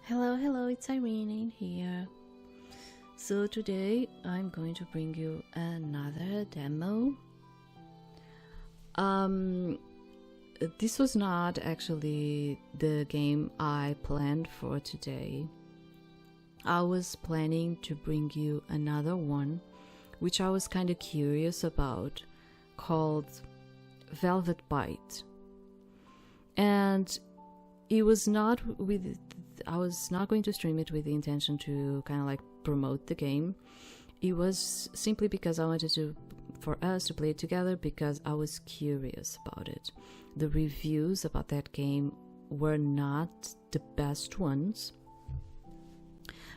Hello, hello, it's Irene in here. So today I'm going to bring you another demo. This was not actually the game I planned for today. I was planning to bring you another one, which I was kind of curious about, called Velvet Bite. And it was not with I was not going to stream it with the intention to kind of like promote the game. It was simply because I wanted for us to play it together because I was curious about it. The reviews about that game were not the best ones,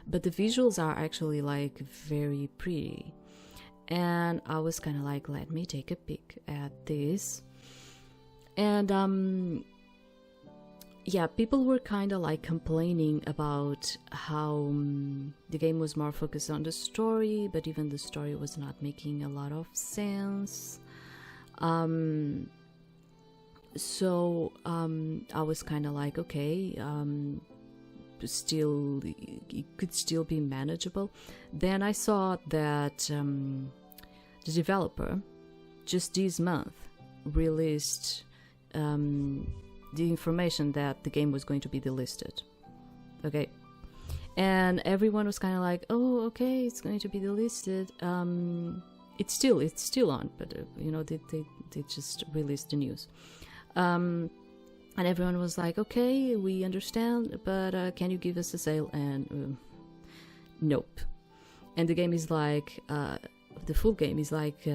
but the visuals are actually like very pretty. And I was kind of like, let me take a peek at this. And yeah, people were kind of like complaining about how the game was more focused on the story, but even the story was not making a lot of sense. So I was kind of like, okay, still, it could still be manageable. Then I saw that the developer just this month released the information that the game was going to be delisted. Okay, and everyone was kind of like, oh, okay, it's going to be delisted. It's still on, but you know, they just released the news. And everyone was like, okay, we understand, but can you give us a sale? And nope. And the game is like the full game is like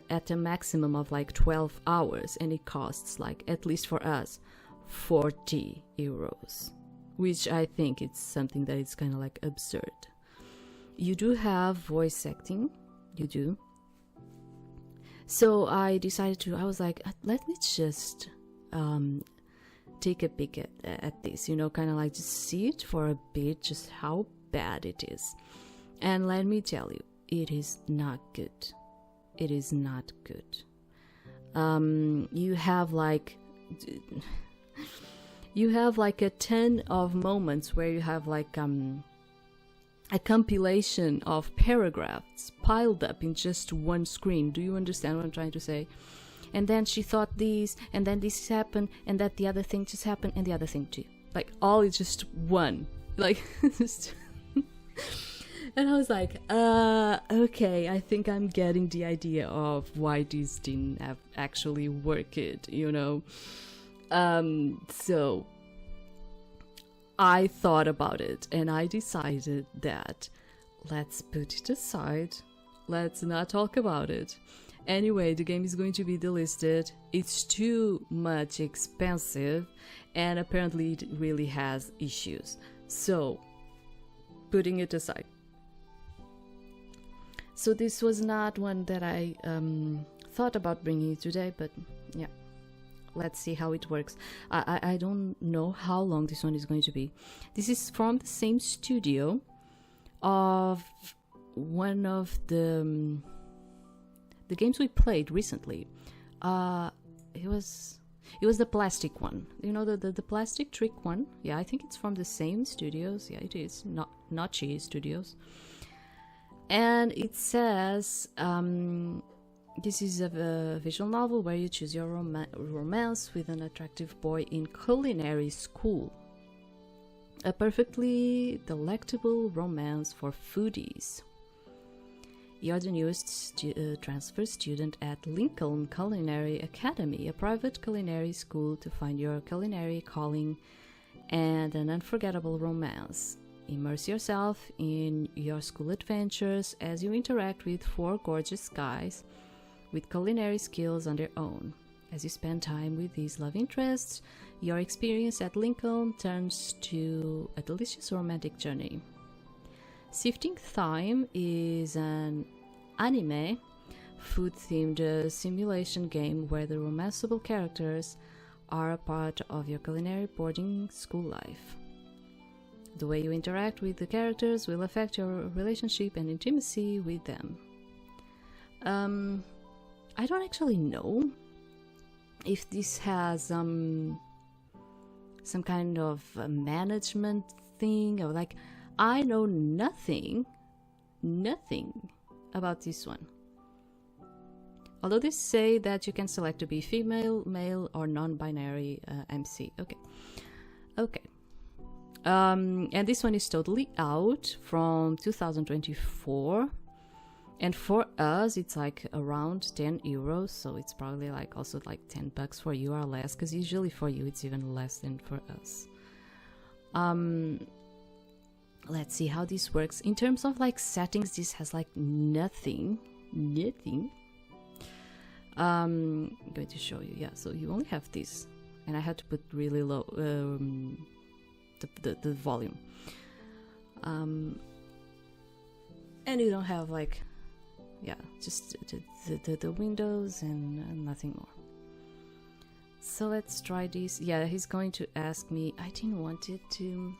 at a maximum of like 12 hours, and it costs, like, at least for us, 40 euros, which I think it's something that is kind of like absurd. You do have voice acting, you do. So I was like, let me just take a peek at this, you know, kind of like just see it for a bit, just how bad it is. And let me tell you, it is not good. It is not good. You have like a ton of moments where you have like a compilation of paragraphs piled up in just one screen. Do you understand what I'm trying to say? And then she thought this, and then this happened, and that the other thing just happened, and the other thing too. Like, all is just one. Like, just and I was like, okay, I think I'm getting the idea of why this didn't actually work it, you know? So I thought about it, and I decided that let's put it aside. Let's not talk about it. Anyway, the game is going to be delisted. It's too much expensive, and apparently it really has issues. So, putting it aside. So this was not one that I thought about bringing today, but yeah, let's see how it works. I don't know how long this one is going to be. This is from the same studio of one of the games we played recently. It was the plastic one, you know, the plastic trick one. Yeah, I think it's from the same studios. Yeah, it is, Nochi Studios. And it says, this is a visual novel where you choose your romance with an attractive boy in culinary school. A perfectly delectable romance for foodies. You're the newest transfer student at Lincoln Culinary Academy, a private culinary school to find your culinary calling and an unforgettable romance. Immerse yourself in your school adventures as you interact with 4 gorgeous guys with culinary skills on their own. As you spend time with these love interests, your experience at Lincoln turns to a delicious romantic journey. Sifting Thyme is an anime, food-themed simulation game where the romanceable characters are a part of your culinary boarding school life. The way you interact with the characters will affect your relationship and intimacy with them. I don't actually know if this has some kind of management thing, or like, I know nothing about this one. Although they say that you can select to be female, male, or non-binary MC. Okay. And this one is totally out from 2024. And for us, it's like around 10 euros. So it's probably like also like $10 for you or less. Because usually for you, it's even less than for us. Let's see how this works. In terms of like settings, this has like nothing. I'm going to show you. Yeah, so you only have this, and I had to put really low the volume, and you don't have like, yeah, just the windows and nothing more. So let's try this. Yeah, he's going to ask me. I didn't want it to.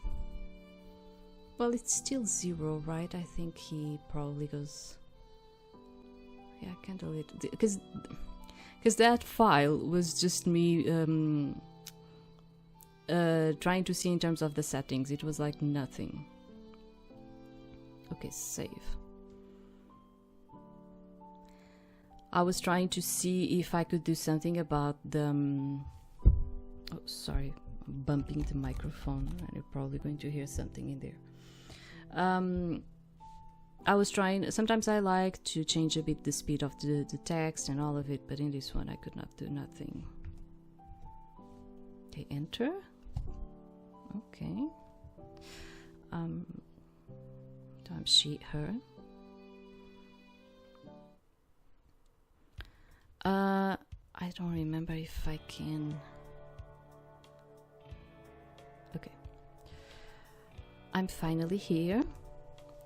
Well, it's still 0, right? I think he probably goes. Yeah, I can't delete it because that file was just me trying to see in terms of the settings. It was like nothing. Okay, save. I was trying to see if I could do something about the oh, sorry, I'm bumping the microphone and you're probably going to hear something in there. I was trying, sometimes I like to change a bit the speed of the text and all of it, but in this one I could not do nothing. Okay, enter. Okay. Time she, her. I don't remember if I can. Okay. I'm finally here.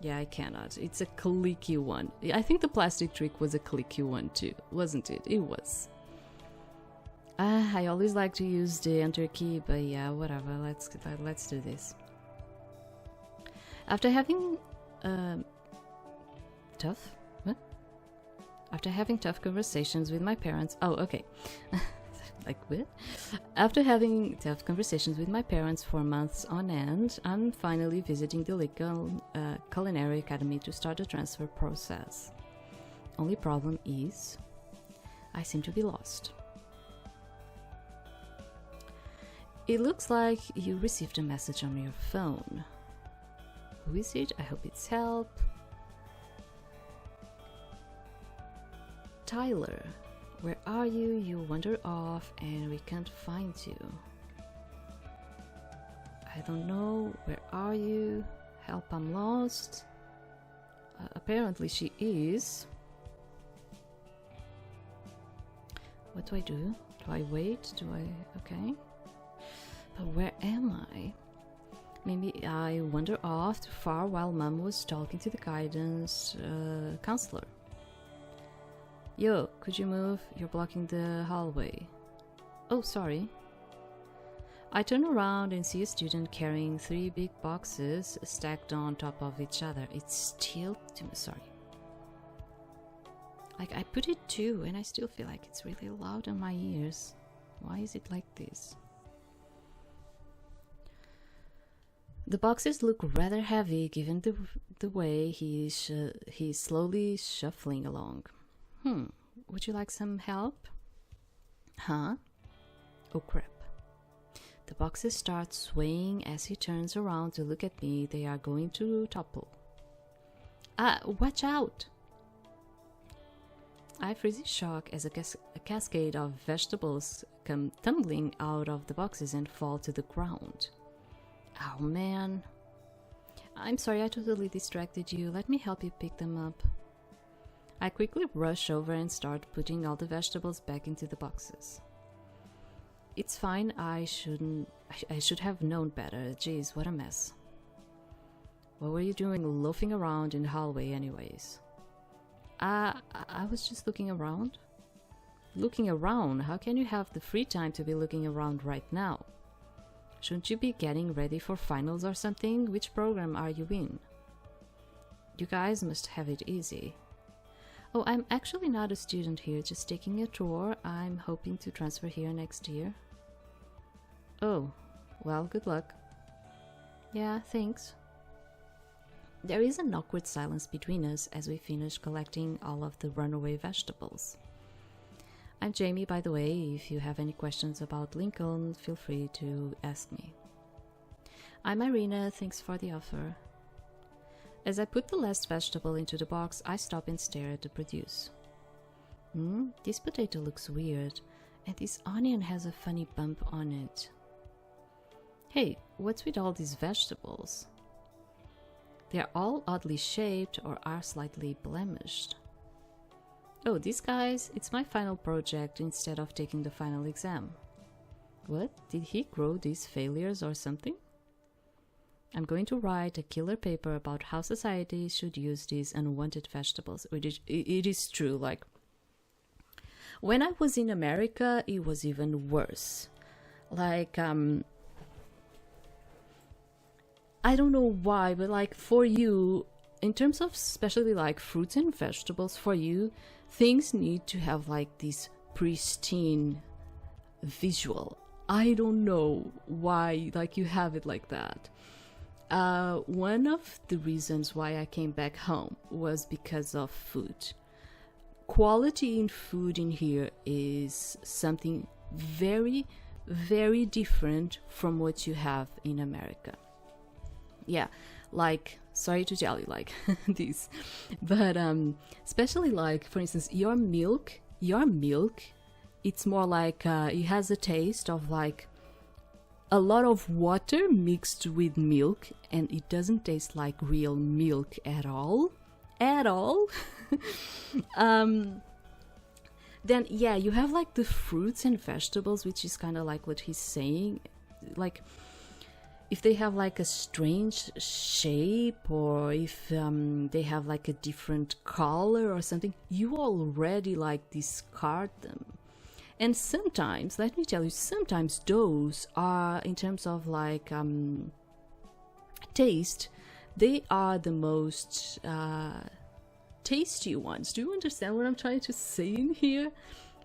Yeah, I cannot. It's a clicky one. I think the plastic trick was a clicky one too, wasn't it? It was. I always like to use the enter key, but yeah, whatever. Let's do this. After having After having tough conversations with my parents. Oh, okay. Like what? After having tough conversations with my parents for months on end, I'm finally visiting the Lincoln Culinary Academy to start the transfer process. Only problem is, I seem to be lost. It looks like you received a message on your phone. Who is it? I hope it's help. Tyler. Where are you? You wander off and we can't find you. I don't know. Where are you? Help, I'm lost. Apparently she is. What do I do? Do I wait? Do I... Okay. But where am I? Maybe I wander off too far while Mom was talking to the guidance counselor. Yo, could you move? You're blocking the hallway. Oh, sorry. I turn around and see a student carrying 3 big boxes stacked on top of each other. It's still too... Sorry. Like, I put it too, and I still feel like it's really loud in my ears. Why is it like this? The boxes look rather heavy given the way he's slowly shuffling along. Would you like some help? Huh? Oh crap. The boxes start swaying as he turns around to look at me. They are going to topple. Watch out! I freeze in shock as a cascade of vegetables come tumbling out of the boxes and fall to the ground. Oh man. I'm sorry, I totally distracted you. Let me help you pick them up. I quickly rush over and start putting all the vegetables back into the boxes. It's fine, I should have known better. Jeez, what a mess. What were you doing loafing around in the hallway anyways? I was just looking around. Looking around? How can you have the free time to be looking around right now? Shouldn't you be getting ready for finals or something? Which program are you in? You guys must have it easy. Oh, I'm actually not a student here, just taking a tour. I'm hoping to transfer here next year. Oh, Well, good luck. Yeah, thanks. There is an awkward silence between us as we finish collecting all of the runaway vegetables. I'm Jamie, by the way. If you have any questions about Lincoln, feel free to ask me. I'm Irina, thanks for the offer. As I put the last vegetable into the box, I stop and stare at the produce. This potato looks weird, and this onion has a funny bump on it. Hey, what's with all these vegetables? They're all oddly shaped or are slightly blemished. Oh, these guys, it's my final project instead of taking the final exam. What? Did he grow these failures or something? I'm going to write a killer paper about how society should use these unwanted vegetables. It is true, like, when I was in America, it was even worse. Like, I don't know why, but like for you, in terms of especially like fruits and vegetables, for you, things need to have like this pristine visual. I don't know why like you have it like that. One of the reasons why I came back home was because of food. Quality in food in here is something very, very different from what you have in America. Yeah, like, sorry to tell you like this, but especially like, for instance, your milk, it's more like it has a taste of like a lot of water mixed with milk, and it doesn't taste like real milk at all. Then yeah, you have like the fruits and vegetables, which is kind of like what he's saying, like if they have like a strange shape, or if they have like a different color or something, you already like discard them. And sometimes, let me tell you, sometimes those are, in terms of like taste, they are the most tasty ones. Do you understand what I'm trying to say in here?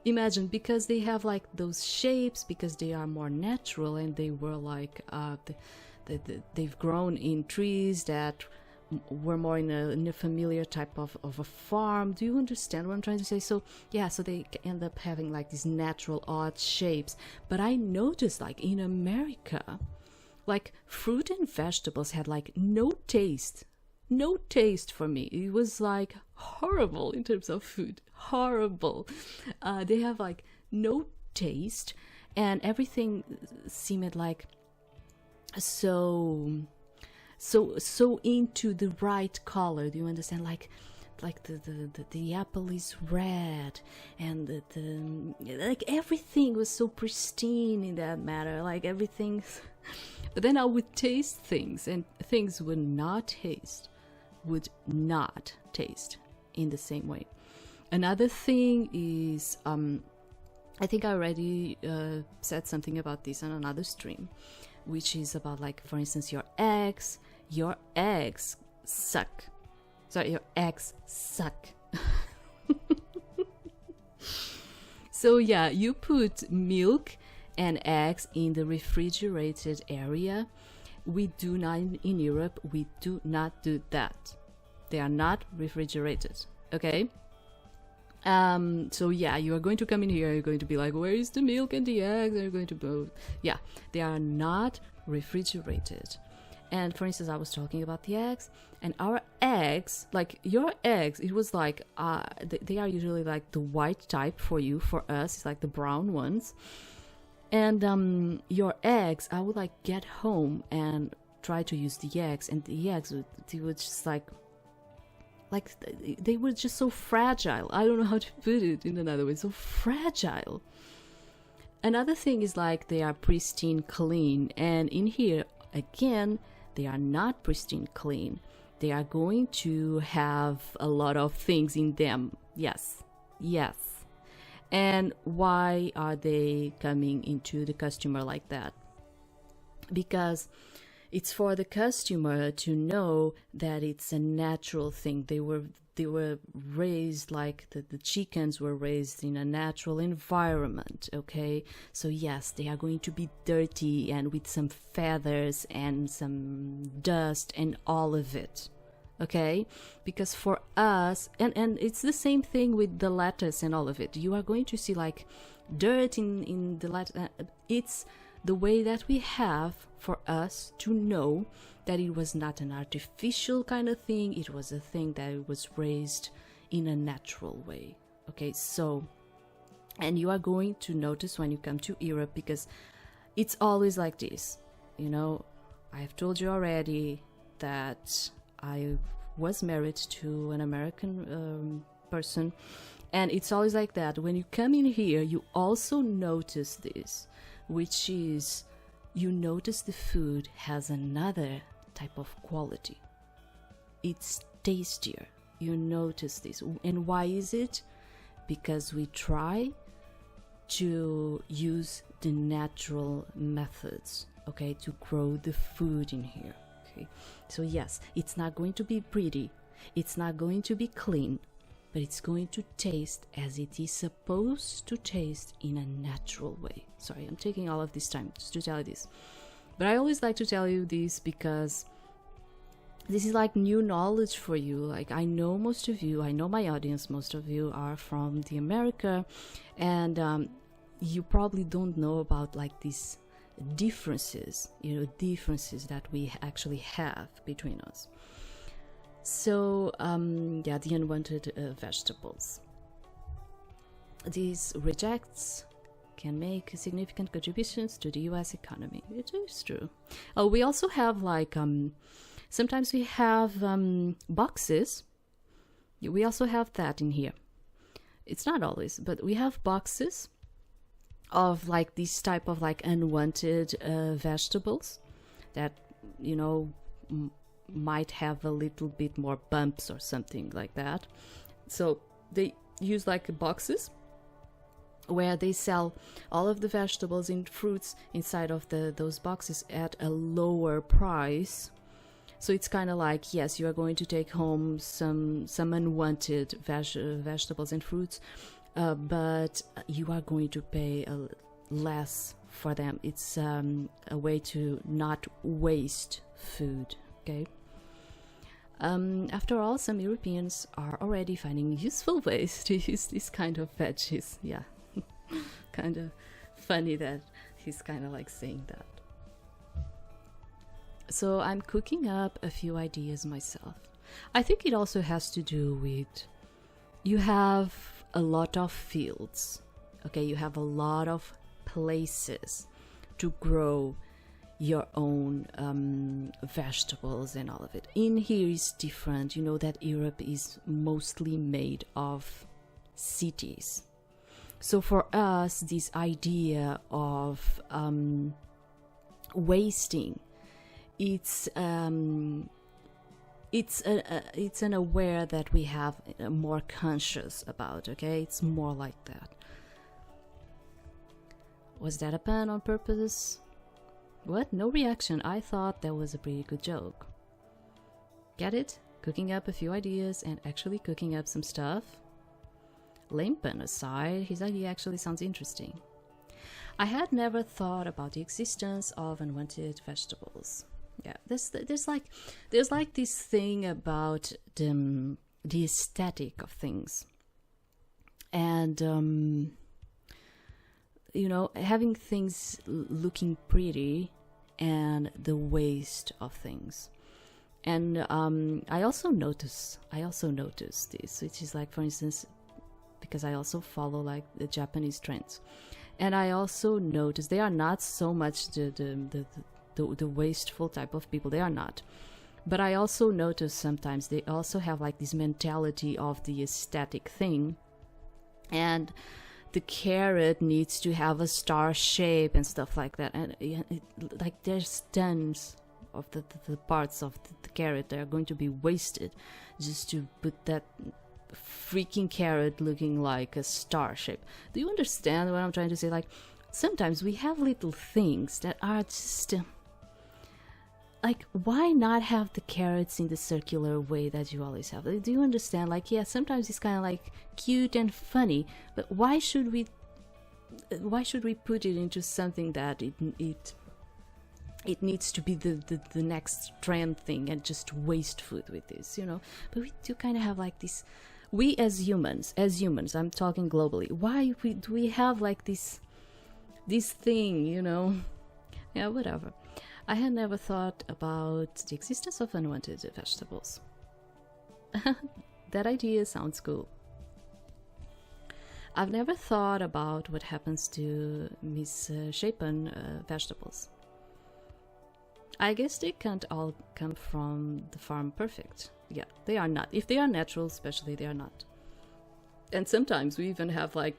Imagine, because they have like those shapes, because they are more natural, and they were like they've grown in trees that were more in a familiar type of a farm. Do you understand what I'm trying to say? So yeah, so they end up having like these natural odd shapes. But I noticed like in America, like fruit and vegetables had like no taste for me. It was like horrible in terms of food. Horrible. They have like no taste, and everything seemed like so into the right color. Do you understand? Like the apple is red, and the like everything was so pristine in that matter. Like everything. But then I would taste things, and things would not taste in the same way. Another thing is, I think I already said something about this on another stream, which is about like, for instance, your eggs suck. Sorry, your eggs suck. So yeah, you put milk and eggs in the refrigerated area. We do not, in Europe, we do not do that. They are not refrigerated, okay? So yeah, you are going to come in here, you're going to be like, where is the milk and the eggs? Are you going to both? Yeah, they are not refrigerated. And for instance, I was talking about the eggs, and our eggs, like your eggs, it was like, they are usually like the white type for you. For us, it's like the brown ones. And your eggs, I would like get home and try to use the eggs, and the eggs they were just like they were just so fragile. I don't know how to put it in another way. So fragile. Another thing is like they are pristine clean, and in here again they are not pristine clean. They are going to have a lot of things in them. Yes. And why are they coming into the customer like that? Because it's for the customer to know that it's a natural thing. they were raised like the chickens were raised in a natural environment, okay? So yes, they are going to be dirty and with some feathers and some dust and all of it, okay? Because for us, and it's the same thing with the lettuce and all of it, you are going to see like dirt in the lettuce. It's the way that we have for us to know that it was not an artificial kind of thing, it was a thing that was raised in a natural way, okay? So, and you are going to notice when you come to Europe, because it's always like this, you know. I've told you already that I was married to an American person, and it's always like that. When you come in here, you also notice this, which is you notice the food has another type of quality. It's tastier. You notice this. And why is it? Because we try to use the natural methods, okay, to grow the food in here, okay? So yes, it's not going to be pretty, it's not going to be clean, but it's going to taste as it is supposed to taste in a natural way. Sorry, I'm taking all of this time just to tell you this. But I always like to tell you this because this is like new knowledge for you. Like, I know most of you, I know my audience, most of you are from the America, and you probably don't know about like these differences, you know, differences that we actually have between us. So, yeah, the unwanted vegetables. These rejects can make significant contributions to the US economy. It is true. Oh, we also have like, sometimes we have boxes. We also have that in here. It's not always, but we have boxes of like this type of like unwanted vegetables that, you know, might have a little bit more bumps or something like that. So they use like boxes where they sell all of the vegetables and fruits inside of those boxes at a lower price. So it's kind of like, yes, you are going to take home some unwanted vegetables and fruits, but you are going to pay less for them. It's a way to not waste food, okay? After all, some Europeans are already finding useful ways to use this kind of veggies. Yeah, kind of funny that he's kind of like saying that. So I'm cooking up a few ideas myself. I think it also has to do with, you have a lot of fields, okay? You have a lot of places to grow your own vegetables and all of it. In here is different. You know that Europe is mostly made of cities. So for us, this idea of wasting, it's an aware that we have more conscious about, okay? It's more like that. Was that a pun on purpose? What? No reaction. I thought that was a pretty good joke. Get it? Cooking up a few ideas and actually cooking up some stuff. Lame pun aside, his idea actually sounds interesting. I had never thought about the existence of unwanted vegetables. Yeah, there's like this thing about the aesthetic of things, and you know, having things looking pretty and the waste of things. And I also notice this, which is like, for instance, because I also follow like the Japanese trends, and I also notice they are not so much the wasteful type of people. They are not. But I also notice sometimes they also have like this mentality of the aesthetic thing, and the carrot needs to have a star shape and stuff like that. And like there's tons of the parts of the carrot that are going to be wasted just to put that freaking carrot looking like a star shape. Do you understand what I'm trying to say? Like, sometimes we have little things that are just like, why not have the carrots in the circular way that you always have? Like, do you understand? Like, yeah, sometimes it's kind of like cute and funny, but why should we put it into something that it needs to be the next trend thing and just waste food with this, you know? But we do kind of have like this, we as humans, I'm talking globally, why do we have like this thing, you know? Yeah, whatever. I had never thought about the existence of unwanted vegetables. That idea sounds cool. I've never thought about what happens to misshapen vegetables. I guess they can't all come from the farm perfect. Yeah, they are not. If they are natural, especially, they are not. And sometimes we even have like,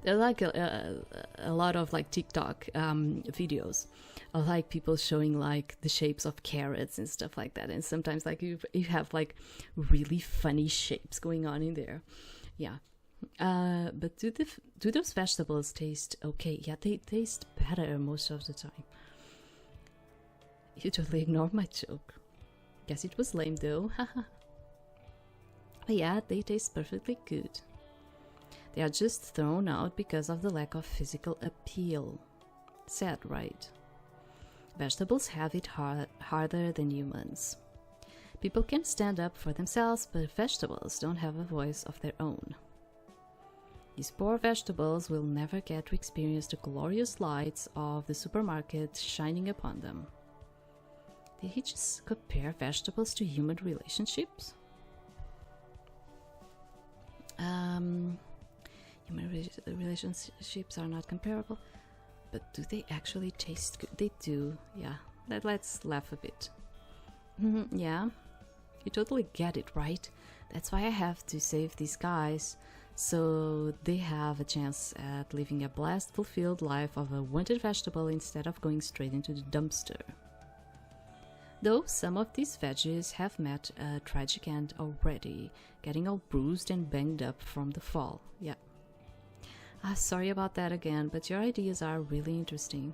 there's like a lot of like TikTok videos of like people showing like the shapes of carrots and stuff like that. And sometimes like you have like really funny shapes going on in there. Yeah. But do those vegetables taste okay? Yeah, they taste better most of the time. You totally ignored my joke. Guess it was lame though. But yeah, they taste perfectly good. They are just thrown out because of the lack of physical appeal. Sad, right? Vegetables have it harder than humans. People can stand up for themselves, but vegetables don't have a voice of their own. These poor vegetables will never get to experience the glorious lights of the supermarket shining upon them. Did he just compare vegetables to human relationships? Human relationships are not comparable, but do they actually taste good? They do, yeah. Let's laugh a bit. Yeah, you totally get it, right? That's why I have to save these guys, so they have a chance at living a blessed, fulfilled life of a wanted vegetable instead of going straight into the dumpster. Though some of these veggies have met a tragic end already, getting all bruised and banged up from the fall. Yeah. Sorry about that again, but your ideas are really interesting.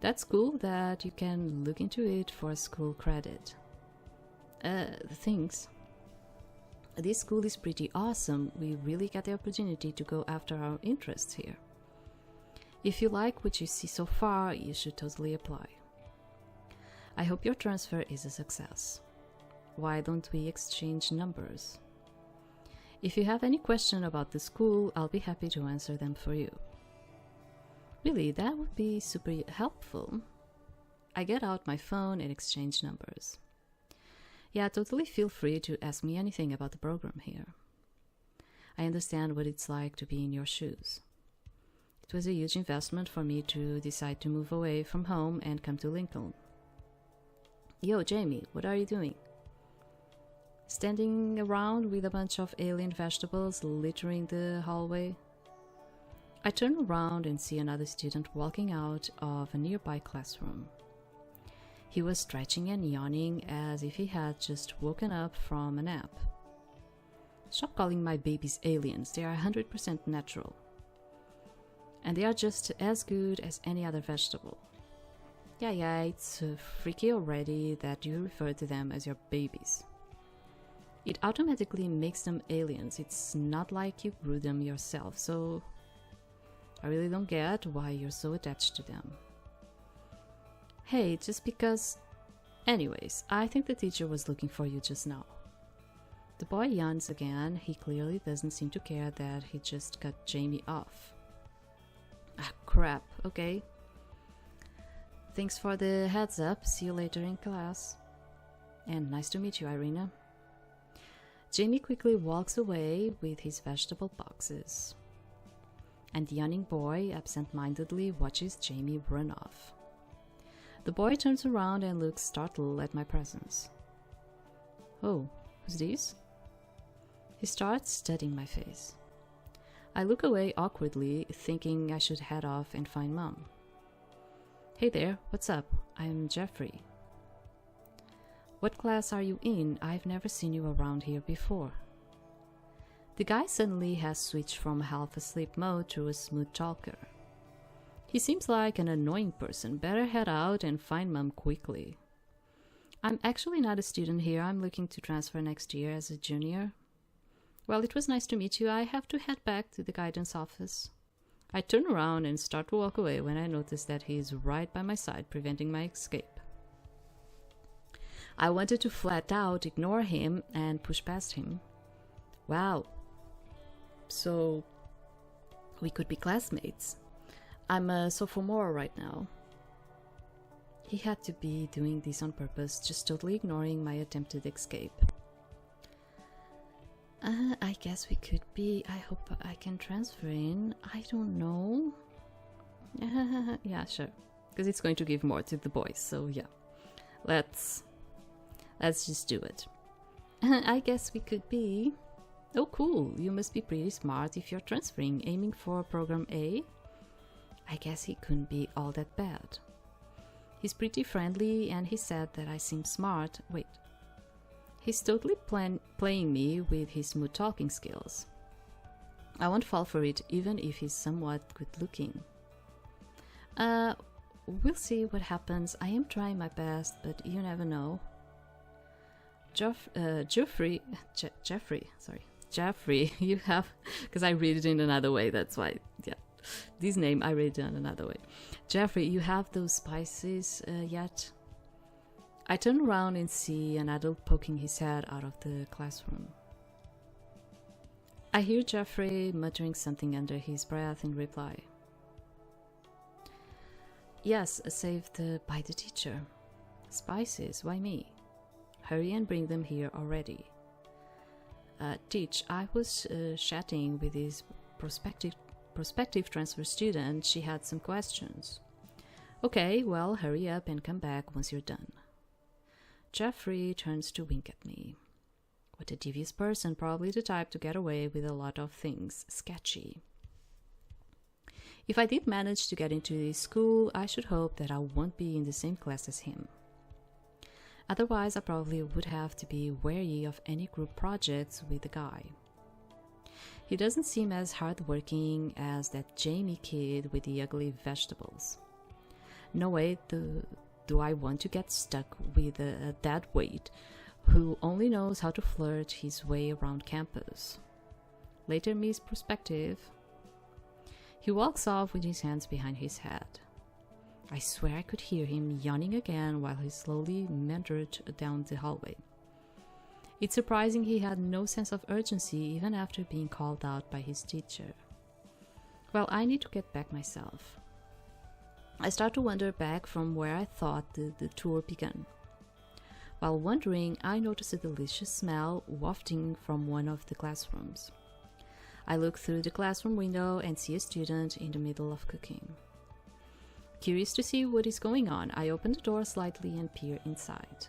That's cool that you can look into it for school credit. Thanks. This school is pretty awesome. We really get the opportunity to go after our interests here. If you like what you see so far, you should totally apply. I hope your transfer is a success. Why don't we exchange numbers? If you have any question about the school, I'll be happy to answer them for you. Really, that would be super helpful. I get out my phone and exchange numbers. Yeah, totally feel free to ask me anything about the program here. I understand what it's like to be in your shoes. It was a huge investment for me to decide to move away from home and come to Lincoln. Yo, Jamie, what are you doing? Standing around with a bunch of alien vegetables littering the hallway? I turn around and see another student walking out of a nearby classroom. He was stretching and yawning as if he had just woken up from a nap. Stop calling my babies aliens, they are 100% natural. And they are just as good as any other vegetable. Yeah, it's freaky already that you refer to them as your babies. It automatically makes them aliens. It's not like you grew them yourself, so I really don't get why you're so attached to them. Hey, just because... Anyways, I think the teacher was looking for you just now. The boy yawns again. He clearly doesn't seem to care that he just cut Jamie off. Ah, crap. Okay. Thanks for the heads up. See you later in class. And nice to meet you, Irina. Jamie quickly walks away with his vegetable boxes. And the yawning boy absent-mindedly watches Jamie run off. The boy turns around and looks startled at my presence. Oh, who's this? He starts studying my face. I look away awkwardly, thinking I should head off and find Mom. Hey there, what's up? I'm Jeffrey. What class are you in? I've never seen you around here before. The guy suddenly has switched from half-asleep mode to a smooth talker. He seems like an annoying person. Better head out and find Mom quickly. I'm actually not a student here. I'm looking to transfer next year as a junior. Well, it was nice to meet you. I have to head back to the guidance office. I turn around and start to walk away when I notice that he is right by my side, preventing my escape. I wanted to flat out ignore him and push past him. Wow. So, we could be classmates. I'm a sophomore right now. He had to be doing this on purpose, just totally ignoring my attempted escape. I guess we could be. I hope I can transfer in. I don't know. Yeah, sure. Because it's going to give more to the boys, so yeah. Let's just do it. I guess we could be. Oh, cool. You must be pretty smart if you're transferring, aiming for program A. I guess he couldn't be all that bad. He's pretty friendly and he said that I seem smart. Wait. He's totally playing me with his smooth talking skills. I won't fall for it even if he's somewhat good looking. We'll see what happens. I am trying my best, but you never know. Jeffrey, you have, because I read it in another way, that's why, yeah. This name I read it in another way. Jeffrey, you have those spices yet? I turn around and see an adult poking his head out of the classroom. I hear Jeffrey muttering something under his breath in reply. Yes, saved by the teacher. Spices, why me? Hurry and bring them here already. Teach, I was chatting with his prospective transfer student. She had some questions. Okay, well, hurry up and come back once you're done. Jeffrey turns to wink at me. What a devious person, probably the type to get away with a lot of things sketchy. If I did manage to get into this school, I should hope that I won't be in the same class as him. Otherwise, I probably would have to be wary of any group projects with the guy. He doesn't seem as hardworking as that Jamie kid with the ugly vegetables. No way do I want to get stuck with a dead weight who only knows how to flirt his way around campus. Later, Miss Perspective. He walks off with his hands behind his head. I swear I could hear him yawning again while he slowly meandered down the hallway. It's surprising he had no sense of urgency even after being called out by his teacher. Well, I need to get back myself. I start to wander back from where I thought the tour began. While wandering, I notice a delicious smell wafting from one of the classrooms. I look through the classroom window and see a student in the middle of cooking. Curious to see what is going on, I open the door slightly and peer inside.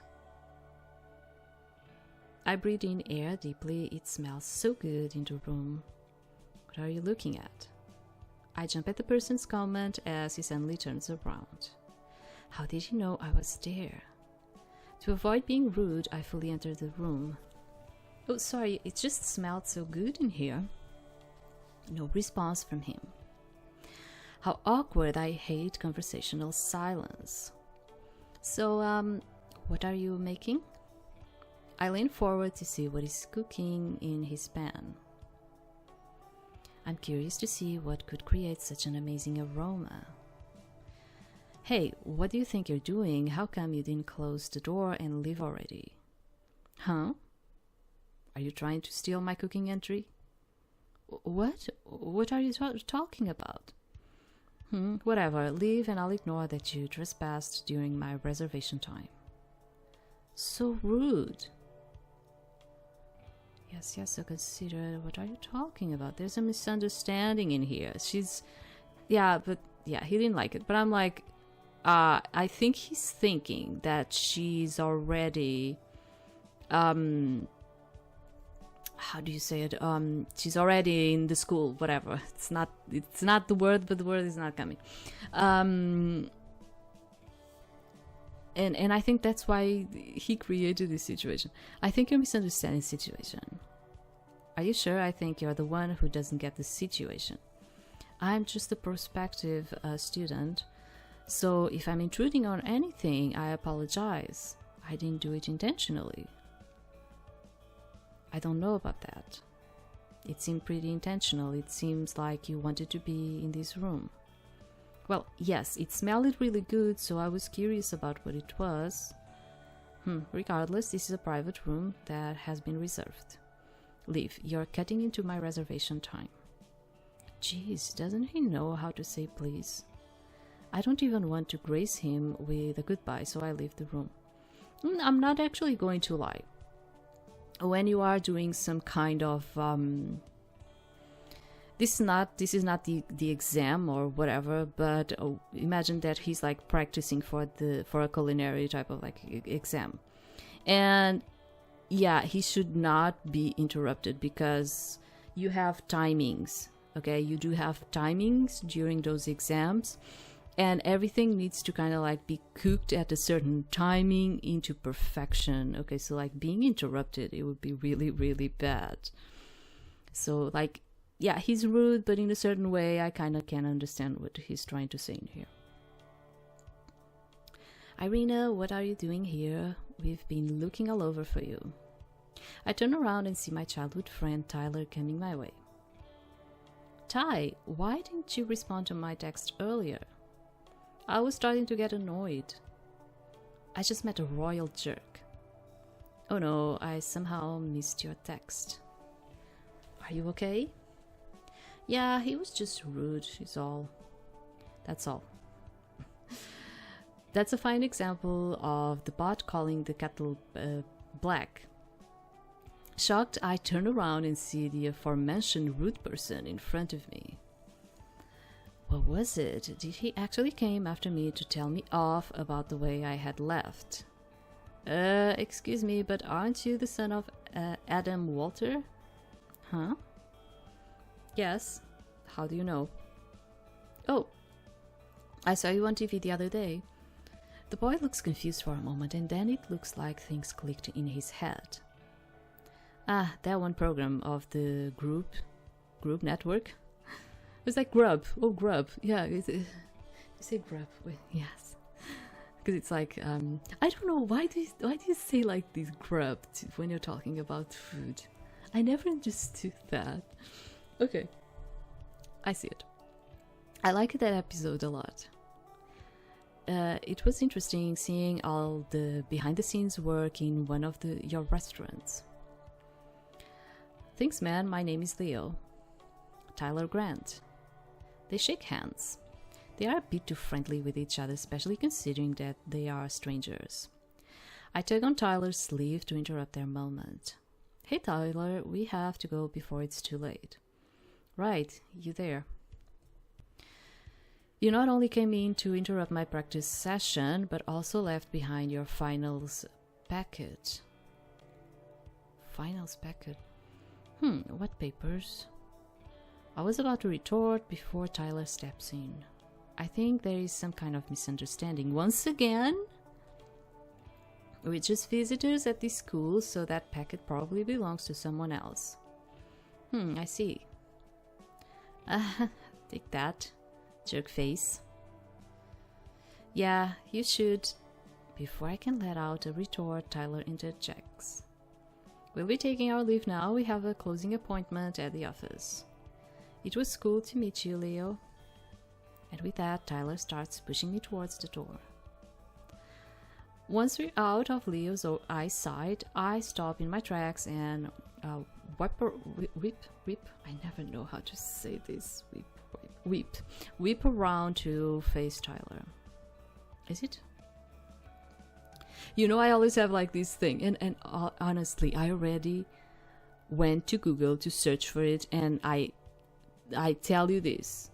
I breathe in air deeply. It smells so good in the room. What are you looking at? I jump at the person's comment as he suddenly turns around. How did he know I was there? To avoid being rude, I fully enter the room. Oh, sorry, it just smelled so good in here. No response from him. How awkward. I hate conversational silence. So, what are you making? I lean forward to see what is cooking in his pan. I'm curious to see what could create such an amazing aroma. Hey, what do you think you're doing? How come you didn't close the door and leave already? Huh? Are you trying to steal my cooking entry? What? What are you talking about? Whatever, leave and I'll ignore that you trespassed during my reservation time. So rude. Yes, so consider. What are you talking about? There's a misunderstanding in here. He didn't like it. But I'm like, I think he's thinking that she's already, how do you say it? She's already in the school, whatever. It's not the word, but the word is not coming. And I think that's why he created this situation. I think you're misunderstanding the situation. Are you sure? I think you're the one who doesn't get the situation. I'm just a prospective student. So if I'm intruding on anything, I apologize. I didn't do it intentionally. I don't know about that. It seemed pretty intentional. It seems like you wanted to be in this room. Well, yes, it smelled really good, so I was curious about what it was. Regardless, this is a private room that has been reserved. Leave, you're cutting into my reservation time. Jeez, doesn't he know how to say please? I don't even want to grace him with a goodbye, so I leave the room. I'm not actually going to lie. When you are doing some kind of this is not the exam or whatever, but imagine that he's like practicing for a culinary type of like exam, and yeah, he should not be interrupted because you have timings. Okay, you do have timings during those exams, and everything needs to kind of like be cooked at a certain timing into perfection. Okay, so like being interrupted, it would be really, really bad. So like, yeah, he's rude, but in a certain way, I kind of can understand what he's trying to say in here. Irina, what are you doing here? We've been looking all over for you. I turn around and see my childhood friend Tyler coming my way. Ty, why didn't you respond to my text earlier? I was starting to get annoyed. I just met a royal jerk. Oh no, I somehow missed your text. Are you okay? Yeah, he was just rude, is all. That's all. That's a fine example of the pot calling the kettle black. Shocked, I turn around and see the aforementioned rude person in front of me. What was it? Did he actually came after me to tell me off about the way I had left? Excuse me, but aren't you the son of Adam Walter? Huh? Yes. How do you know? Oh, I saw you on TV the other day. The boy looks confused for a moment, and then it looks like things clicked in his head. Ah, that one program of the group network. It's like Grub. Oh, Grub. Yeah, you say Grub. Wait, yes, because it's like I don't know why do you say like this Grub when you're talking about food? I never understood that. Okay, I see it. I like that episode a lot. It was interesting seeing all the behind-the-scenes work in one of your restaurants. Thanks, man. My name is Leo. Tyler Grant. They shake hands. They are a bit too friendly with each other, especially considering that they are strangers. I tug on Tyler's sleeve to interrupt their moment. Hey, Tyler, we have to go before it's too late. Right, you there. You not only came in to interrupt my practice session, but also left behind your finals packet. Finals packet? What papers? I was about to retort before Tyler steps in. I think there is some kind of misunderstanding. Once again? We're just visitors at this school, so that packet probably belongs to someone else. I see. Take that, jerk face. Yeah, you should. Before I can let out a retort, Tyler interjects. We'll be taking our leave now. We have a closing appointment at the office. It was cool to meet you, Leo. And with that, Tyler starts pushing me towards the door. Once we're out of Leo's eyesight, I stop in my tracks and whip. I never know how to say this. Whip around to face Tyler. Is it? You know, I always have like this thing, and honestly, I already went to Google to search for it, and I tell you this,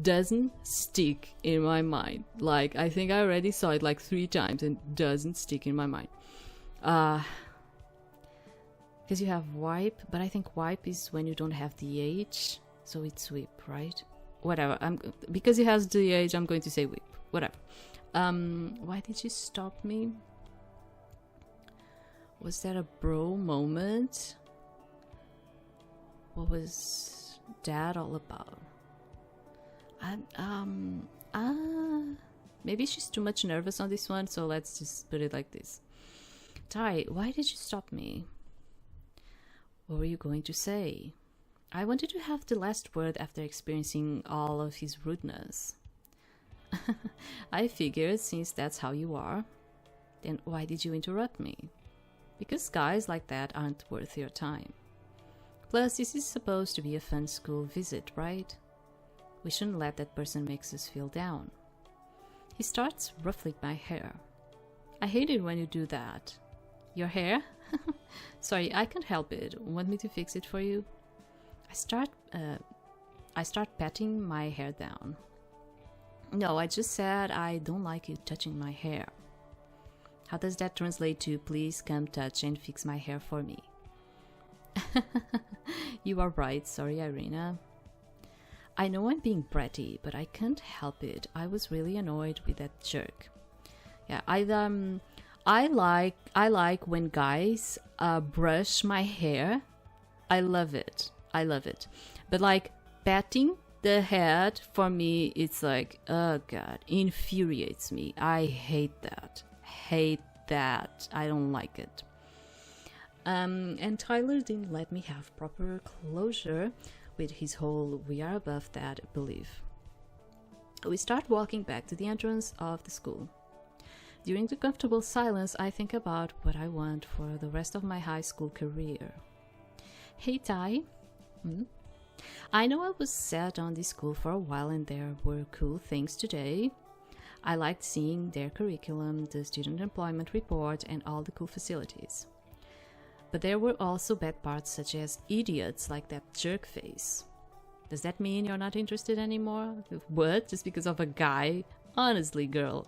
doesn't stick in my mind. Like, I think I already saw it like 3 times and doesn't stick in my mind. Because you have wipe, but I think wipe is when you don't have the H, so it's whip, right? Whatever. Because it has the H, I'm going to say whip. Whatever. Why did you stop me? Was that a bro moment? What was that all about? Maybe she's too much nervous on this one, so let's just put it like this. Ty, why did you stop me? What were you going to say? I wanted to have the last word after experiencing all of his rudeness. I figured since that's how you are, then why did you interrupt me? Because guys like that aren't worth your time. Plus, this is supposed to be a fun school visit, right? We shouldn't let that person make us feel down. He starts ruffling my hair. I hate it when you do that. Your hair? Sorry, I can't help it. Want me to fix it for you? I start patting my hair down. No, I just said I don't like you touching my hair. How does that translate to please come touch and fix my hair for me? You are right, sorry Irina. I know I'm being bratty, but I can't help it. I was really annoyed with that jerk. Yeah, I like when guys brush my hair. I love it. But like patting the head, for me, it's like, oh god, infuriates me. I hate that. I don't like it. And Tyler didn't let me have proper closure with his whole we are above that belief. We start walking back to the entrance of the school. During the comfortable silence, I think about what I want for the rest of my high school career. Hey Ty, I know I was set on this school for a while and there were cool things today. I liked seeing their curriculum, the student employment report, and all the cool facilities. But there were also bad parts such as idiots like that jerk face. Does that mean you're not interested anymore? What? Just because of a guy? Honestly, girl.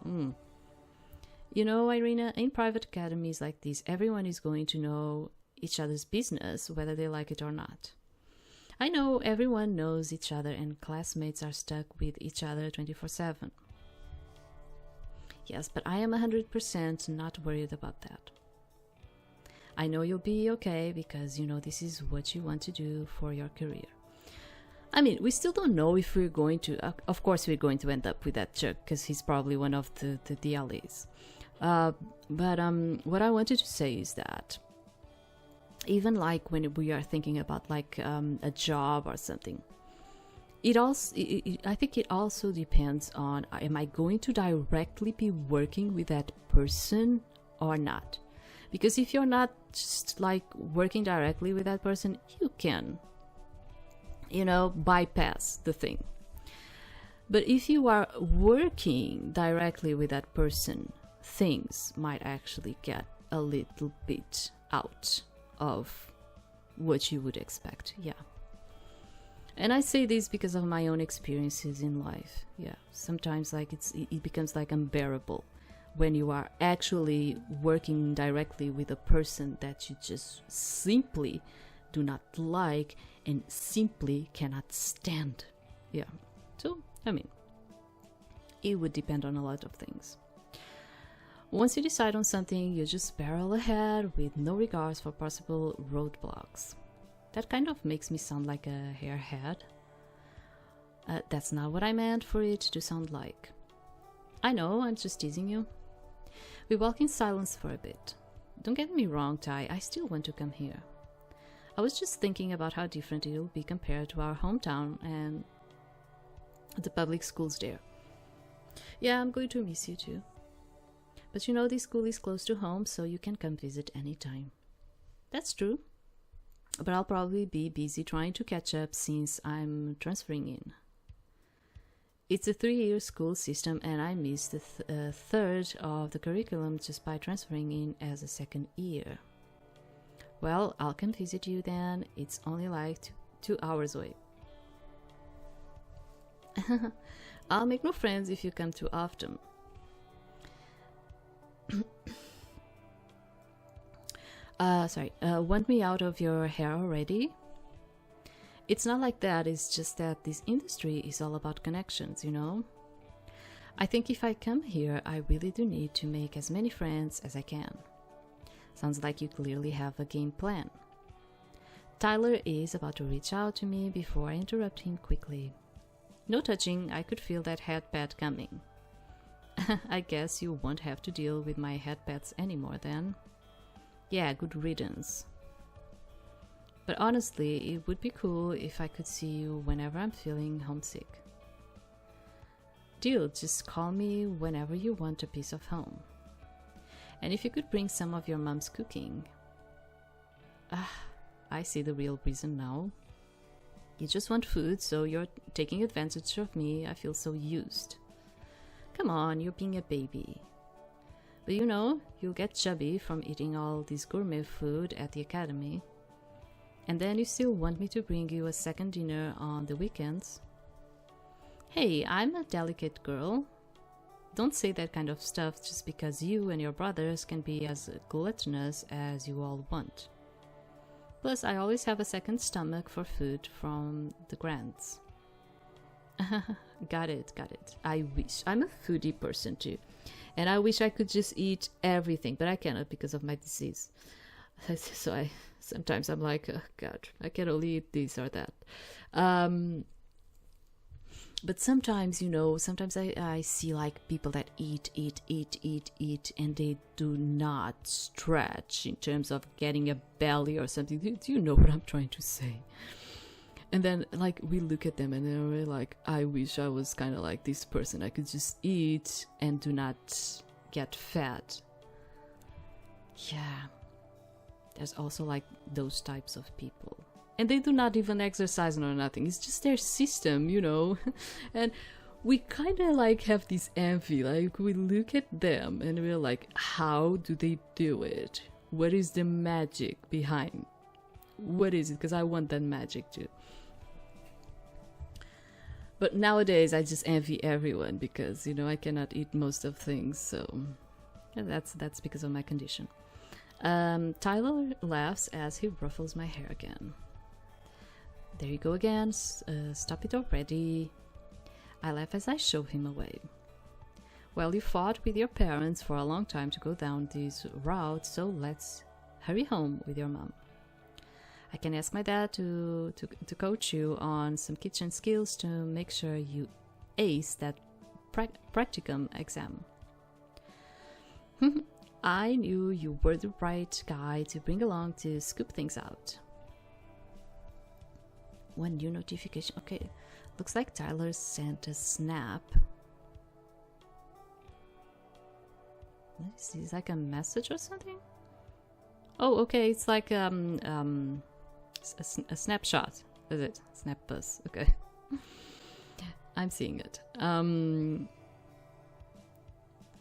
You know, Irina, in private academies like this, everyone is going to know each other's business, whether they like it or not. I know everyone knows each other and classmates are stuck with each other 24/7. Yes, but I am 100% not worried about that. I know you'll be okay because you know this is what you want to do for your career. I mean, we still don't know if we're going to... of course we're going to end up with that jerk because he's probably one of the DLEs. But what I wanted to say is that even like when we are thinking about like a job or something, I think it also depends on, am I going to directly be working with that person or not? Because if you're not just like working directly with that person, you can, you know, bypass the thing. But if you are working directly with that person, things might actually get a little bit out of what you would expect. Yeah. And I say this because of my own experiences in life. Yeah. Sometimes like it becomes like unbearable when you are actually working directly with a person that you just simply do not like and simply cannot stand. Yeah. So, I mean, it would depend on a lot of things. Once you decide on something, you just barrel ahead with no regards for possible roadblocks. That kind of makes me sound like a hairhead. That's not what I meant for it to sound like. I know, I'm just teasing you. We walk in silence for a bit. Don't get me wrong, Ty, I still want to come here. I was just thinking about how different it will be compared to our hometown and the public schools there. Yeah, I'm going to miss you too. But you know, this school is close to home, so you can come visit anytime. That's true. But I'll probably be busy trying to catch up since I'm transferring in. It's a 3-year school system and I missed the third of the curriculum just by transferring in as a second year. Well, I'll come visit you then. It's only like 2 hours away. I'll make no friends if you come too often. Want me out of your hair already? It's not like that, it's just that this industry is all about connections, you know? I think if I come here, I really do need to make as many friends as I can. Sounds like you clearly have a game plan. Tyler is about to reach out to me before I interrupt him quickly. No touching, I could feel that head pet coming. I guess you won't have to deal with my head pets anymore then. Yeah, good riddance. But honestly, it would be cool if I could see you whenever I'm feeling homesick. Deal, just call me whenever you want a piece of home. And if you could bring some of your mom's cooking. I see the real reason now. You just want food, so you're taking advantage of me. I feel so used. Come on, you're being a baby. But you know, you'll get chubby from eating all this gourmet food at the academy. And then you still want me to bring you a second dinner on the weekends? Hey, I'm a delicate girl. Don't say that kind of stuff just because you and your brothers can be as gluttonous as you all want. Plus, I always have a second stomach for food from the grants. Got it. I wish. I'm a foodie person too. And I wish I could just eat everything, but I cannot because of my disease. So sometimes I'm like, oh God, I can only eat this or that. But sometimes, you know, I see like people that eat, and they do not stretch in terms of getting a belly or something. Do you know what I'm trying to say? And then, like, we look at them and then we're like, I wish I was kind of like this person. I could just eat and do not get fat. Yeah. There's also like those types of people. And they do not even exercise or nothing. It's just their system, you know. And we kind of like have this envy. Like, we look at them and we're like, how do they do it? What is the magic behind? What is it? Because I want that magic too. But nowadays I just envy everyone because, you know, I cannot eat most of things. So that's because of my condition. Tyler laughs as he ruffles my hair again. There you go again. Stop it already. I laugh as I show him away. Well, you fought with your parents for a long time to go down this route, so let's hurry home with your mom. I can ask my dad to coach you on some kitchen skills to make sure you ace that practicum exam. I knew you were the right guy to bring along to scoop things out. One new notification. Okay, looks like Tyler sent a snap. Is this like a message or something? Oh, okay, it's like a snapshot. Is it? Snap bus. Okay. I'm seeing it.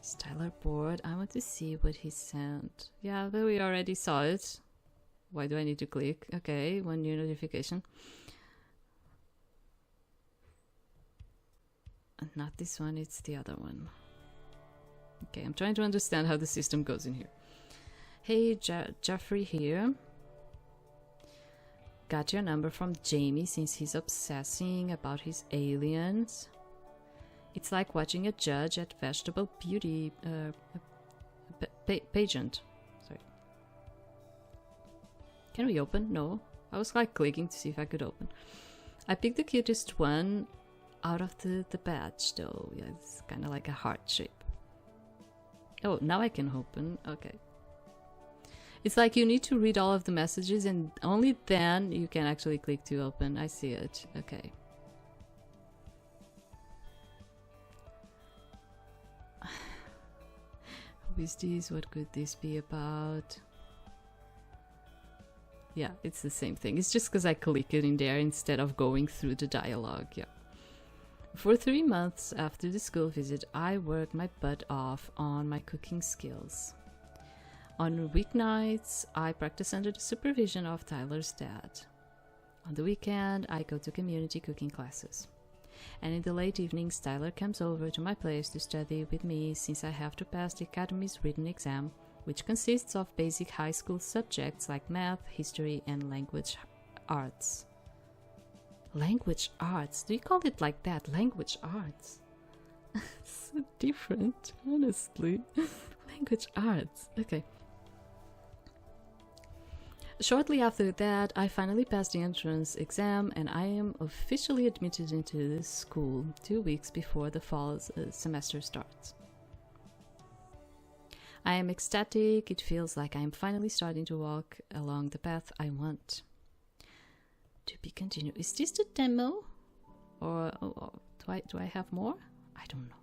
Is Tyler bored? I want to see what he sent. Yeah, but we already saw it. Why do I need to click? Okay, one new notification. Not this one, it's the other one. Okay, I'm trying to understand how the system goes in here. Hey, Jeffrey here. Got your number from Jamie since he's obsessing about his aliens. It's like watching a judge at vegetable beauty pageant. Sorry. Can we open? No. I was like clicking to see if I could open. I picked the cutest one out of the batch though. Yeah, it's kind of like a heart shape. Oh, now I can open. Okay. It's like you need to read all of the messages and only then you can actually click to open. I see it. Okay. Who is this? What could this be about? Yeah, it's the same thing. It's just because I click it in there instead of going through the dialogue. Yeah. For 3 months after the school visit, I worked my butt off on my cooking skills. On weeknights, I practice under the supervision of Tyler's dad. On the weekend, I go to community cooking classes. And in the late evenings, Tyler comes over to my place to study with me since I have to pass the Academy's written exam, which consists of basic high school subjects like math, history, and language arts. Language arts? Do you call it like that? Language arts? So different, honestly. Language arts. Okay. Shortly after that, I finally passed the entrance exam and I am officially admitted into this school 2 weeks before the fall semester starts. I am ecstatic. It feels like I am finally starting to walk along the path I want. To be continued. Is this the demo? Or do I have more? I don't know.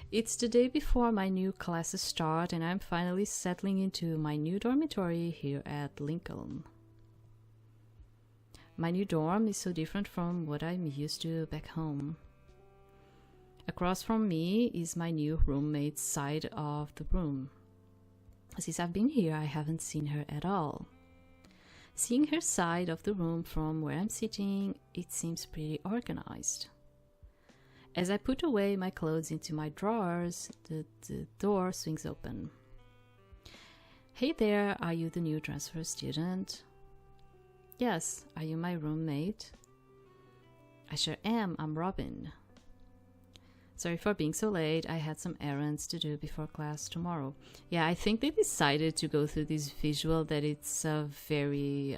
It's the day before my new classes start and I'm finally settling into my new dormitory here at Lincoln. My new dorm is so different from what I'm used to back home. Across from me is my new roommate's side of the room. Since I've been here, I haven't seen her at all. Seeing her side of the room from where I'm sitting, it seems pretty organized. As I put away my clothes into my drawers, the door swings open. Hey there, are you the new transfer student? Yes, are you my roommate? I sure am, I'm Robin. Sorry for being so late, I had some errands to do before class tomorrow. Yeah, I think they decided to go through this visual that it's a very,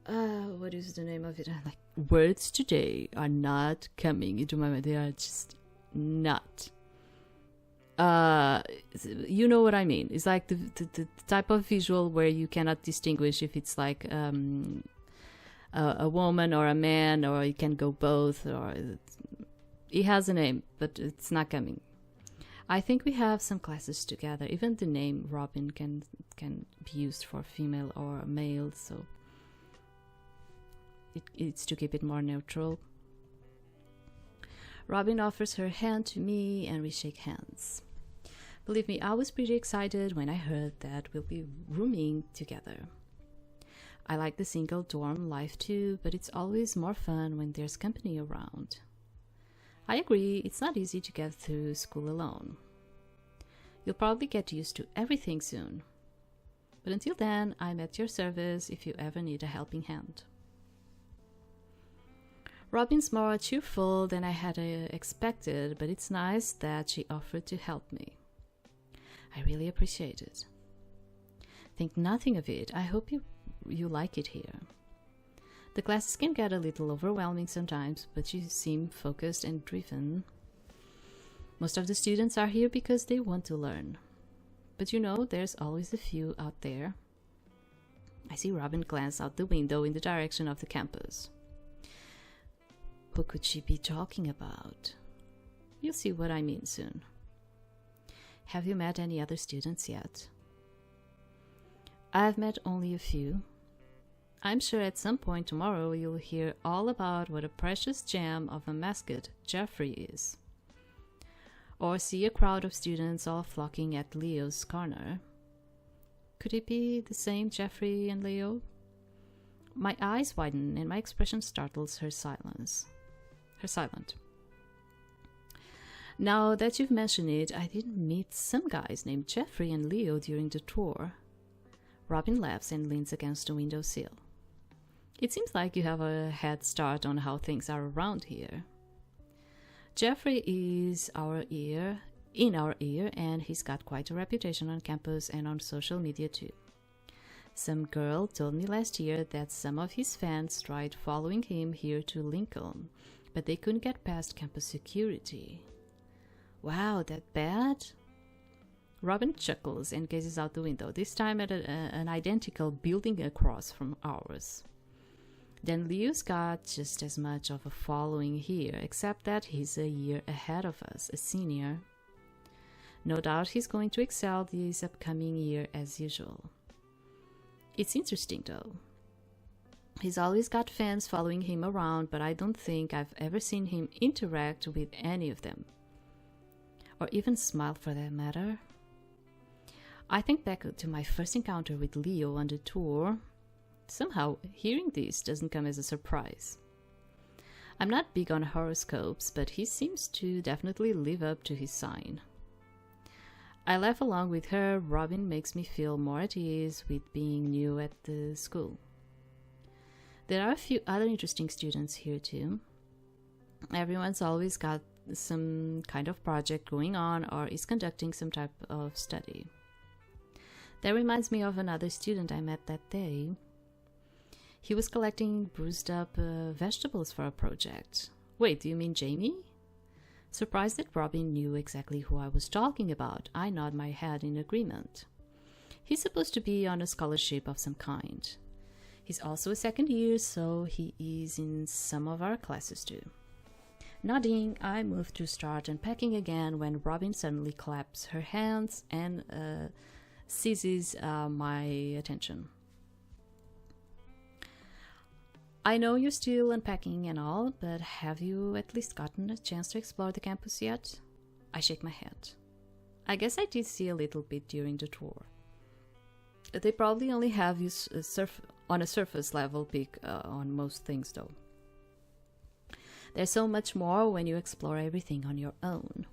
what is the name of it? Like, words today are not coming into my mind. They are just not. You know what I mean. It's like the type of visual where you cannot distinguish if it's like a woman or a man, or you can go both, or it has a name, but it's not coming. I think we have some classes together. Even the name Robin can be used for female or male, so it's to keep it more neutral. Robin offers her hand to me and we shake hands. Believe me, I was pretty excited when I heard that we'll be rooming together. I like the single dorm life too, but it's always more fun when there's company around. I agree, it's not easy to get through school alone. You'll probably get used to everything soon. But until then, I'm at your service if you ever need a helping hand. Robin's more cheerful than I had expected, but it's nice that she offered to help me. I really appreciate it. Think nothing of it. I hope you like it here. The classes can get a little overwhelming sometimes, but you seem focused and driven. Most of the students are here because they want to learn. But you know, there's always a few out there. I see Robin glance out the window in the direction of the campus. Who could she be talking about? You'll see what I mean soon. Have you met any other students yet? I've met only a few. I'm sure at some point tomorrow you'll hear all about what a precious gem of a mascot Jeffrey is. Or see a crowd of students all flocking at Leo's corner. Could it be the same Jeffrey and Leo? My eyes widen and my expression startles her silent. Now that you've mentioned it, I did meet some guys named Jeffrey and Leo during the tour. Robin laughs and leans against the windowsill. It seems like you have a head start on how things are around here. Jeffrey is in our ear, and he's got quite a reputation on campus and on social media too. Some girl told me last year that some of his fans tried following him here to Lincoln, but they couldn't get past campus security. Wow, that bad? Robin chuckles and gazes out the window, this time at an identical building across from ours. Then Leo's got just as much of a following here, except that he's a year ahead of us, a senior. No doubt he's going to excel this upcoming year as usual. It's interesting though. He's always got fans following him around, but I don't think I've ever seen him interact with any of them. Or even smile for that matter. I think back to my first encounter with Leo on the tour. Somehow, hearing this doesn't come as a surprise. I'm not big on horoscopes, but he seems to definitely live up to his sign. I laugh along with her. Robin makes me feel more at ease with being new at the school. There are a few other interesting students here too. Everyone's always got some kind of project going on or is conducting some type of study. That reminds me of another student I met that day. He was collecting bruised up vegetables for a project. Wait, do you mean Jamie? Surprised that Robin knew exactly who I was talking about, I nod my head in agreement. He's supposed to be on a scholarship of some kind. He's also a second year, so he is in some of our classes too. Nodding, I move to start unpacking again when Robin suddenly claps her hands and seizes my attention. I know you're still unpacking and all, but have you at least gotten a chance to explore the campus yet? I shake my head. I guess I did see a little bit during the tour. They probably only have you on a surface level peek on most things though. There's so much more when you explore everything on your own.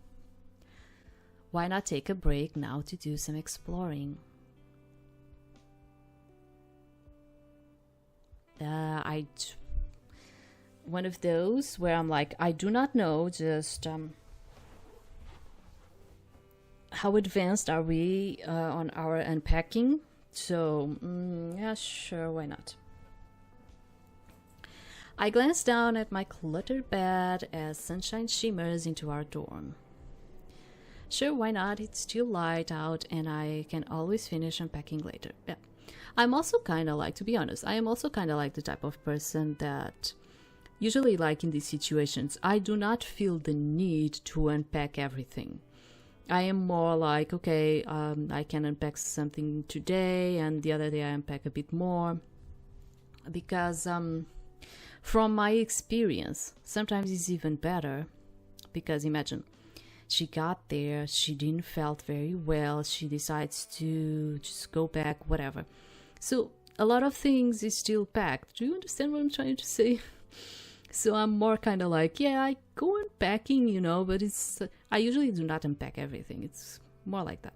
Why not take a break now to do some exploring? One of those where I'm like, I do not know, just how advanced are we on our unpacking? So, yeah, sure, why not? I glance down at my cluttered bed as sunshine shimmers into our dorm. Sure, why not? It's still light out and I can always finish unpacking later. Yeah. I'm also kind of like, to be honest, I am also kind of like the type of person that usually, like in these situations, I do not feel the need to unpack everything. I am more like, okay, I can unpack something today and the other day I unpack a bit more. Because from my experience, sometimes it's even better. Because imagine, she got there, she didn't felt very well, she decides to just go back, whatever. So a lot of things is still packed. Do you understand what I'm trying to say? So I'm more kind of like, yeah, I go unpacking, you know, but it's I usually do not unpack everything. It's more like that.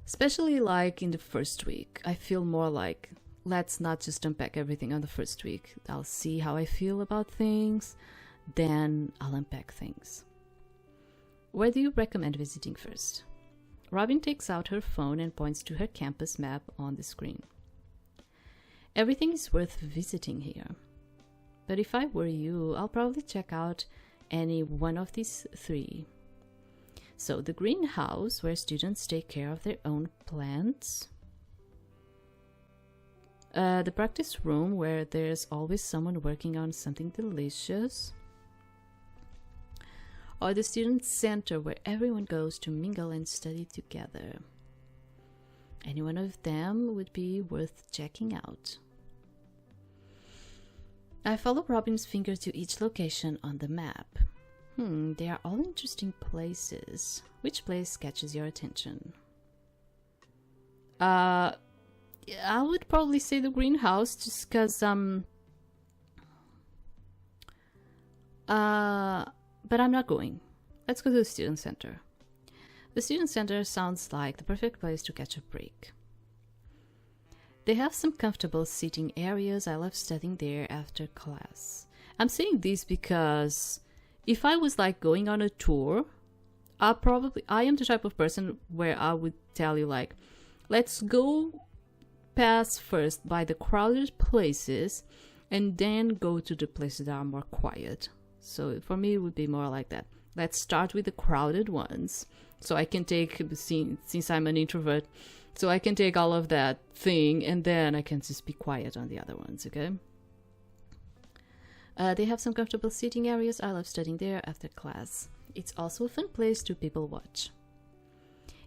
Especially like in the first week, I feel more like, let's not just unpack everything on the first week. I'll see how I feel about things, then I'll unpack things. Where do you recommend visiting first? Robin takes out her phone and points to her campus map on the screen. Everything is worth visiting here. But if I were you, I'll probably check out any one of these three. So the greenhouse, where students take care of their own plants. The practice room, where there's always someone working on something delicious. Or the student center, where everyone goes to mingle and study together. Any one of them would be worth checking out. I follow Robin's finger to each location on the map. They are all interesting places. Which place catches your attention? I would probably say the greenhouse, just because but I'm not going. Let's go to the student center. The student center sounds like the perfect place to catch a break. They have some comfortable seating areas. I love studying there after class. I'm saying this because if I was like going on a tour, I am the type of person where I would tell you like, let's go pass first by the crowded places and then go to the places that are more quiet. So for me, it would be more like that. Let's start with the crowded ones. So I can take, since I'm an introvert, so I can take all of that thing and then I can just be quiet on the other ones, okay? They have some comfortable seating areas. I love studying there after class. It's also a fun place to people watch.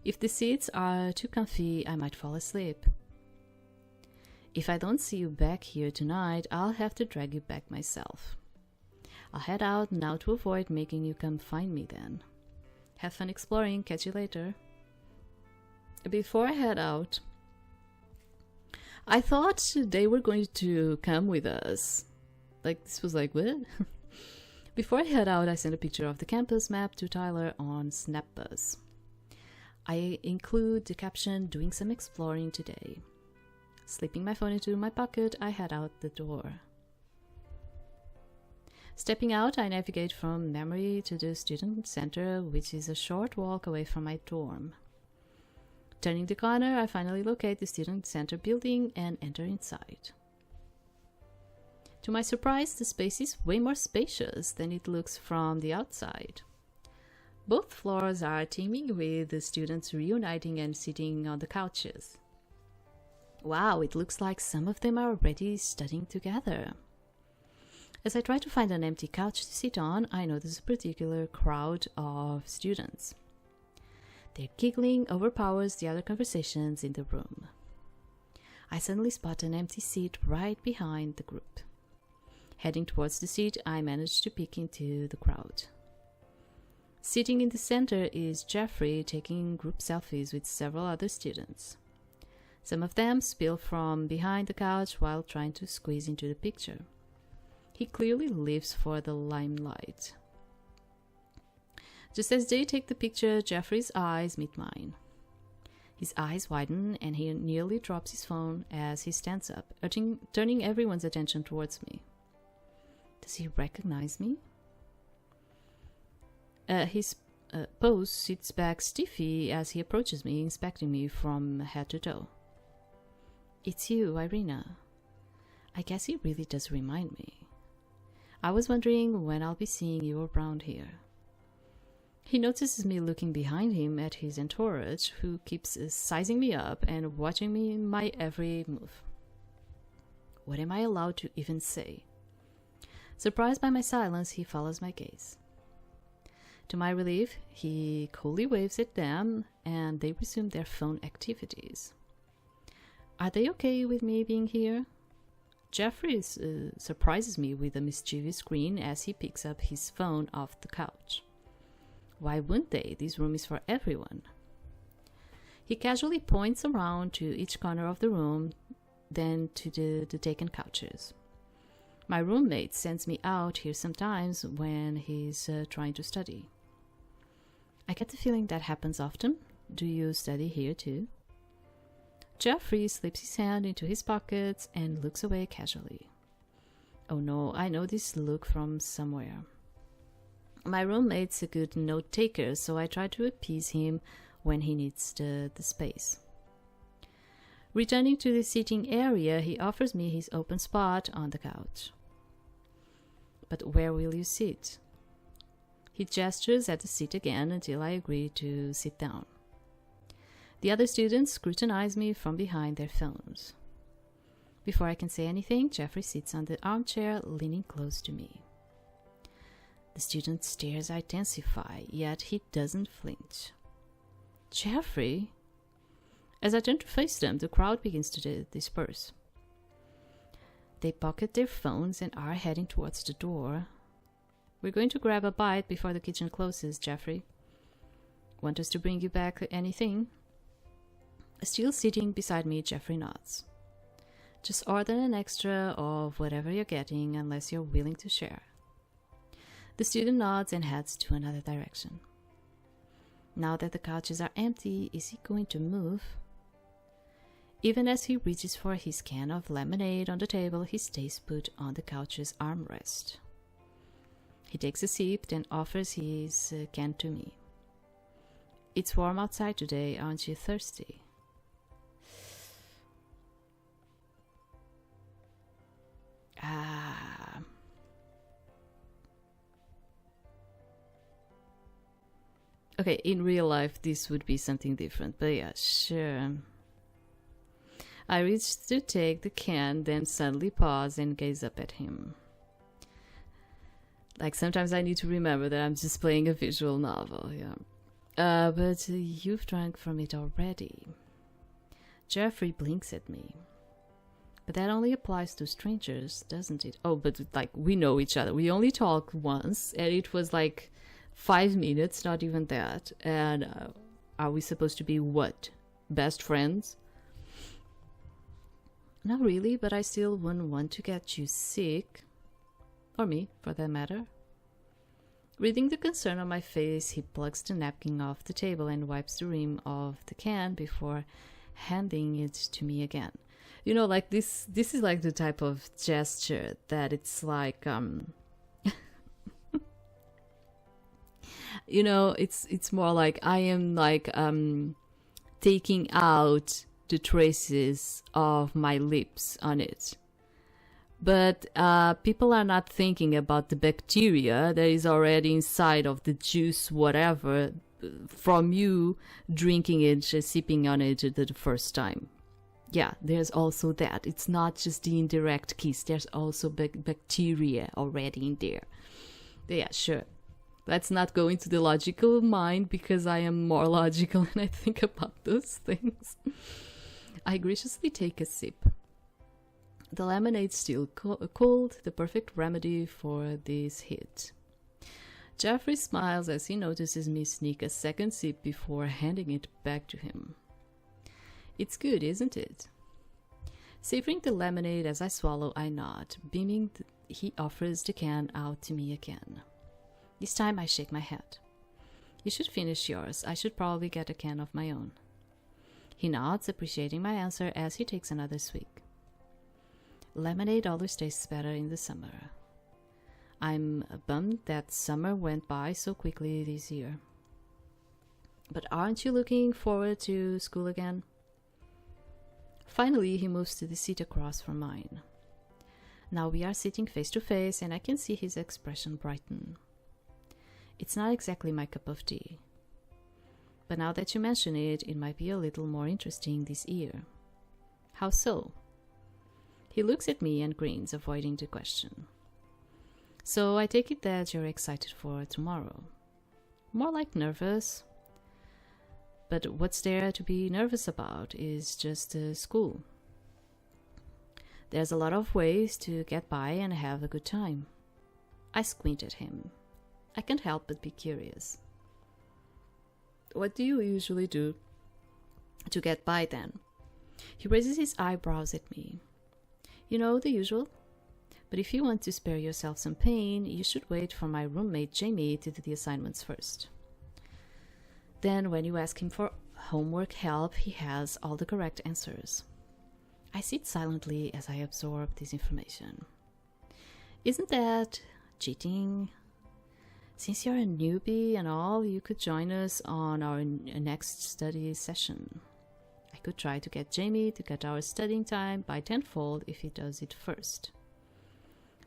If the seats are too comfy, I might fall asleep. If I don't see you back here tonight, I'll have to drag you back myself. I'll head out now to avoid making you come find me then. Have fun exploring. Catch you later. Before I head out, I thought they were going to come with us. Like, this was like, what? Before I head out, I sent a picture of the campus map to Tyler on Snapbuzz. I include the caption, doing some exploring today. Slipping my phone into my pocket, I head out the door. Stepping out, I navigate from memory to the student center, which is a short walk away from my dorm. Turning the corner, I finally locate the student center building and enter inside. To my surprise, the space is way more spacious than it looks from the outside. Both floors are teeming with the students reuniting and sitting on the couches. Wow, it looks like some of them are already studying together. As I try to find an empty couch to sit on, I notice a particular crowd of students. Their giggling overpowers the other conversations in the room. I suddenly spot an empty seat right behind the group. Heading towards the seat, I manage to peek into the crowd. Sitting in the center is Jeffrey taking group selfies with several other students. Some of them spill from behind the couch while trying to squeeze into the picture. He clearly lives for the limelight. Just as they take the picture, Jeffrey's eyes meet mine. His eyes widen and he nearly drops his phone as he stands up, turning everyone's attention towards me. Does he recognize me? His pose sits back stiffly as he approaches me, inspecting me from head to toe. It's you, Irina. I guess he really does remind me. I was wondering when I'll be seeing you around here. He notices me looking behind him at his entourage, who keeps sizing me up and watching me in my every move. What am I allowed to even say? Surprised by my silence, he follows my gaze. To my relief, he coolly waves at them, and they resume their phone activities. Are they okay with me being here? Jeffrey surprises me with a mischievous grin as he picks up his phone off the couch. Why wouldn't they? This room is for everyone. He casually points around to each corner of the room, then to the taken couches. My roommate sends me out here sometimes when he's trying to study. I get the feeling that happens often. Do you study here too? Jeffrey slips his hand into his pockets and looks away casually. Oh no, I know this look from somewhere. My roommate's a good note taker, so I try to appease him when he needs the space. Returning to the seating area, he offers me his open spot on the couch. But where will you sit? He gestures at the seat again until I agree to sit down. The other students scrutinize me from behind their phones. Before I can say anything, Jeffrey sits on the armchair, leaning close to me. The student's stares intensify, yet he doesn't flinch. Jeffrey? As I turn to face them, the crowd begins to disperse. They pocket their phones and are heading towards the door. We're going to grab a bite before the kitchen closes, Jeffrey. Want us to bring you back anything? Still sitting beside me, Jeffrey nods. Just order an extra of whatever you're getting unless you're willing to share. The student nods and heads to another direction. Now that the couches are empty, is he going to move? Even as he reaches for his can of lemonade on the table, he stays put on the couch's armrest. He takes a sip, then offers his can to me. It's warm outside today, aren't you thirsty? Okay, in real life this would be something different, but yeah, sure. I reach to take the can, then suddenly pause and gaze up at him. Like, sometimes I need to remember that I'm just playing a visual novel, yeah. But you've drank from it already. Jeffrey blinks at me. But that only applies to strangers, doesn't it? Oh, but like, we know each other. We only talked once, and it was like 5 minutes, not even that. And are we supposed to be what? Best friends? Not really, but I still wouldn't want to get you sick. Or me, for that matter. Reading the concern on my face, he plucks the napkin off the table and wipes the rim of the can before handing it to me again. You know, like this is like the type of gesture that it's like, you know, it's more like I am like taking out the traces of my lips on it. But people are not thinking about the bacteria that is already inside of the juice, whatever, from you drinking it, just sipping on it the first time. Yeah, there's also that. It's not just the indirect kiss. There's also bacteria already in there. Yeah, sure. Let's not go into the logical mind because I am more logical when I think about those things. I graciously take a sip. The lemonade's still cold, the perfect remedy for this heat. Jeffrey smiles as he notices me sneak a second sip before handing it back to him. It's good, isn't it? Savoring the lemonade as I swallow, I nod. Beaming, he offers the can out to me again. This time I shake my head. You should finish yours. I should probably get a can of my own. He nods, appreciating my answer as he takes another swig. Lemonade always tastes better in the summer. I'm bummed that summer went by so quickly this year. But aren't you looking forward to school again? Finally, he moves to the seat across from mine. Now we are sitting face to face and I can see his expression brighten. It's not exactly my cup of tea. But now that you mention it, it might be a little more interesting this year. How so? He looks at me and grins, avoiding the question. So I take it that you're excited for tomorrow. More like nervous. But what's there to be nervous about is just school. There's a lot of ways to get by and have a good time. I squint at him. I can't help but be curious. What do you usually do to get by then? He raises his eyebrows at me. You know, the usual. But if you want to spare yourself some pain, you should wait for my roommate Jamie to do the assignments first. Then when you ask him for homework help, he has all the correct answers. I sit silently as I absorb this information. Isn't that cheating? Since you're a newbie and all, you could join us on our next study session. I could try to get Jamie to cut our studying time by tenfold if he does it first.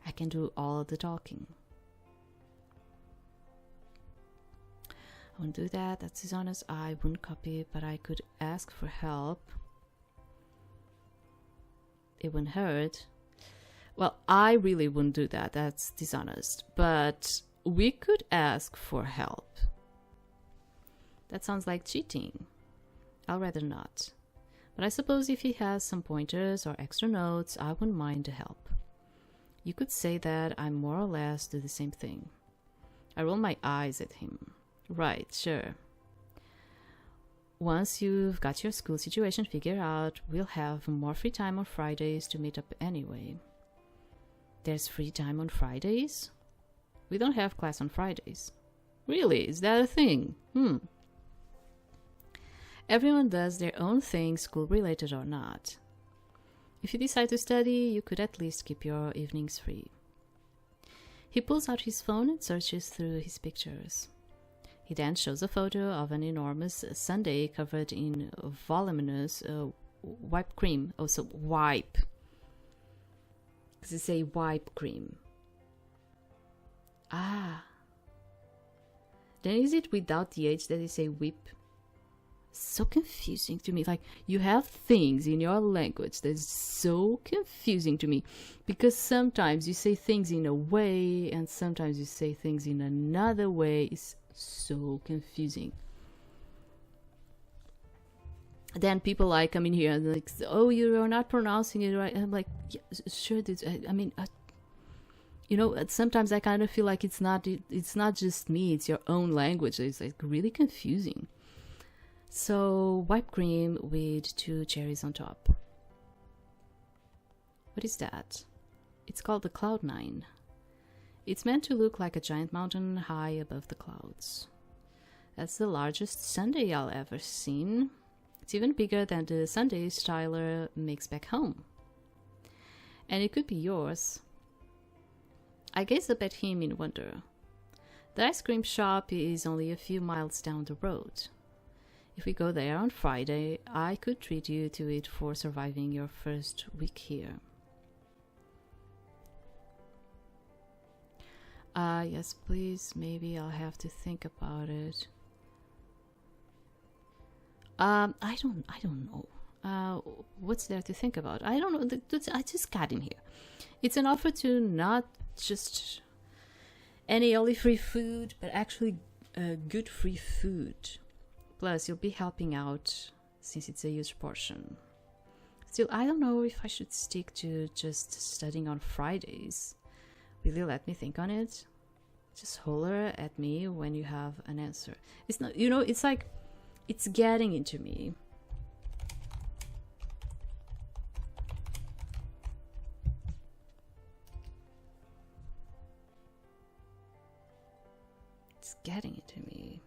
I can do all of the talking. I wouldn't do that, that's dishonest. I wouldn't copy it, but I could ask for help. It wouldn't hurt. Well, I really wouldn't do that, that's dishonest. But we could ask for help. That sounds like cheating. I'll rather not. But I suppose if he has some pointers or extra notes, I wouldn't mind the help. You could say that I more or less do the same thing. I roll my eyes at him. Right, sure. Once you've got your school situation figured out, we'll have more free time on Fridays to meet up anyway. There's free time on Fridays? We don't have class on Fridays. Really? Is that a thing? Everyone does their own thing, school-related or not. If you decide to study, you could at least keep your evenings free. He pulls out his phone and searches through his pictures. He then shows a photo of an enormous sundae covered in voluminous whipped cream. Oh, so wipe. Because they say whipped cream. Ah. Then is it without the H that they say whip? So confusing to me. Like, you have things in your language that's so confusing to me, because sometimes you say things in a way and sometimes you say things in another way. It's so confusing. Then people like come in here and like, oh, you're not pronouncing it right. And I'm like, yeah, sure. You know, sometimes I kind of feel like it's not just me, it's your own language. It's like really confusing. So, whipped cream with 2 cherries on top. What is that? It's called the Cloud9. It's meant to look like a giant mountain high above the clouds. That's the largest sundae I'll ever seen. It's even bigger than the sundaes Tyler makes back home. And it could be yours. I gaze up at him in wonder. The ice cream shop is only a few miles down the road. If we go there on Friday, I could treat you to it for surviving your first week here. Yes, please. Maybe I'll have to think about it. I don't know. What's there to think about? I don't know. I just got in here. It's an offer to not just any oil-free food, but actually good free food. Plus, you'll be helping out since it's a huge portion. Still, I don't know if I should stick to just studying on Fridays. Will you let me think on it? Just holler at me when you have an answer. It's not, it's like, it's getting into me. It's getting into me.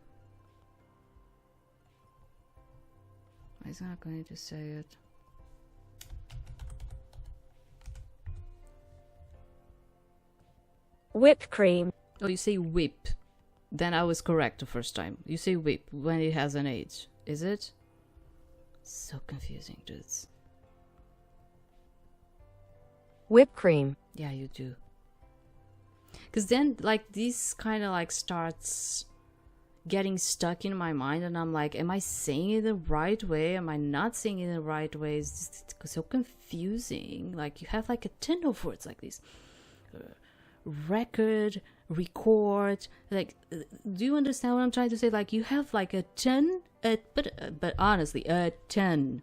I'm not going to say it. Whipped cream. Oh, you say whip. Then I was correct the first time. You say whip when it has an H. Is it? So confusing, dudes. Whipped cream. Yeah, you do. Because then, like, this kind of, like, starts getting stuck in my mind. And I'm like, am I saying it the right way? Am I not saying it the right way? It's just so confusing. Like, you have, like, a ton of words like this. Record, record, like, do you understand what I'm trying to say? Like, you have like a ton, but honestly, a ton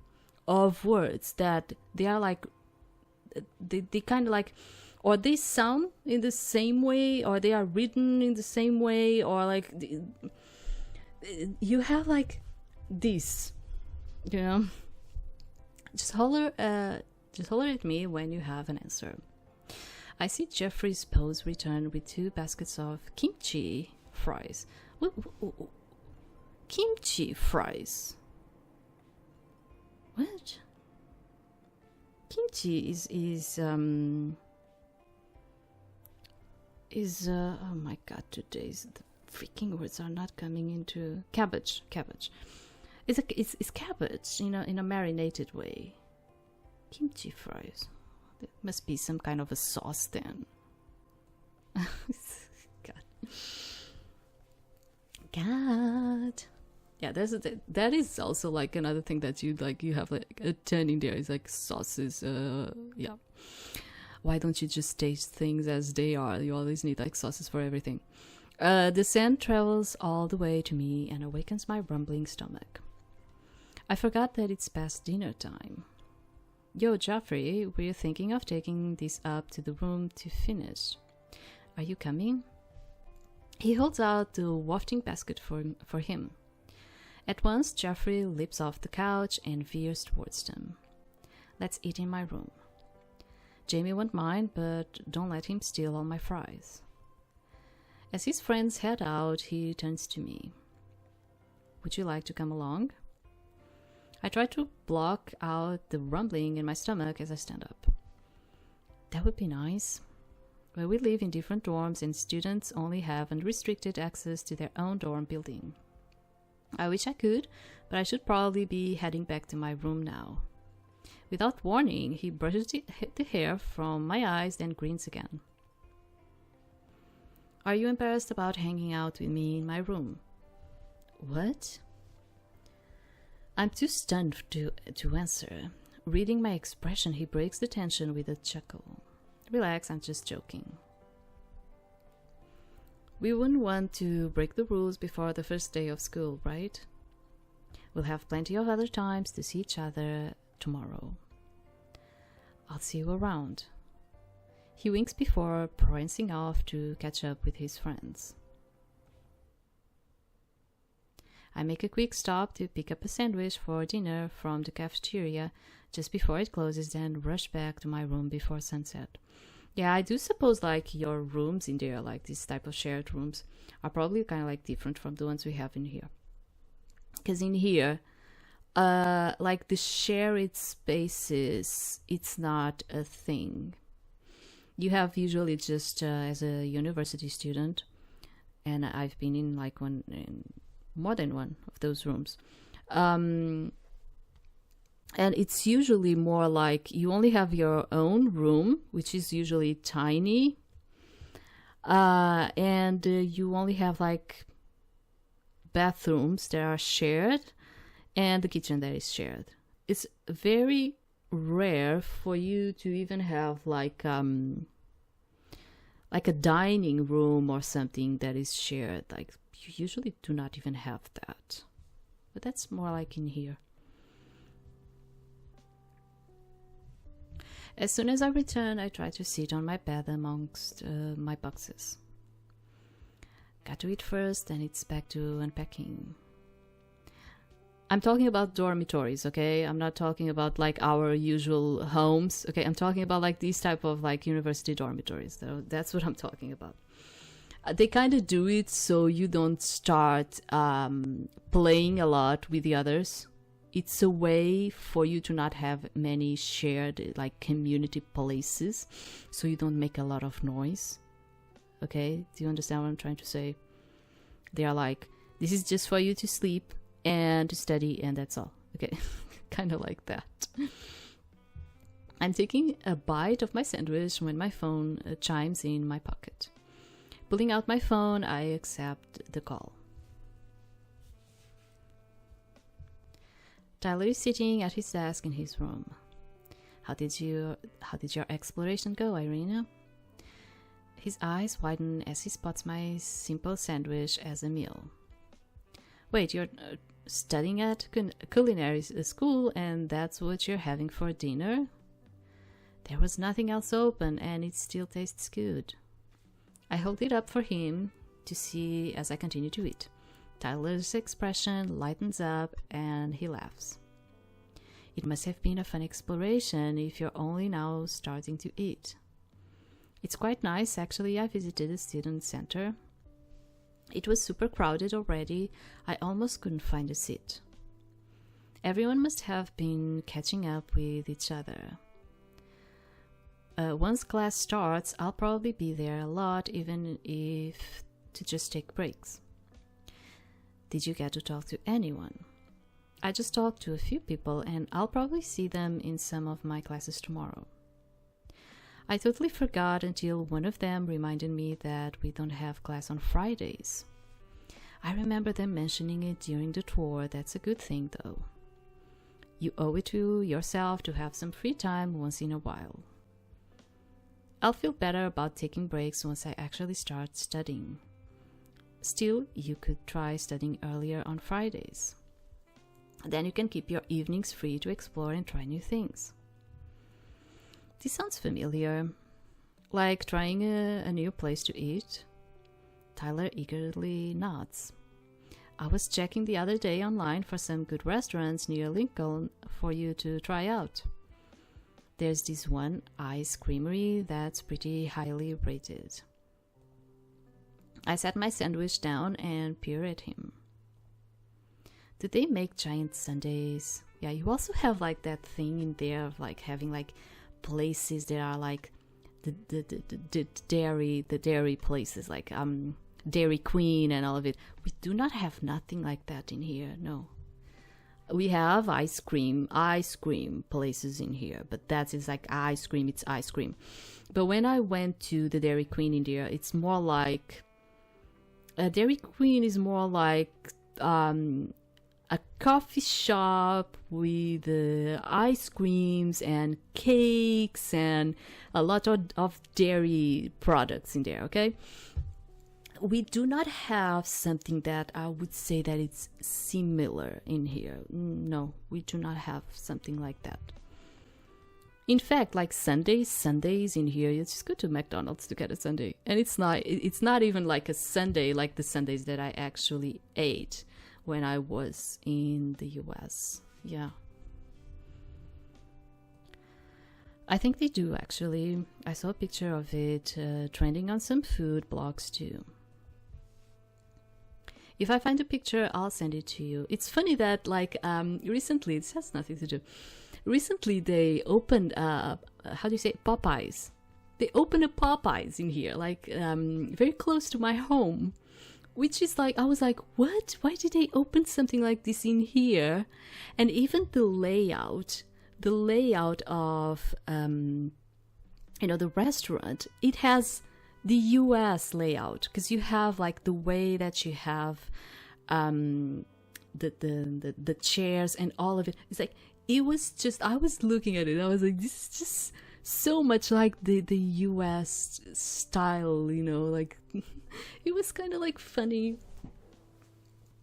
of words that they are like, they kind of like, or they sound in the same way, or they are written in the same way, or like, you have like this, just holler at me when you have an answer. I see Jeffrey's pose return with 2 baskets of kimchi fries. What? Kimchi fries? What? Kimchi is oh my god, today's the freaking words are not coming into cabbage. It's cabbage in a marinated way. Kimchi fries. It must be some kind of a sauce then. God. Yeah, that is also like another thing that you have like a ton in there. It's like sauces. Yeah. Why don't you just taste things as they are? You always need like sauces for everything. The scent travels all the way to me and awakens my rumbling stomach. I forgot that it's past dinner time. Yo, Joffrey, were you thinking of taking this up to the room to finish? Are you coming? He holds out the wafting basket for him. At once, Joffrey leaps off the couch and veers towards them. Let's eat in my room. Jamie won't mind, but don't let him steal all my fries. As his friends head out, he turns to me. Would you like to come along? I try to block out the rumbling in my stomach as I stand up. That would be nice. But we live in different dorms and students only have unrestricted access to their own dorm building. I wish I could, but I should probably be heading back to my room now. Without warning, he brushes the hair from my eyes, then grins again. Are you embarrassed about hanging out with me in my room? What? I'm too stunned to answer. Reading my expression, he breaks the tension with a chuckle. Relax, I'm just joking. We wouldn't want to break the rules before the first day of school, right? We'll have plenty of other times to see each other tomorrow. I'll see you around. He winks before prancing off to catch up with his friends. I make a quick stop to pick up a sandwich for dinner from the cafeteria just before it closes, then rush back to my room before sunset. Yeah, I do suppose like your rooms in there, like this type of shared rooms, are probably kind of like different from the ones we have in here. Because in here, like the shared spaces, it's not a thing. You have usually just as a university student, and I've been in like more than one of those rooms. And it's usually more like you only have your own room, which is usually tiny, and you only have like bathrooms that are shared and the kitchen that is shared. It's very rare for you to even have like a dining room or something that is shared. Like you usually do not even have that, but that's more like in here. As soon as I return, I try to sit on my bed amongst my boxes. Got to eat first, then it's back to unpacking. I'm talking about dormitories, okay? I'm not talking about like our usual homes, okay? I'm talking about like these type of like university dormitories. So that's what I'm talking about. They kind of do it so you don't start playing a lot with the others. It's a way for you to not have many shared like community places, so you don't make a lot of noise. Okay, do you understand what I'm trying to say? They are like, this is just for you to sleep and to study, and that's all. Okay, kind of like that. I'm taking a bite of my sandwich when my phone chimes in my pocket. Pulling out my phone, I accept the call. Tyler is sitting at his desk in his room. How did your exploration go, Irina? His eyes widen as he spots my simple sandwich as a meal. Wait, you're studying at culinary school and that's what you're having for dinner? There was nothing else open and it still tastes good. I hold it up for him to see as I continue to eat. Tyler's expression lightens up and he laughs. It must have been a fun exploration if you're only now starting to eat. It's quite nice, actually. I visited the student center. It was super crowded already. I almost couldn't find a seat. Everyone must have been catching up with each other. Once class starts, I'll probably be there a lot, even if to just take breaks. Did you get to talk to anyone? I just talked to a few people and I'll probably see them in some of my classes tomorrow. I totally forgot until one of them reminded me that we don't have class on Fridays. I remember them mentioning it during the tour. That's a good thing though. You owe it to yourself to have some free time once in a while. I'll feel better about taking breaks once I actually start studying. Still, you could try studying earlier on Fridays. Then you can keep your evenings free to explore and try new things. This sounds familiar, like trying a new place to eat. Tyler eagerly nods. I was checking the other day online for some good restaurants near Lincoln for you to try out. There's this one ice creamery that's pretty highly rated. I set my sandwich down and peered at him. Do they make giant sundaes? Yeah, you also have like that thing in there of like having like places that are like the dairy places, like Dairy Queen and all of it. We do not have nothing like that in here. No, we have ice cream places in here, but that is like ice cream. It's ice cream. But when I went to the Dairy Queen in there, it's more like Dairy Queen is more like a coffee shop with ice creams and cakes and a lot of dairy products in there, okay? We do not have something that I would say that it's similar in here. No, we do not have something like that. In fact, like Sundays in here, you just go to McDonald's to get a sundae. And it's not even like a sundae like the sundaes that I actually ate when I was in the US. Yeah. I think they do, actually. I saw a picture of it trending on some food blogs too. If I find a picture, I'll send it to you. It's funny that, like, recently, this has nothing to do. Recently, they opened, how do you say, Popeyes. They opened a Popeyes in here, like, very close to my home, which is like, I was like, what? Why did they open something like this in here? And even the layout of, the restaurant, it has the US layout, because you have like the way that you have the chairs and all of it. It's like, it was just, I was looking at it, I was like, this is just so much like the US style, like it was kind of like funny.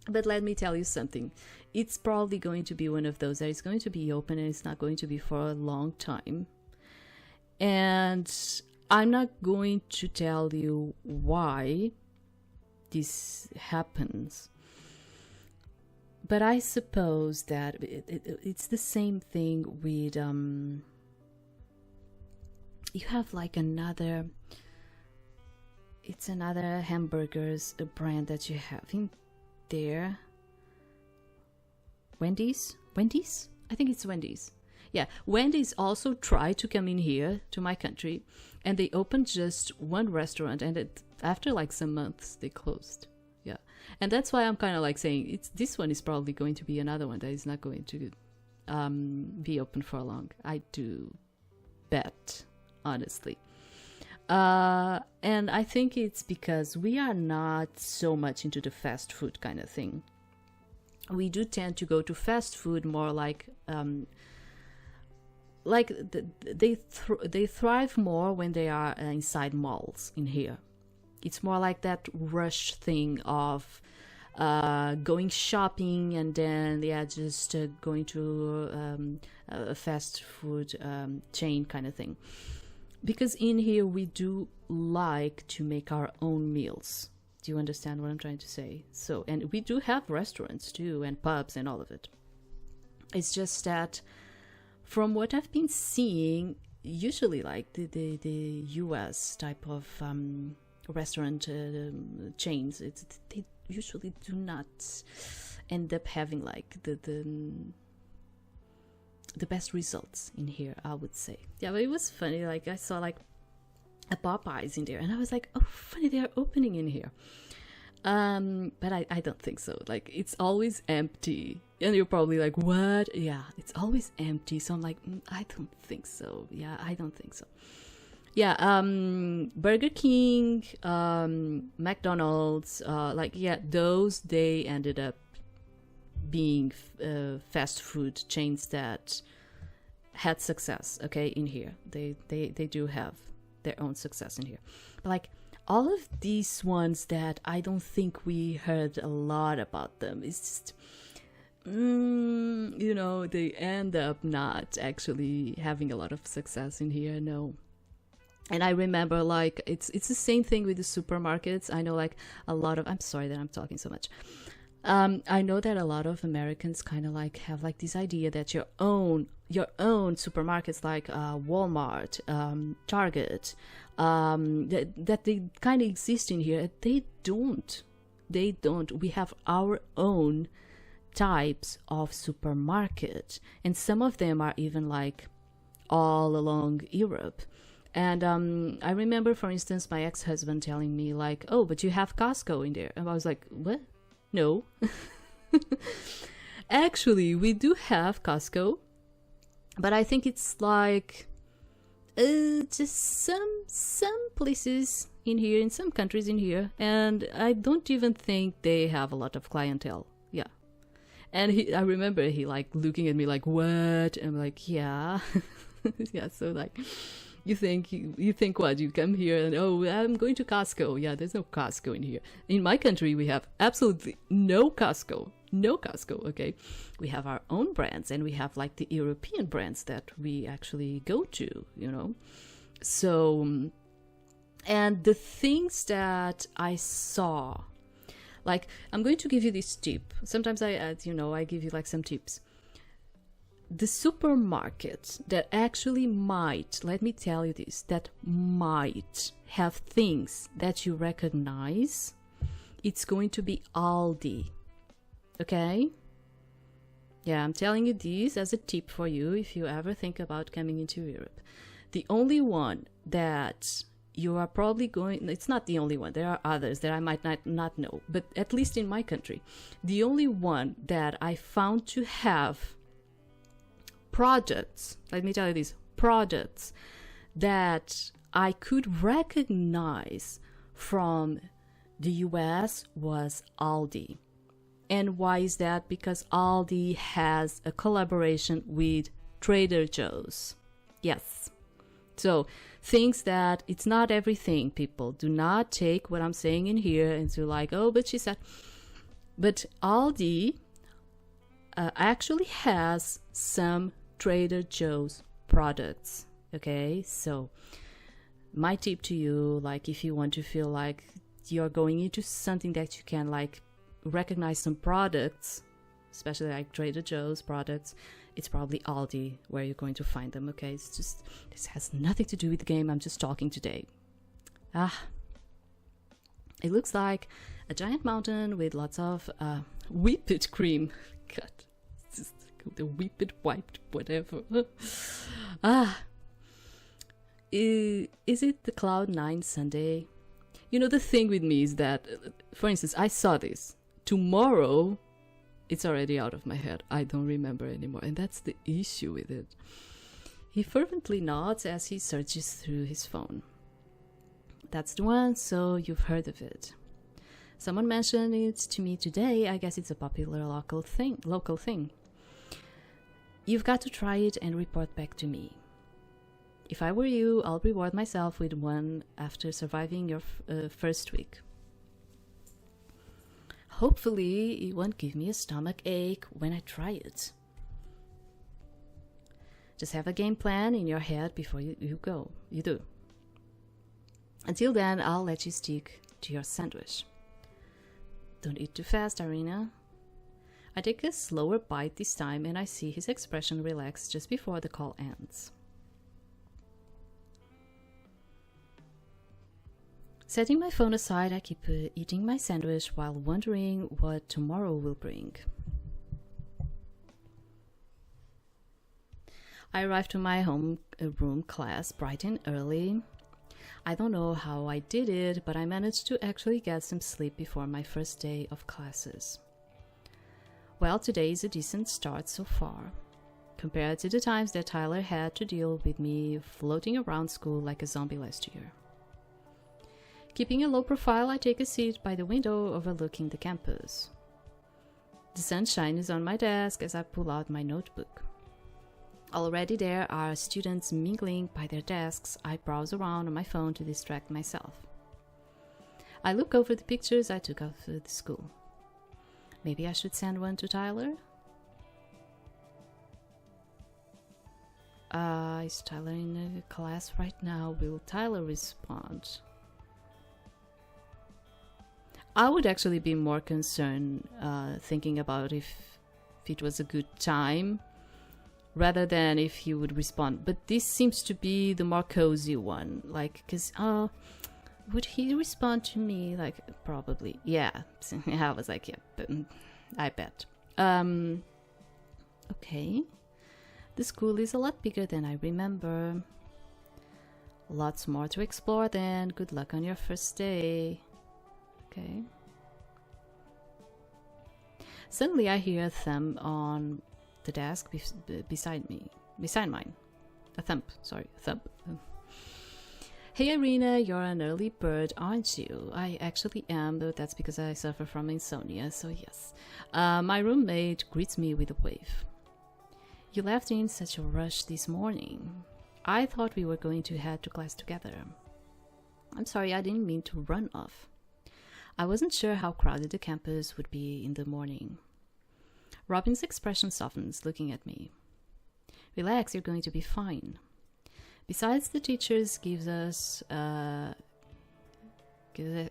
But let me tell you something, it's probably going to be one of those that is going to be open and it's not going to be for a long time. And I'm not going to tell you why this happens, but I suppose that it's the same thing with you have like another hamburgers brand that you have in there. Wendy's, I think it's Wendy's. Yeah, Wendy's also tried to come in here to my country, and they opened just one restaurant, and after like some months they closed. Yeah, and that's why I'm kind of like saying this one is probably going to be another one that is not going to be open for long. I do bet, honestly. And I think it's because we are not so much into the fast food kind of thing. We do tend to go to fast food more like they thrive more when they are inside malls in here. It's more like that rush thing of going shopping and then just going to a fast food chain kind of thing. Because in here we do like to make our own meals. Do you understand what I'm trying to say? So, and we do have restaurants too, and pubs and all of it. It's just that from what I've been seeing, usually like the US type of restaurant chains, they usually do not end up having like the best results in here, I would say. Yeah, but it was funny. Like I saw like a Popeyes in there, and I was like, oh, funny, they are opening in here. But I don't think so. Like it's always empty. And you're probably like, what? Yeah, it's always empty. So I'm like, I don't think so. Yeah, I don't think so. Yeah, Burger King, McDonald's, those, they ended up being fast food chains that had success, okay, in here. They do have their own success in here. But like all of these ones that I don't think we heard a lot about them, it's just... they end up not actually having a lot of success in here, no. And I remember like it's the same thing with the supermarkets. I know like a lot of, I'm sorry that I'm talking so much. I know that a lot of Americans kind of like have like this idea that your own supermarkets like Walmart, Target, that they kind of exist in here. They don't. We have our own types of supermarket, and some of them are even like all along Europe. And I remember, for instance, my ex-husband telling me like, oh, but you have Costco in there. And I was like, what? No. Actually, we do have Costco, but I think it's like just some places in here, in some countries in here, and I don't even think they have a lot of clientele. Yeah. And I remember he like looking at me like, what? And I'm like, yeah. Yeah, so like, you think what? You come here and, oh, I'm going to Costco. Yeah, there's no Costco in here. In my country, we have absolutely no Costco. No Costco, okay? We have our own brands, and we have like the European brands that we actually go to, So, and the things that I saw, like, I'm going to give you this tip. Sometimes I give you like some tips. The supermarket that actually might, let me tell you this, that might have things that you recognize, it's going to be Aldi. Okay? Yeah, I'm telling you this as a tip for you if you ever think about coming into Europe. The only one that you are probably going, it's not the only one, there are others that I might not know, but at least in my country, the only one that I found to have products, let me tell you this, products that I could recognize from the US was Aldi. And why is that? Because Aldi has a collaboration with Trader Joe's. Yes. So things that it's not everything, people. Do not take what I'm saying in here and so like, oh, but she said. But Aldi actually has some Trader Joe's products. Okay, so my tip to you, like if you want to feel like you're going into something that you can like recognize some products, especially like Trader Joe's products, it's probably Aldi where you're going to find them. Okay, it's just, this has nothing to do with the game, I'm just talking today. It looks like a giant mountain with lots of whipped cream. God, it's just the whipped, wiped, whatever. Is it the Cloud9 Sunday? You know, the thing with me is that, for instance, I saw this. Tomorrow, it's already out of my head. I don't remember anymore. And that's the issue with it. He fervently nods as he searches through his phone. That's the one, so you've heard of it. Someone mentioned it to me today. I guess it's a popular local thing. You've got to try it and report back to me. If I were you, I'll reward myself with one after surviving your first week. Hopefully, it won't give me a stomach ache when I try it. Just have a game plan in your head before you go. You do. Until then, I'll let you stick to your sandwich. Don't eat too fast, Irina. I take a slower bite this time and I see his expression relax just before the call ends. Setting my phone aside, I keep eating my sandwich while wondering what tomorrow will bring. I arrived to my homeroom class bright and early. I don't know how I did it, but I managed to actually get some sleep before my first day of classes. Well, today is a decent start so far, compared to the times that Tyler had to deal with me floating around school like a zombie last year. Keeping a low profile, I take a seat by the window overlooking the campus. The sunshine is on my desk as I pull out my notebook. Already there are students mingling by their desks. I browse around on my phone to distract myself. I look over the pictures I took of the school. Maybe I should send one to Tyler? Is Tyler in a class right now? Will Tyler respond? I would actually be more concerned thinking about if it was a good time rather than if he would respond. But this seems to be the more cozy one. Like, because, would he respond to me? Like, probably. Yeah. I was like, yeah, but I bet. Okay. The school is a lot bigger than I remember. Lots more to explore then. Good luck on your first day. Okay. Suddenly I hear a thump on the desk beside mine. A thump. Hey Irina, you're an early bird, aren't you? I actually am, though that's because I suffer from insomnia, so yes. My roommate greets me with a wave. You left in such a rush this morning. I thought we were going to head to class together. I'm sorry, I didn't mean to run off. I wasn't sure how crowded the campus would be in the morning. Robin's expression softens, looking at me. Relax, you're going to be fine. Besides, the teachers give us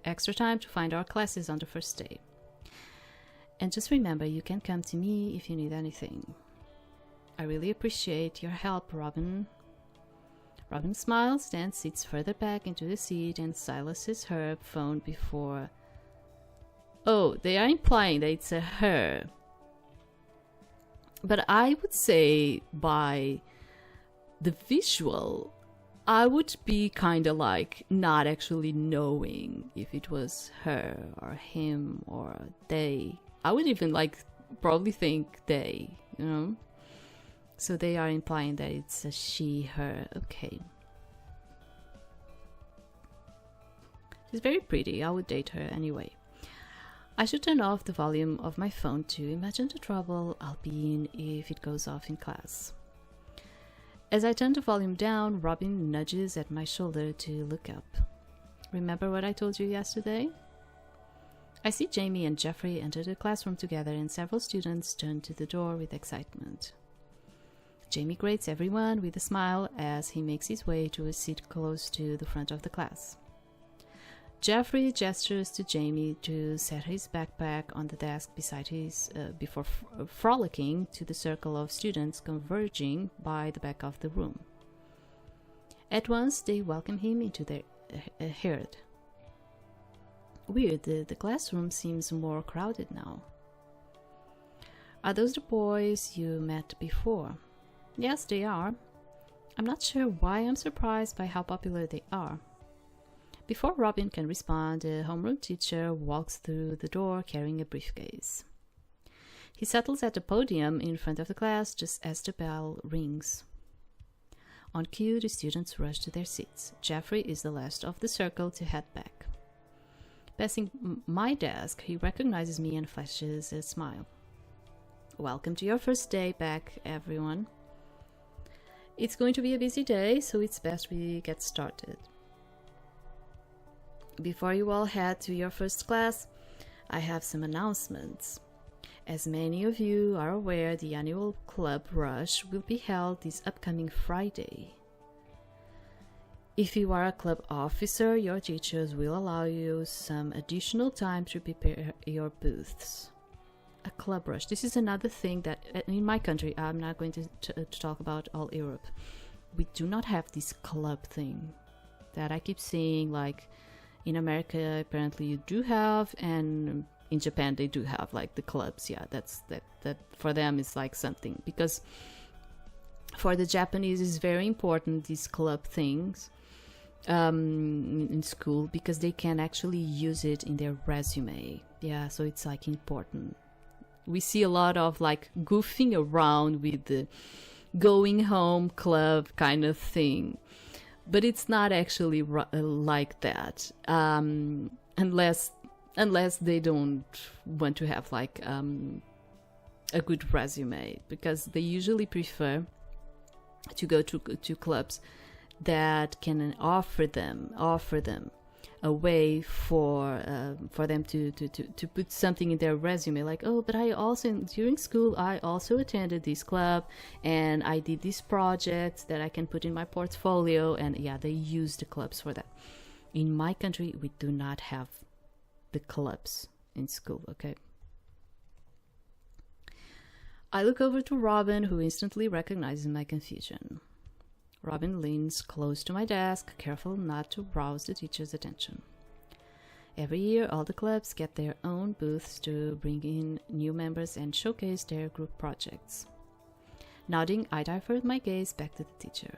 extra time to find our classes on the first day. And just remember, you can come to me if you need anything. I really appreciate your help, Robin. Robin smiles, then sits further back into the seat and silences her phone before... Oh, they are implying that it's a her. But I would say by the visual, I would be kind of like not actually knowing if it was her or him or they. I would even like probably think they, you know? So they are implying that it's a she, her. Okay. She's very pretty. I would date her anyway. I should turn off the volume of my phone to imagine the trouble I'll be in if it goes off in class. As I turn the volume down, Robin nudges at my shoulder to look up. Remember what I told you yesterday? I see Jamie and Jeffrey enter the classroom together and several students turn to the door with excitement. Jamie greets everyone with a smile as he makes his way to a seat close to the front of the class. Jeffrey gestures to Jamie to set his backpack on the desk beside his before frolicking to the circle of students converging by the back of the room. At once, they welcome him into their herd. Weird, the classroom seems more crowded now. Are those the boys you met before? Yes, they are. I'm not sure why I'm surprised by how popular they are. Before Robin can respond, the homeroom teacher walks through the door carrying a briefcase. He settles at the podium in front of the class just as the bell rings. On cue, the students rush to their seats. Jeffrey is the last of the circle to head back. Passing my desk, he recognizes me and flashes a smile. Welcome to your first day back, everyone. It's going to be a busy day, so it's best we get started. Before you all head to your first class, I have some announcements. As many of you are aware, the annual Club Rush will be held this upcoming Friday. If you are a club officer, your teachers will allow you some additional time to prepare your booths. A club rush. This is another thing that in my country, I'm not going to talk about all Europe. We do not have this club thing that I keep seeing, like in America apparently you do have, and in Japan they do have like the clubs. Yeah, that for them is like something, because for the Japanese it's very important, these club things in school, because they can actually use it in their resume. Yeah, so it's like important. We see a lot of like goofing around with the going home club kind of thing, but it's not actually like that, unless they don't want to have like a good resume, because they usually prefer to go to clubs that can offer them a way for them to put something in their resume, like, oh, but I also, during school, I also attended this club and I did this project that I can put in my portfolio. And yeah, they use the clubs for that. In my country, we do not have the clubs in school. Okay. I look over to Robin, who instantly recognizes my confusion. Robin leans close to my desk, careful not to rouse the teacher's attention. Every year, all the clubs get their own booths to bring in new members and showcase their group projects. Nodding, I divert my gaze back to the teacher.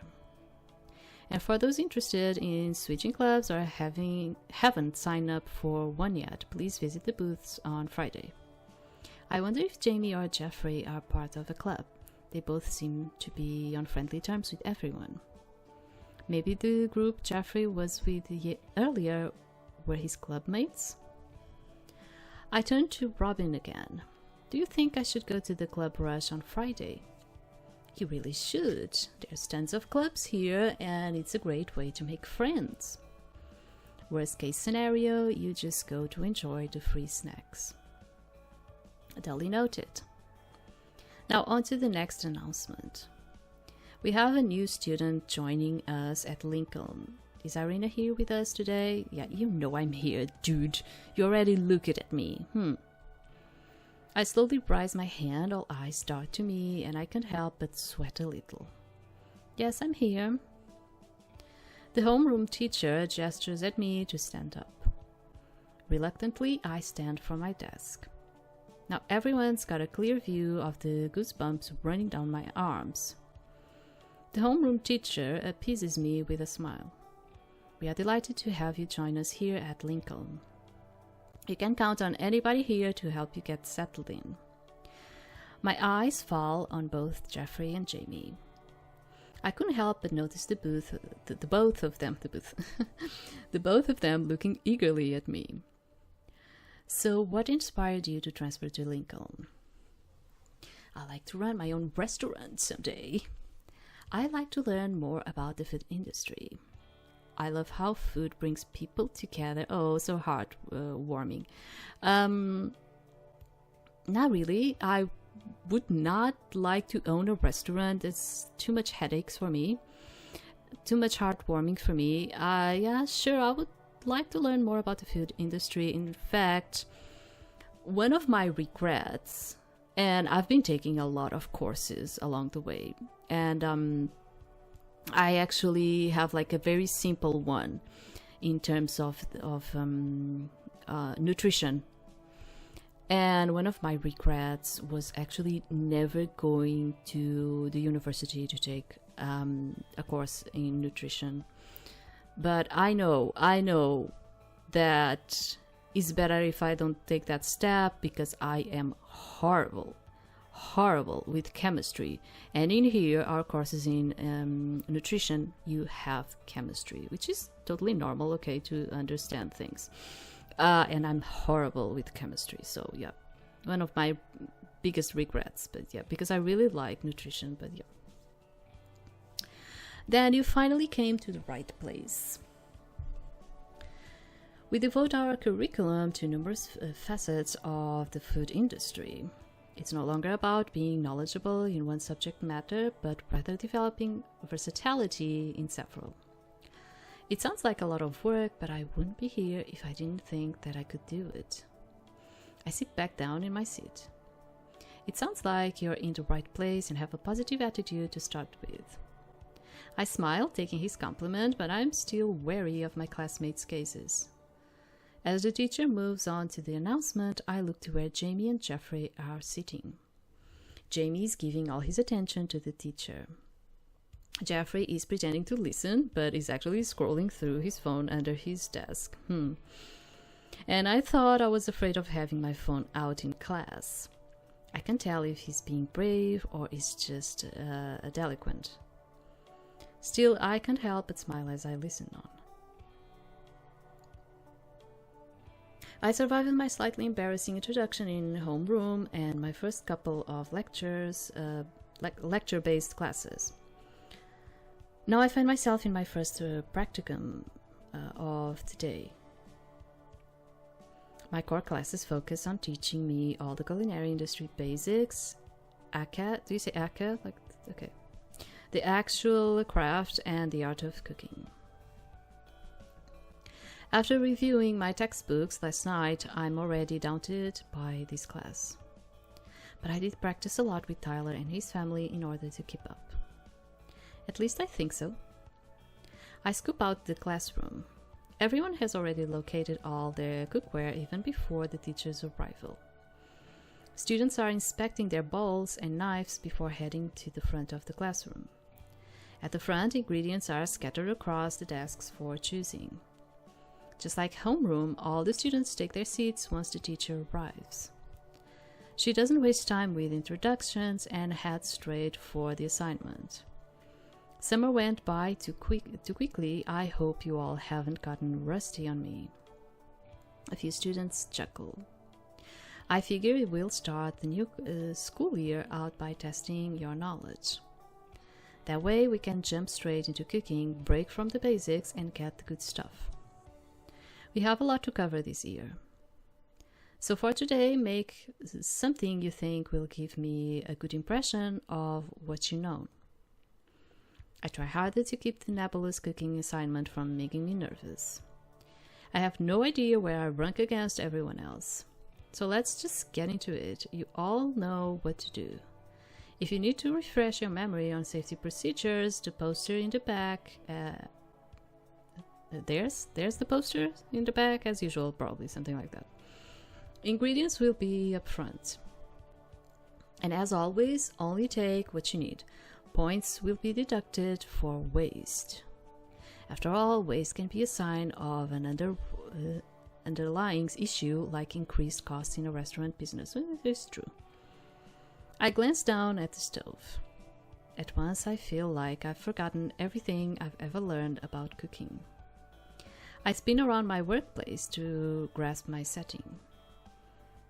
And for those interested in switching clubs or haven't signed up for one yet, please visit the booths on Friday. I wonder if Jamie or Jeffrey are part of a club. They both seem to be on friendly terms with everyone. Maybe the group Jeffrey was with earlier were his club mates? I turn to Robin again. Do you think I should go to the club rush on Friday? You really should. There's tons of clubs here and it's a great way to make friends. Worst case scenario, you just go to enjoy the free snacks. Duly noted. Now on to the next announcement. We have a new student joining us at Lincoln. Is Irina here with us today? Yeah, you know I'm here, dude. You already looked at me. I slowly raise my hand, all eyes dart to me, and I can't help but sweat a little. Yes, I'm here. The homeroom teacher gestures at me to stand up. Reluctantly, I stand from my desk. Now everyone's got a clear view of the goosebumps running down my arms. The homeroom teacher appeases me with a smile. We are delighted to have you join us here at Lincoln. You can count on anybody here to help you get settled in. My eyes fall on both Jeffrey and Jamie. I couldn't help but notice the both of them looking eagerly at me. So what inspired you to transfer to Lincoln? I like to run my own restaurant someday. I like to learn more about the food industry. I love how food brings people together. Oh, so heartwarming. Not really. I would not like to own a restaurant. It's too much headaches for me. Too much heartwarming for me. Yeah, sure, I would like to learn more about the food industry. In fact, one of my regrets, and I've been taking a lot of courses along the way, and I actually have like a very simple one in terms of nutrition. And one of my regrets was actually never going to the university to take a course in nutrition. But I know that it's better if I don't take that step, because I am horrible with chemistry. And in here, our courses in nutrition, you have chemistry, which is totally normal, okay, to understand things. And I'm horrible with chemistry, so yeah, one of my biggest regrets. But yeah, because I really like nutrition, but yeah. Then you finally came to the right place. We devote our curriculum to numerous facets of the food industry. It's no longer about being knowledgeable in one subject matter, but rather developing versatility in several. It sounds like a lot of work, but I wouldn't be here if I didn't think that I could do it. I sit back down in my seat. It sounds like you're in the right place and have a positive attitude to start with. I smile, taking his compliment, but I'm still wary of my classmates' gazes. As the teacher moves on to the announcement, I look to where Jamie and Jeffrey are sitting. Jamie is giving all his attention to the teacher. Jeffrey is pretending to listen, but is actually scrolling through his phone under his desk. And I thought I was afraid of having my phone out in class. I can't tell if he's being brave or is just a delinquent. Still, I can't help but smile as I listen on. I survived my slightly embarrassing introduction in homeroom and my first couple of lecture-based classes. Now I find myself in my first practicum of the day. My core classes focus on teaching me all the culinary industry basics, aka, do you say aka? Like, okay. The actual craft and the art of cooking. After reviewing my textbooks last night, I'm already daunted by this class. But I did practice a lot with Tyler and his family in order to keep up. At least I think so. I scoop out the classroom. Everyone has already located all their cookware even before the teacher's arrival. Students are inspecting their bowls and knives before heading to the front of the classroom. At the front, ingredients are scattered across the desks for choosing. Just like homeroom, all the students take their seats once the teacher arrives. She doesn't waste time with introductions and heads straight for the assignment. Summer went by too quickly. I hope you all haven't gotten rusty on me. A few students chuckle. I figure we'll start the new school year out by testing your knowledge. That way we can jump straight into cooking, break from the basics, and get the good stuff. We have a lot to cover this year. So for today, make something you think will give me a good impression of what you know. I try harder to keep the nebulous cooking assignment from making me nervous. I have no idea where I rank against everyone else. So let's just get into it. You all know what to do. If you need to refresh your memory on safety procedures, the poster in the back... There's the poster in the back, as usual, probably something like that. Ingredients will be up front. And as always, only take what you need. Points will be deducted for waste. After all, waste can be a sign of an underlying issue like increased costs in a restaurant business. It is true. I glance down at the stove. At once I feel like I've forgotten everything I've ever learned about cooking. I spin around my workplace to grasp my setting.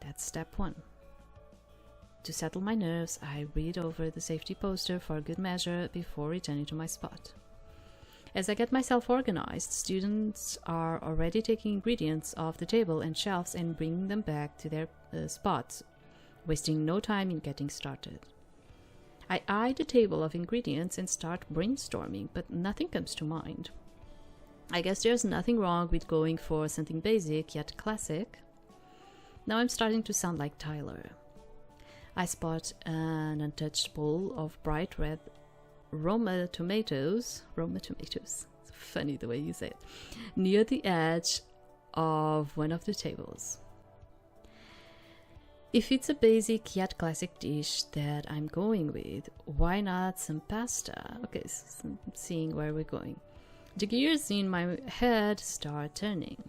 That's step 1. To settle my nerves, I read over the safety poster for good measure before returning to my spot. As I get myself organized, students are already taking ingredients off the table and shelves and bringing them back to their spots, wasting no time in getting started. I eye the table of ingredients and start brainstorming, but nothing comes to mind. I guess there's nothing wrong with going for something basic yet classic. Now I'm starting to sound like Tyler. I spot an untouched bowl of bright red Roma tomatoes. It's funny the way you say it. Near the edge of one of the tables. If it's a basic yet classic dish that I'm going with, why not some pasta? Okay, so I'm seeing where we're going. The gears in my head start turning.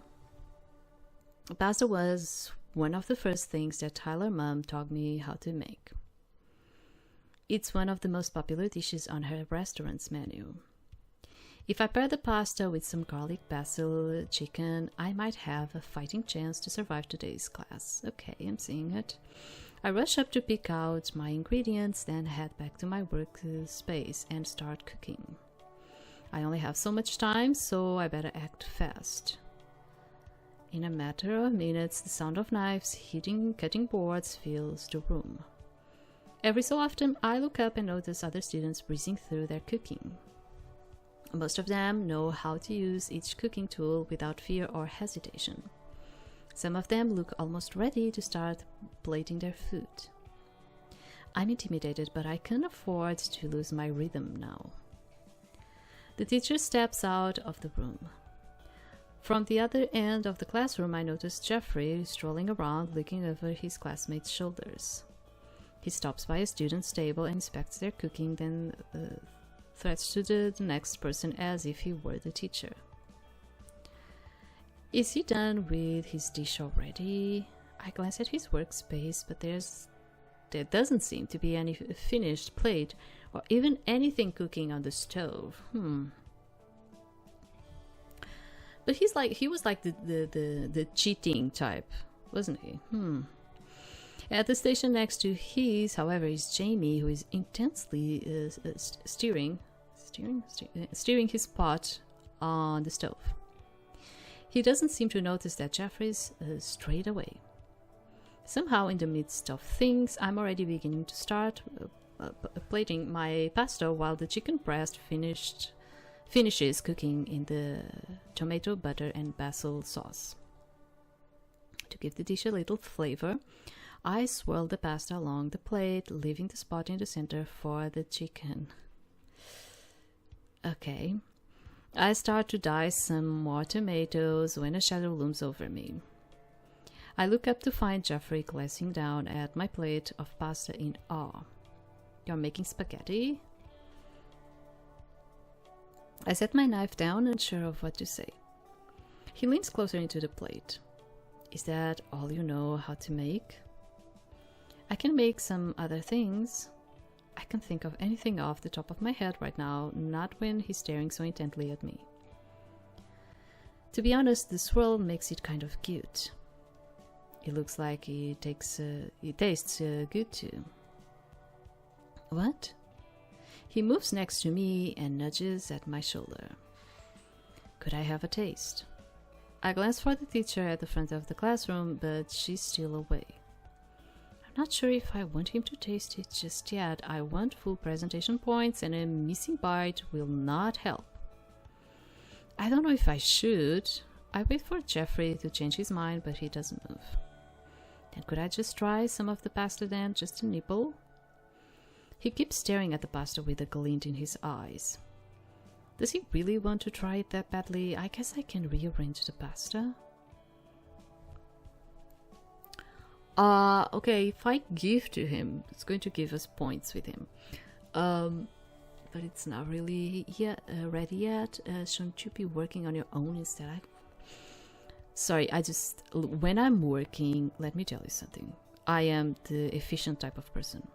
Pasta was one of the first things that Tyler's mom taught me how to make. It's one of the most popular dishes on her restaurant's menu. If I pair the pasta with some garlic basil chicken, I might have a fighting chance to survive today's class. Okay, I'm seeing it. I rush up to pick out my ingredients, then head back to my work space and start cooking. I only have so much time, so I better act fast. In a matter of minutes, the sound of knives hitting cutting boards fills the room. Every so often, I look up and notice other students breezing through their cooking. Most of them know how to use each cooking tool without fear or hesitation. Some of them look almost ready to start plating their food. I'm intimidated, but I can't afford to lose my rhythm now. The teacher steps out of the room. From the other end of the classroom, I notice Jeffrey strolling around, looking over his classmates' shoulders. He stops by a student's table and inspects their cooking, then threats to the next person as if he were the teacher. Is he done with his dish already? I glance at his workspace, but there doesn't seem to be any finished plate or even anything cooking on the stove. But he was like the cheating type, wasn't he? At the station next to his, however, is Jamie, who is intensely steering his pot on the stove. He doesn't seem to notice that Jeffrey's straight away. Somehow, in the midst of things, I'm already beginning to start plating my pasta while the chicken breast finishes cooking in the tomato, butter, and basil sauce. To give the dish a little flavor, I swirl the pasta along the plate, leaving the spot in the center for the chicken. Okay. I start to dice some more tomatoes when a shadow looms over me. I look up to find Jeffrey glancing down at my plate of pasta in awe. You're making spaghetti? I set my knife down, unsure of what to say. He leans closer into the plate. Is that all you know how to make? I can make some other things. I can't think of anything off the top of my head right now, not when he's staring so intently at me. To be honest, the swirl makes it kind of cute. It looks like it tastes good too. What? He moves next to me and nudges at my shoulder. Could I have a taste? I glance for the teacher at the front of the classroom, but she's still away. I'm not sure if I want him to taste it just yet. I want full presentation points, and a missing bite will not help. I don't know if I should. I wait for Jeffrey to change his mind, but he doesn't move. Then could I just try some of the pasta then, just a nibble? He keeps staring at the pasta with a glint in his eyes. Does he really want to try it that badly? I guess I can rearrange the pasta. Okay, if I give to him, it's going to give us points with him. but it's not really yet ready yet. Shouldn't you be working on your own instead? Sorry, when I'm working, let me tell you something. I am the efficient type of person.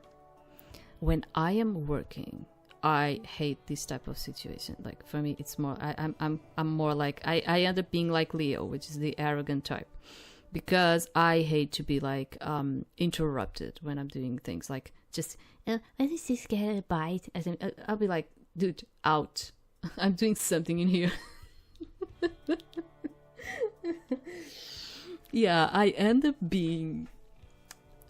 When I am working, I hate this type of situation. Like for me, it's more. I'm more like I end up being like Leo, which is the arrogant type, because I hate to be like interrupted when I'm doing things. Like just let me just get a bite. I'll be like, dude, out. I'm doing something in here. Yeah, I end up being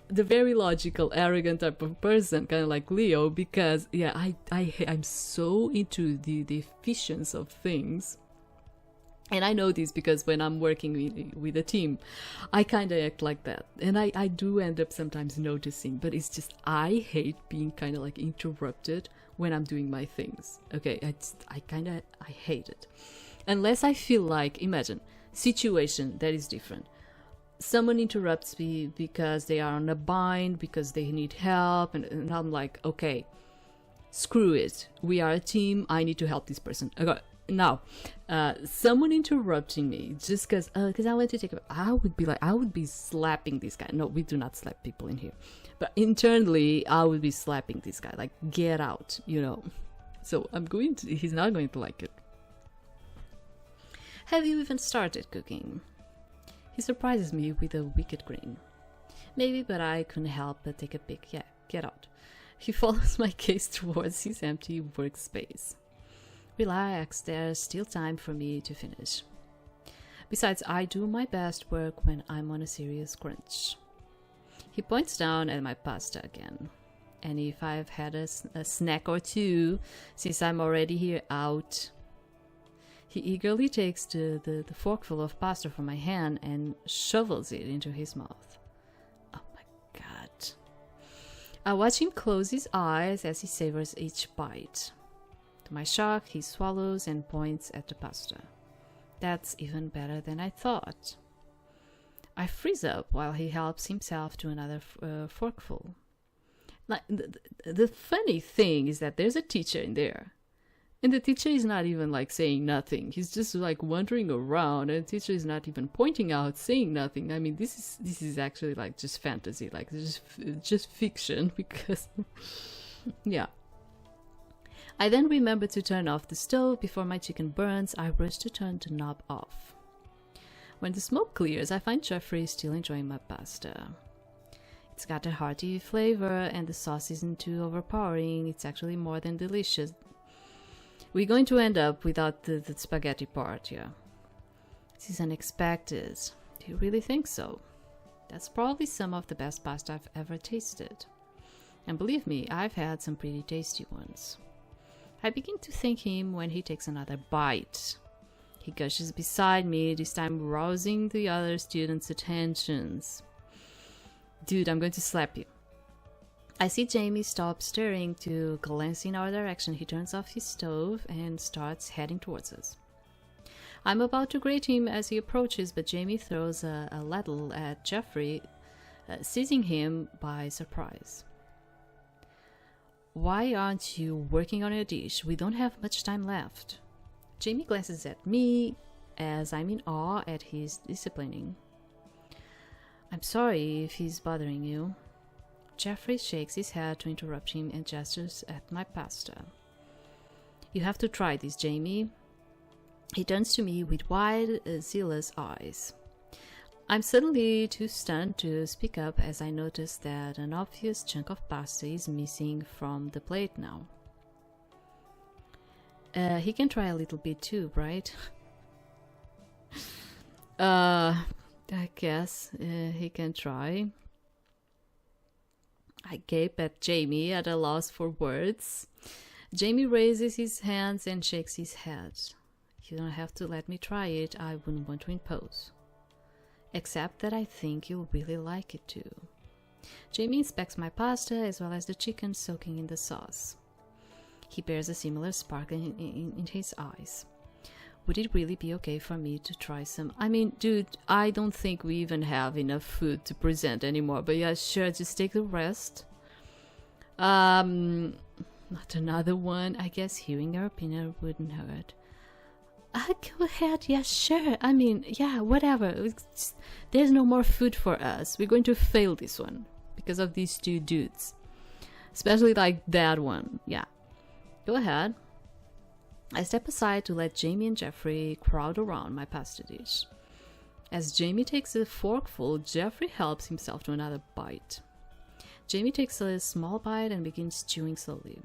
the very logical, arrogant type of person, kind of like Leo, because yeah, I'm so into the efficiency of things. And I know this because when I'm working with a team, I kind of act like that. And I do end up sometimes noticing, but it's just I hate being kind of like interrupted when I'm doing my things. Okay, I hate it. Unless I feel like, imagine, situation that is different. Someone interrupts me because they are on a bind, because they need help, and I'm like, okay, screw it. We are a team. I need to help this person. Okay, now, someone interrupting me just because I went to take a... I would be slapping this guy. No, we do not slap people in here. But internally, I would be slapping this guy. Like, get out, you know. So he's not going to like it. Have you even started cooking? He surprises me with a wicked grin. Maybe, but I couldn't help but take a pic. Yeah, get out. He follows my gaze towards his empty workspace. Relax, there's still time for me to finish. Besides, I do my best work when I'm on a serious crunch. He points down at my pasta again. And if I've had a snack or two since I'm already here out... He eagerly takes the forkful of pasta from my hand and shovels it into his mouth. Oh my god. I watch him close his eyes as he savors each bite. To my shock, he swallows and points at the pasta. That's even better than I thought. I freeze up while he helps himself to another forkful. Like, the funny thing is that there's a teacher in there. And the teacher is not even like saying nothing. He's just like wandering around, and the teacher is not even pointing out, saying nothing. I mean, this is actually like just fantasy, like just fiction, because yeah. I then remember to turn off the stove before my chicken burns. I rush to turn the knob off. When the smoke clears, I find Jeffrey still enjoying my pasta. It's got a hearty flavor, and the sauce isn't too overpowering. It's actually more than delicious. We're going to end up without the spaghetti part, yeah. This is unexpected. Do you really think so? That's probably some of the best pasta I've ever tasted. And believe me, I've had some pretty tasty ones. I begin to thank him when he takes another bite. He gushes beside me, this time rousing the other students' attentions. Dude, I'm going to slap you. I see Jamie stop stirring to glance in our direction. He turns off his stove and starts heading towards us. I'm about to greet him as he approaches, but Jamie throws a ladle at Jeffrey, seizing him by surprise. Why aren't you working on your dish? We don't have much time left. Jamie glances at me as I'm in awe at his disciplining. I'm sorry if he's bothering you. Jeffrey shakes his head to interrupt him and gestures at my pasta. You have to try this, Jamie. He turns to me with wide, zealous eyes. I'm suddenly too stunned to speak up as I notice that an obvious chunk of pasta is missing from the plate now. He can try a little bit too, right? I guess he can try. I gape at Jamie at a loss for words. Jamie raises his hands and shakes his head. You don't have to let me try it. I wouldn't want to impose. Except that I think you'll really like it too. Jamie inspects my pasta as well as the chicken soaking in the sauce. He bears a similar spark in his eyes. Would it really be okay for me to try some? I mean, dude, I don't think we even have enough food to present anymore. But yeah, sure, just take the rest. Not another one. I guess hearing your opinion wouldn't hurt. Go ahead. Yeah, sure. I mean, yeah, whatever. There's no more food for us. We're going to fail this one because of these two dudes. Especially like that one. Yeah. Go ahead. I step aside to let Jamie and Jeffrey crowd around my pasta dish. As Jamie takes a forkful, Jeffrey helps himself to another bite. Jamie takes a small bite and begins chewing slowly.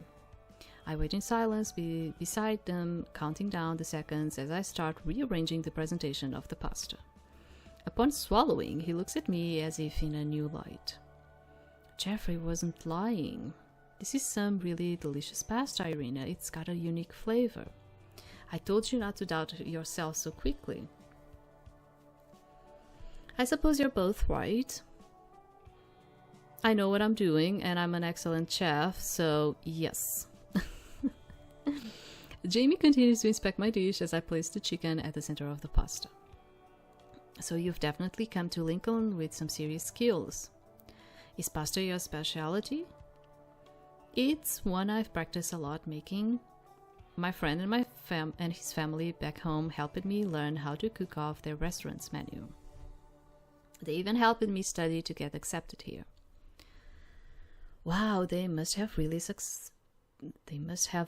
I wait in silence beside them, counting down the seconds as I start rearranging the presentation of the pasta. Upon swallowing, he looks at me as if in a new light. Jeffrey wasn't lying. This is some really delicious pasta, Irina. It's got a unique flavor. I told you not to doubt yourself so quickly. I suppose you're both right. I know what I'm doing, and I'm an excellent chef, so yes. Jamie continues to inspect my dish as I place the chicken at the center of the pasta. So you've definitely come to Lincoln with some serious skills. Is pasta your specialty? It's one I've practiced a lot making. My friend and his family back home helped me learn how to cook off their restaurant's menu. They even helped me study to get accepted here. Wow, they must have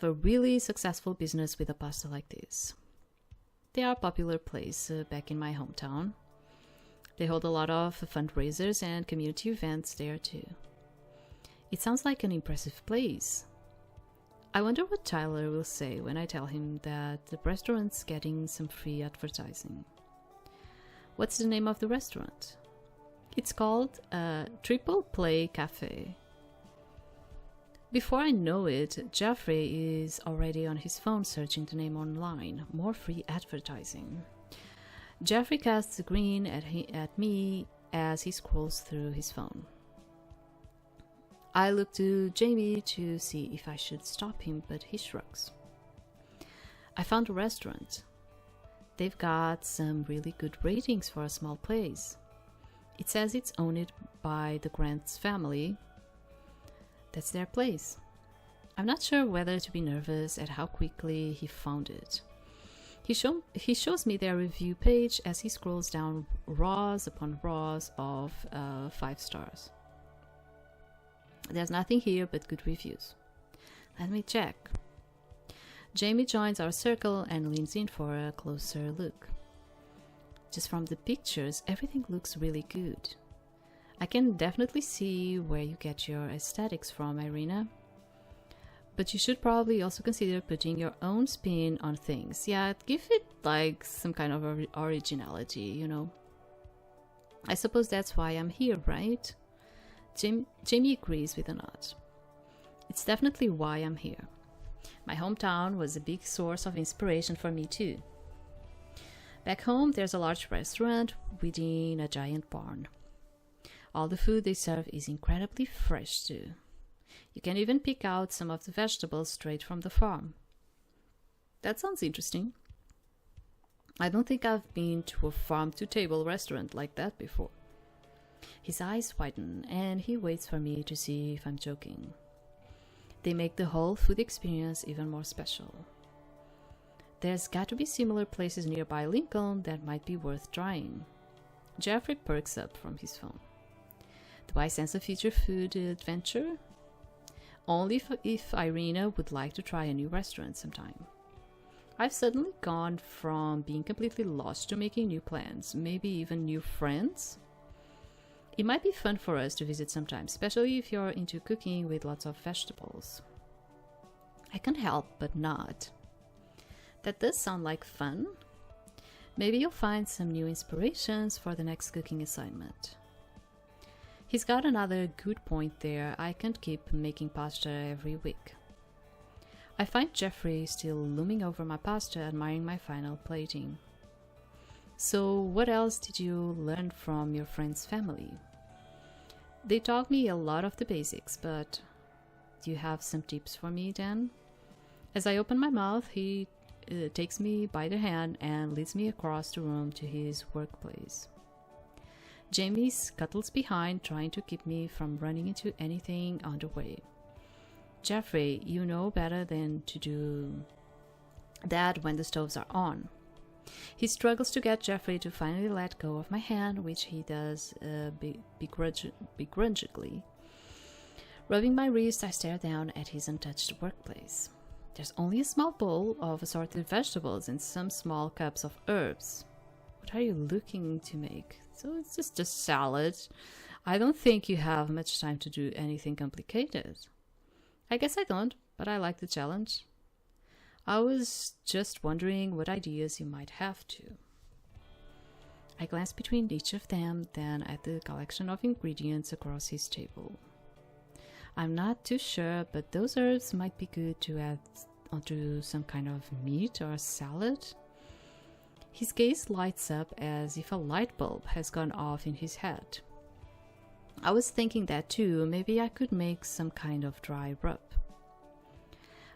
a really successful business with a pasta like this. They are a popular place back in my hometown. They hold a lot of fundraisers and community events there too. It sounds like an impressive place. I wonder what Tyler will say when I tell him that the restaurant's getting some free advertising. What's the name of the restaurant? It's called Triple Play Cafe. Before I know it, Jeffrey is already on his phone searching the name online. More free advertising. Jeffrey casts a grin at me as he scrolls through his phone. I look to Jamie to see if I should stop him, but he shrugs. I found a restaurant. They've got some really good ratings for a small place. It says it's owned by the Grant's family. That's their place. I'm not sure whether to be nervous at how quickly he found it. He shows me their review page as he scrolls down rows upon rows of 5 stars. There's nothing here but good reviews. Let me check. Jamie joins our circle and leans in for a closer look. Just from the pictures, everything looks really good. I can definitely see where you get your aesthetics from, Irina. But you should probably also consider putting your own spin on things. Yeah, give it like some kind of originality, you know. I suppose that's why I'm here, right? Jamie agrees with a nod. It's definitely why I'm here. My hometown was a big source of inspiration for me too. Back home, there's a large restaurant within a giant barn. All the food they serve is incredibly fresh too. You can even pick out some of the vegetables straight from the farm. That sounds interesting. I don't think I've been to a farm-to-table restaurant like that before. His eyes widen and he waits for me to see if I'm joking. They make the whole food experience even more special. There's got to be similar places nearby Lincoln that might be worth trying. Jeffrey perks up from his phone. Do I sense a future food adventure? Only if Irina would like to try a new restaurant sometime. I've suddenly gone from being completely lost to making new plans, maybe even new friends. It might be fun for us to visit sometime, especially if you're into cooking with lots of vegetables. I can't help but nod. That does sound like fun. Maybe you'll find some new inspirations for the next cooking assignment. He's got another good point there. I can't keep making pasta every week. I find Jeffrey still looming over my pasta, admiring my final plating. So, what else did you learn from your friend's family? They taught me a lot of the basics, but do you have some tips for me, Dan? As I open my mouth, he takes me by the hand and leads me across the room to his workplace. Jamie scuttles behind, trying to keep me from running into anything on the way. Jeffrey, you know better than to do that when the stoves are on. He struggles to get Jeffrey to finally let go of my hand, which he does begrudgingly. Rubbing my wrist, I stare down at his untouched workplace. There's only a small bowl of assorted vegetables and some small cups of herbs. What are you looking to make? So it's just a salad. I don't think you have much time to do anything complicated. I guess I don't, but I like the challenge. I was just wondering what ideas you might have too. I glanced between each of them, then at the collection of ingredients across his table. I'm not too sure, but those herbs might be good to add onto some kind of meat or salad. His gaze lights up as if a light bulb has gone off in his head. I was thinking that too, maybe I could make some kind of dry rub.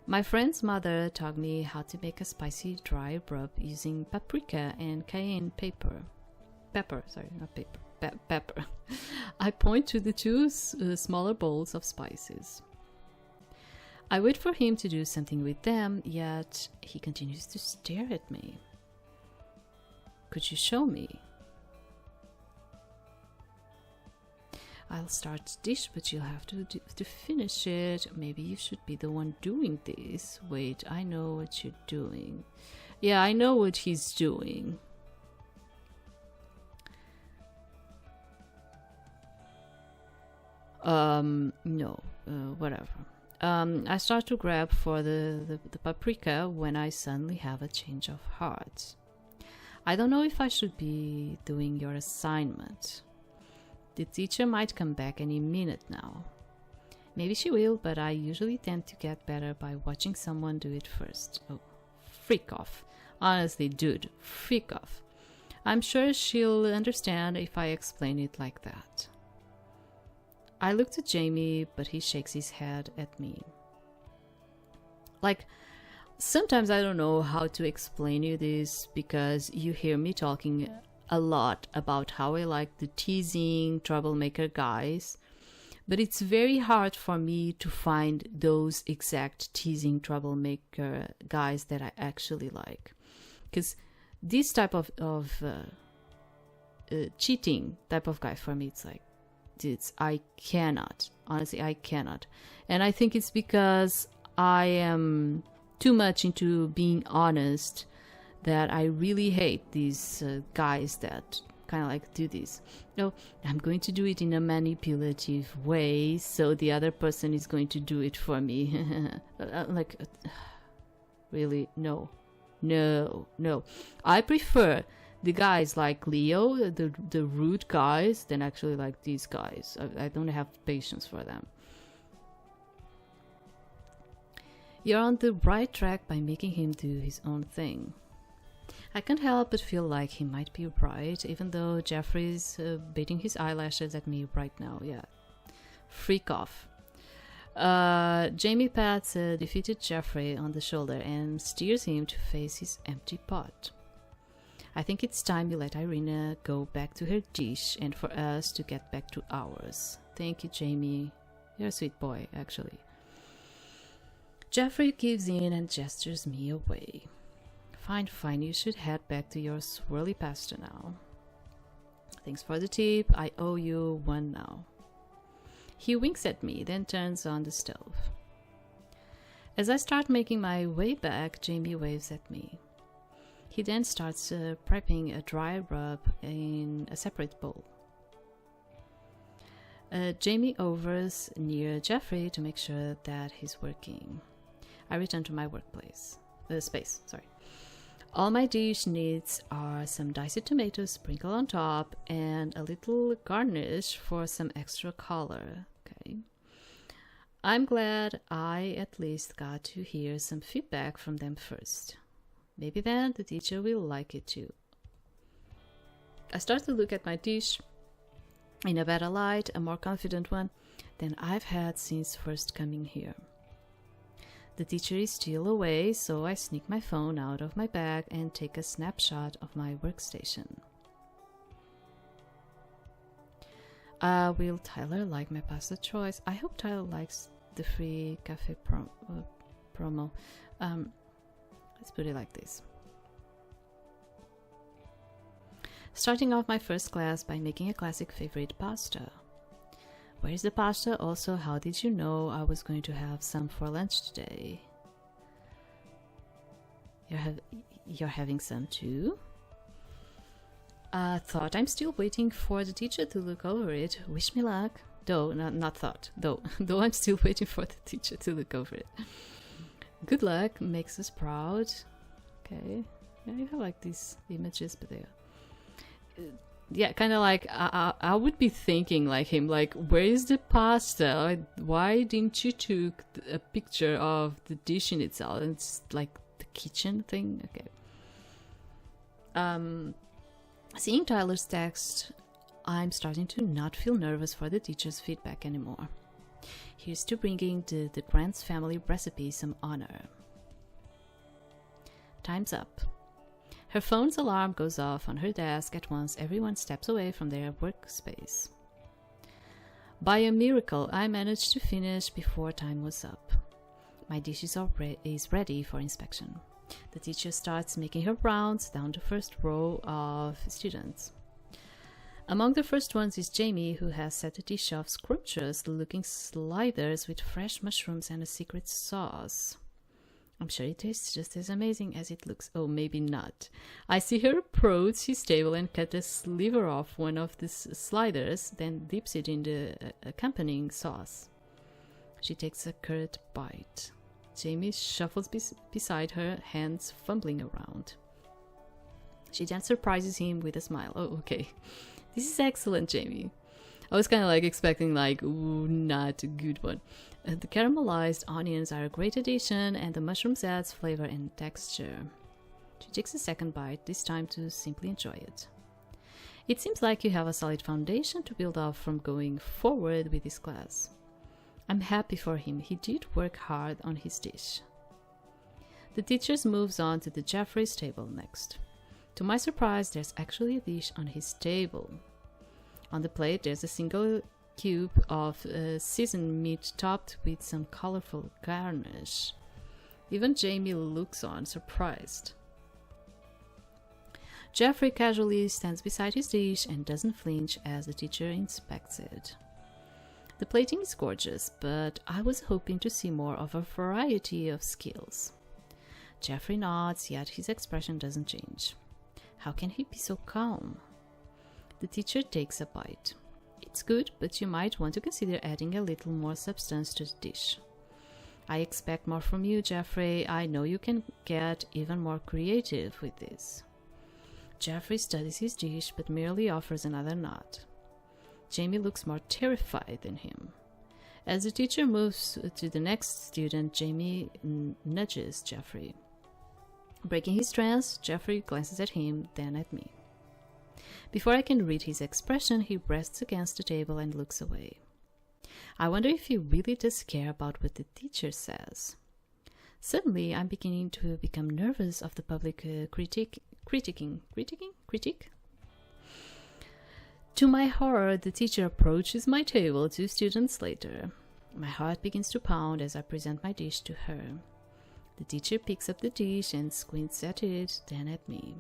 My friend's mother taught me how to make a spicy dry rub using paprika and cayenne pepper. Pepper. I point to the two smaller bowls of spices. I wait for him to do something with them, yet he continues to stare at me. Could you show me? I'll start the dish, but you'll have to finish it. Maybe you should be the one doing this. Wait, I know what you're doing. Yeah, I know what he's doing. No, whatever. I start to grab for the paprika when I suddenly have a change of heart. I don't know if I should be doing your assignment. The teacher might come back any minute now. Maybe she will, but I usually tend to get better by watching someone do it first. Oh, freak off. Honestly, dude, freak off. I'm sure she'll understand if I explain it like that. I look to Jamie, but he shakes his head at me. Like, sometimes I don't know how to explain you this because you hear me talking a lot about how I like the teasing troublemaker guys, but it's very hard for me to find those exact teasing troublemaker guys that I actually like, because this type of cheating type of guy for me, it's like, dudes, I cannot, honestly, I cannot. And I think it's because I am too much into being honest that I really hate these guys that kind of like do this. No, I'm going to do it in a manipulative way, so the other person is going to do it for me. Really, no. I prefer the guys like Leo, the rude guys, than actually like these guys. I don't have patience for them. You're on the right track by making him do his own thing. I can't help but feel like he might be right, even though Jeffrey's beating his eyelashes at me right now. Yeah, freak off. Jamie pats defeated Jeffrey on the shoulder and steers him to face his empty pot. I think it's time you let Irina go back to her dish and for us to get back to ours. Thank you, Jamie. You're a sweet boy, actually. Jeffrey gives in and gestures me away. Fine, you should head back to your swirly pasta now. Thanks for the tip, I owe you one now. He winks at me, then turns on the stove. As I start making my way back, Jamie waves at me. He then starts prepping a dry rub in a separate bowl. Jamie hovers near Jeffrey to make sure that he's working. I return to my space. All my dish needs are some diced tomatoes sprinkled on top and a little garnish for some extra color. Okay. I'm glad I at least got to hear some feedback from them first. Maybe then the teacher will like it too. I start to look at my dish in a better light, a more confident one than I've had since first coming here. The teacher is still away, so I sneak my phone out of my bag and take a snapshot of my workstation. Will Tyler like my pasta choice? I hope Tyler likes the free cafe promo. Let's put it like this. Starting off my first class by making a classic favorite pasta. Where is the pasta? Also, how did you know I was going to have some for lunch today? You're having some too? Thought I'm still waiting for the teacher to look over it. Wish me luck. Though, not thought. Though I'm still waiting for the teacher to look over it. Good luck. Makes us proud. Okay. Yeah, you have like these images, but they are... yeah, kind of like I would be thinking like him, like, where is the pasta? Like, why didn't you took a picture of the dish in itself? And it's like the kitchen thing. Okay. Seeing Tyler's text, I'm starting to not feel nervous for the teacher's feedback anymore. Here's to bringing the Grant's family recipe some honor. Time's up. Her phone's alarm goes off on her desk at once everyone steps away from their workspace. By a miracle, I managed to finish before time was up. My dish is ready for inspection. The teacher starts making her rounds down the first row of students. Among the first ones is Jamie, who has set a dish of scrumptious-looking sliders with fresh mushrooms and a secret sauce. I'm sure it tastes just as amazing as it looks. Oh, maybe not. I see her approach his table and cut a sliver off one of the sliders, then dips it in the accompanying sauce. She takes a curt bite. Jamie shuffles beside her, hands fumbling around. She then surprises him with a smile. Oh, okay. This is excellent, Jamie. I was kind of like expecting like, ooh, not a good one. The caramelized onions are a great addition and the mushrooms adds flavor and texture. She takes a second bite, this time to simply enjoy it. It seems like you have a solid foundation to build off from going forward with this class. I'm happy for him. He did work hard on his dish. The teacher moves on to the Jeffrey's table next. To my surprise, there's actually a dish on his table. On the plate, there's a single cube of seasoned meat topped with some colorful garnish. Even Jamie looks on, surprised. Jeffrey casually stands beside his dish and doesn't flinch as the teacher inspects it. The plating is gorgeous, but I was hoping to see more of a variety of skills. Jeffrey nods, yet his expression doesn't change. How can he be so calm? The teacher takes a bite. It's good, but you might want to consider adding a little more substance to the dish. I expect more from you, Jeffrey. I know you can get even more creative with this. Jeffrey studies his dish, but merely offers another nod. Jamie looks more terrified than him. As the teacher moves to the next student, Jamie nudges Jeffrey. Breaking his trance, Jeffrey glances at him, then at me. Before I can read his expression, he rests against the table and looks away. I wonder if he really does care about what the teacher says. Suddenly, I'm beginning to become nervous of the public critique. To my horror, the teacher approaches my table 2 students later. My heart begins to pound as I present my dish to her. The teacher picks up the dish and squints at it, then at me.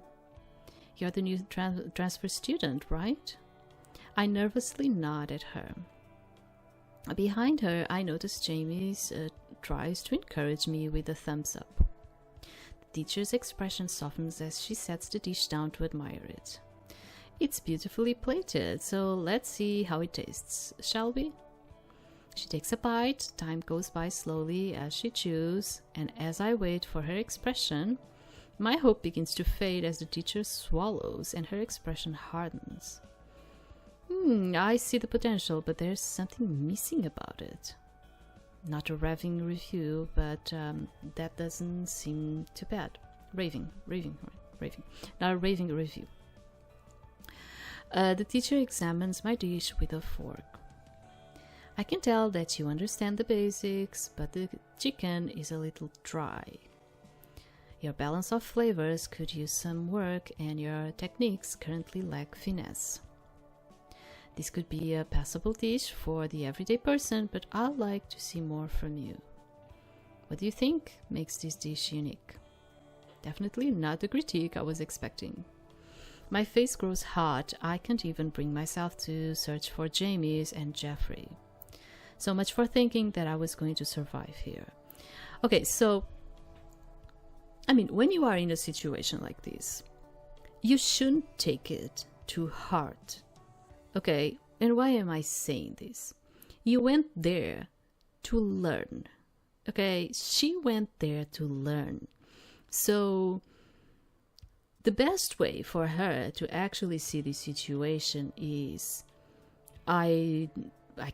You're the new transfer student, right? I nervously nod at her. Behind her, I notice Jamie tries to encourage me with a thumbs up. The teacher's expression softens as she sets the dish down to admire it. It's beautifully plated, so let's see how it tastes, shall we? She takes a bite, time goes by slowly as she chews, and as I wait for her expression, my hope begins to fade as the teacher swallows and her expression hardens. I see the potential, but there's something missing about it. Not a raving review, but that doesn't seem too bad. Raving. Not a raving review. The teacher examines my dish with a fork. I can tell that you understand the basics, but the chicken is a little dry. Your balance of flavors could use some work, and your techniques currently lack finesse. This could be a passable dish for the everyday person, but I'd like to see more from you. What do you think makes this dish unique? Definitely not the critique I was expecting. My face grows hot. I can't even bring myself to search for Jamie's and Jeffrey. So much for thinking that I was going to survive here. Okay, so, I mean, when you are in a situation like this, you shouldn't take it too hard. Okay, and why am I saying this? You went there to learn. Okay, she went there to learn. So the best way for her to actually see the situation is, I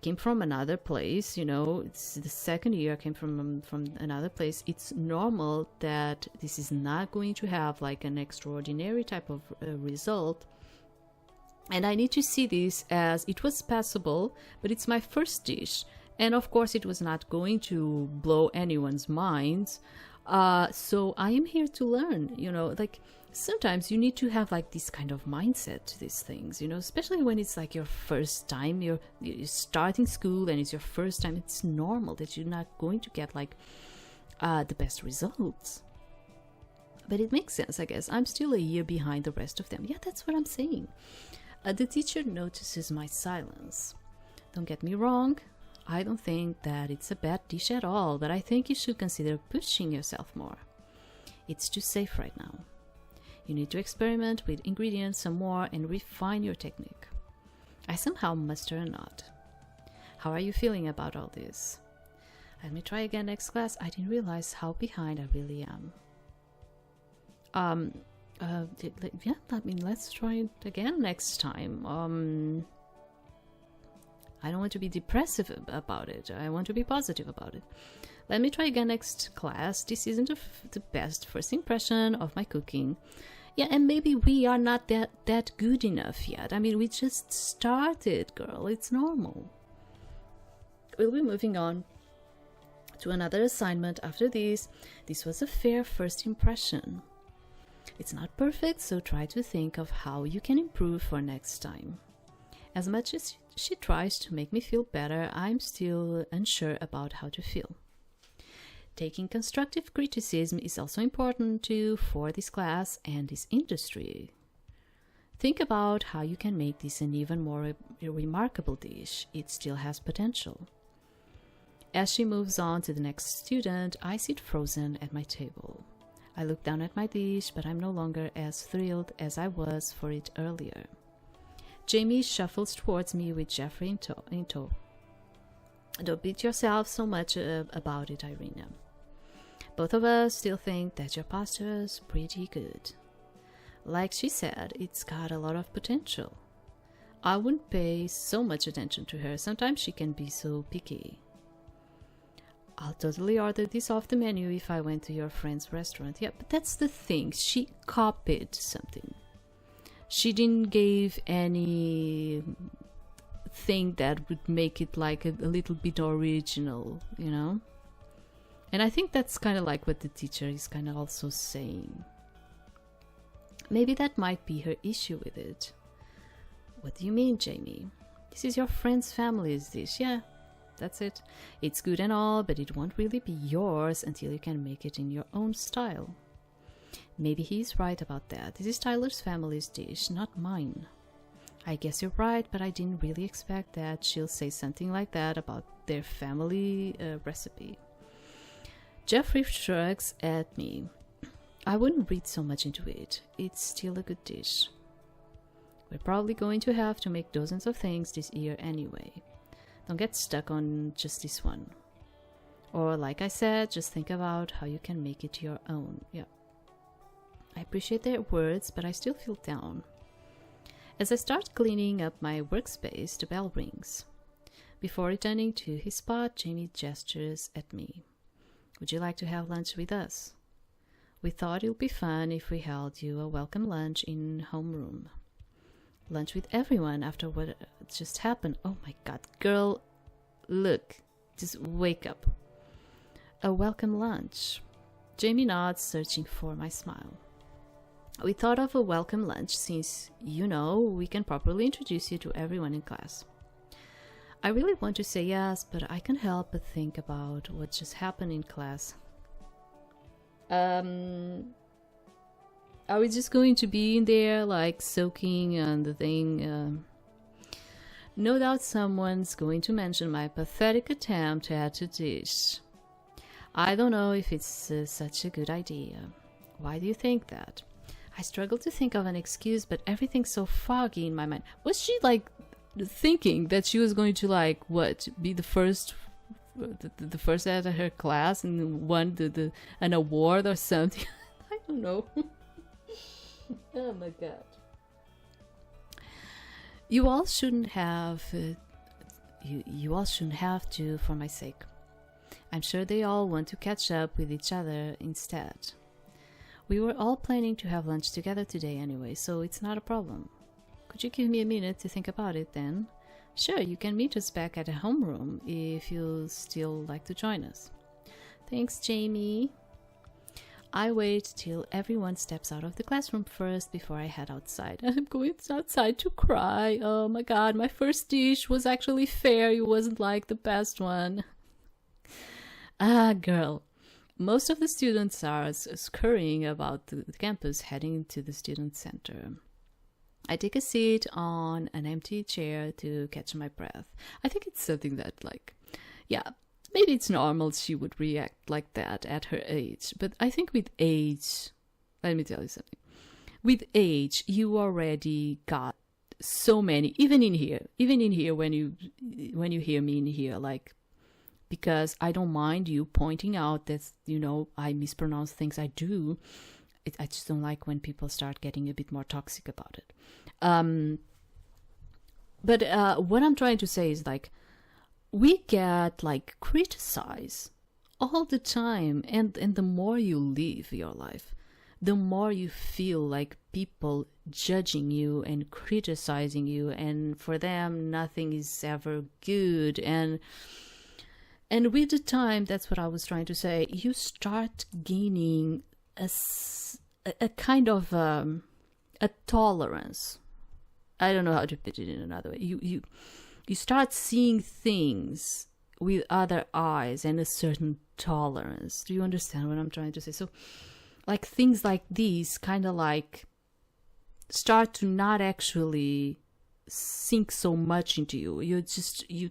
came from another place, you know, it's the second year I came from another place. It's normal that this is not going to have like an extraordinary type of result. And I need to see this as it was passable, but it's my first dish. And of course, it was not going to blow anyone's minds. So I am here to learn, you know, like sometimes you need to have like this kind of mindset to these things, you know, especially when it's like your first time, you're starting school and it's your first time. It's normal that you're not going to get like the best results. But it makes sense, I guess. I'm still a year behind the rest of them. Yeah, that's what I'm saying. The teacher notices my silence. Don't get me wrong. I don't think that it's a bad dish at all, but I think you should consider pushing yourself more. It's too safe right now. You need to experiment with ingredients some more and refine your technique. I somehow muster a nod. How are you feeling about all this? Let me try again next class. I didn't realize how behind I really am. Yeah, I mean, let's try it again next time. I don't want to be depressive about it. I want to be positive about it. Let me try again next class. This isn't the best first impression of my cooking. Yeah, and maybe we are not that good enough yet. I mean, we just started, girl. It's normal. We'll be moving on to another assignment after this. This was a fair first impression. It's not perfect, so try to think of how you can improve for next time. As much as she tries to make me feel better, I'm still unsure about how to feel. Taking constructive criticism is also important too for this class and this industry. Think about how you can make this an even more remarkable dish. It still has potential. As she moves on to the next student, I sit frozen at my table. I look down at my dish, but I'm no longer as thrilled as I was for it earlier. Jamie shuffles towards me with Jeffrey in tow. Don't beat yourself so much about it, Irina. Both of us still think that your pasta is pretty good. Like she said, it's got a lot of potential. I wouldn't pay so much attention to her. Sometimes she can be so picky. I'll totally order this off the menu if I went to your friend's restaurant. Yeah, but that's the thing. She copied something. She didn't give any thing that would make it like a little bit original, you know? And I think that's kind of like what the teacher is kind of also saying. Maybe that might be her issue with it. What do you mean, Jamie? This is your friend's family's dish. Yeah, that's it. It's good and all, but it won't really be yours until you can make it in your own style. Maybe he's right about that. This is Tyler's family's dish, not mine. I guess you're right, but I didn't really expect that she'll say something like that about their family recipe. Jeffrey shrugs at me. I wouldn't read so much into it. It's still a good dish. We're probably going to have to make dozens of things this year anyway. Don't get stuck on just this one. Or like I said, just think about how you can make it your own. Yeah. I appreciate their words, but I still feel down. As I start cleaning up my workspace, the bell rings. Before returning to his spot, Jamie gestures at me. Would you like to have lunch with us? We thought it would be fun if we held you a welcome lunch in homeroom. Lunch with everyone after what just happened. Oh my god, girl, look, just wake up. A welcome lunch. Jamie nods, searching for my smile. We thought of a welcome lunch since, you know, we can properly introduce you to everyone in class. I really want to say yes, but I can't help but think about what just happened in class. Are we just going to be in there, like, soaking on the thing? No doubt someone's going to mention my pathetic attempt at a dish. I don't know if it's such a good idea. Why do you think that? I struggle to think of an excuse, but everything's so foggy in my mind. Was she, like, thinking that she was going to, like, what, be the first out of her class and won an award or something? I don't know. Oh my god. You all shouldn't have you all shouldn't have to for my sake. I'm sure they all want to catch up with each other instead. We were all planning to have lunch together today anyway, so it's not a problem. Could you give me a minute to think about it then? Sure, you can meet us back at the homeroom if you'll still like to join us. Thanks, Jamie. I wait till everyone steps out of the classroom first before I head outside. I'm going outside to cry. Oh my god, my first dish was actually fair. It wasn't like the best one. Ah, girl. Most of the students are scurrying about the campus heading to the student center. I take a seat on an empty chair to catch my breath. I think it's something that, like, yeah, maybe it's normal she would react like that at her age. But I think with age, let me tell you something. With age, you already got so many, even in here when you hear me in here, like, because I don't mind you pointing out that, you know, I mispronounce things. I do. I just don't like when people start getting a bit more toxic about it. But what I'm trying to say is, like, we get, like, criticized all the time. And the more you live your life, the more you feel like people judging you and criticizing you. And for them, nothing is ever good. And with the time, that's what I was trying to say, you start gaining a kind of a tolerance. I don't know how to put it in another way. You start seeing things with other eyes and a certain tolerance. Do you understand what I'm trying to say? So, like, things like these kind of, like, start to not actually sink so much into you. You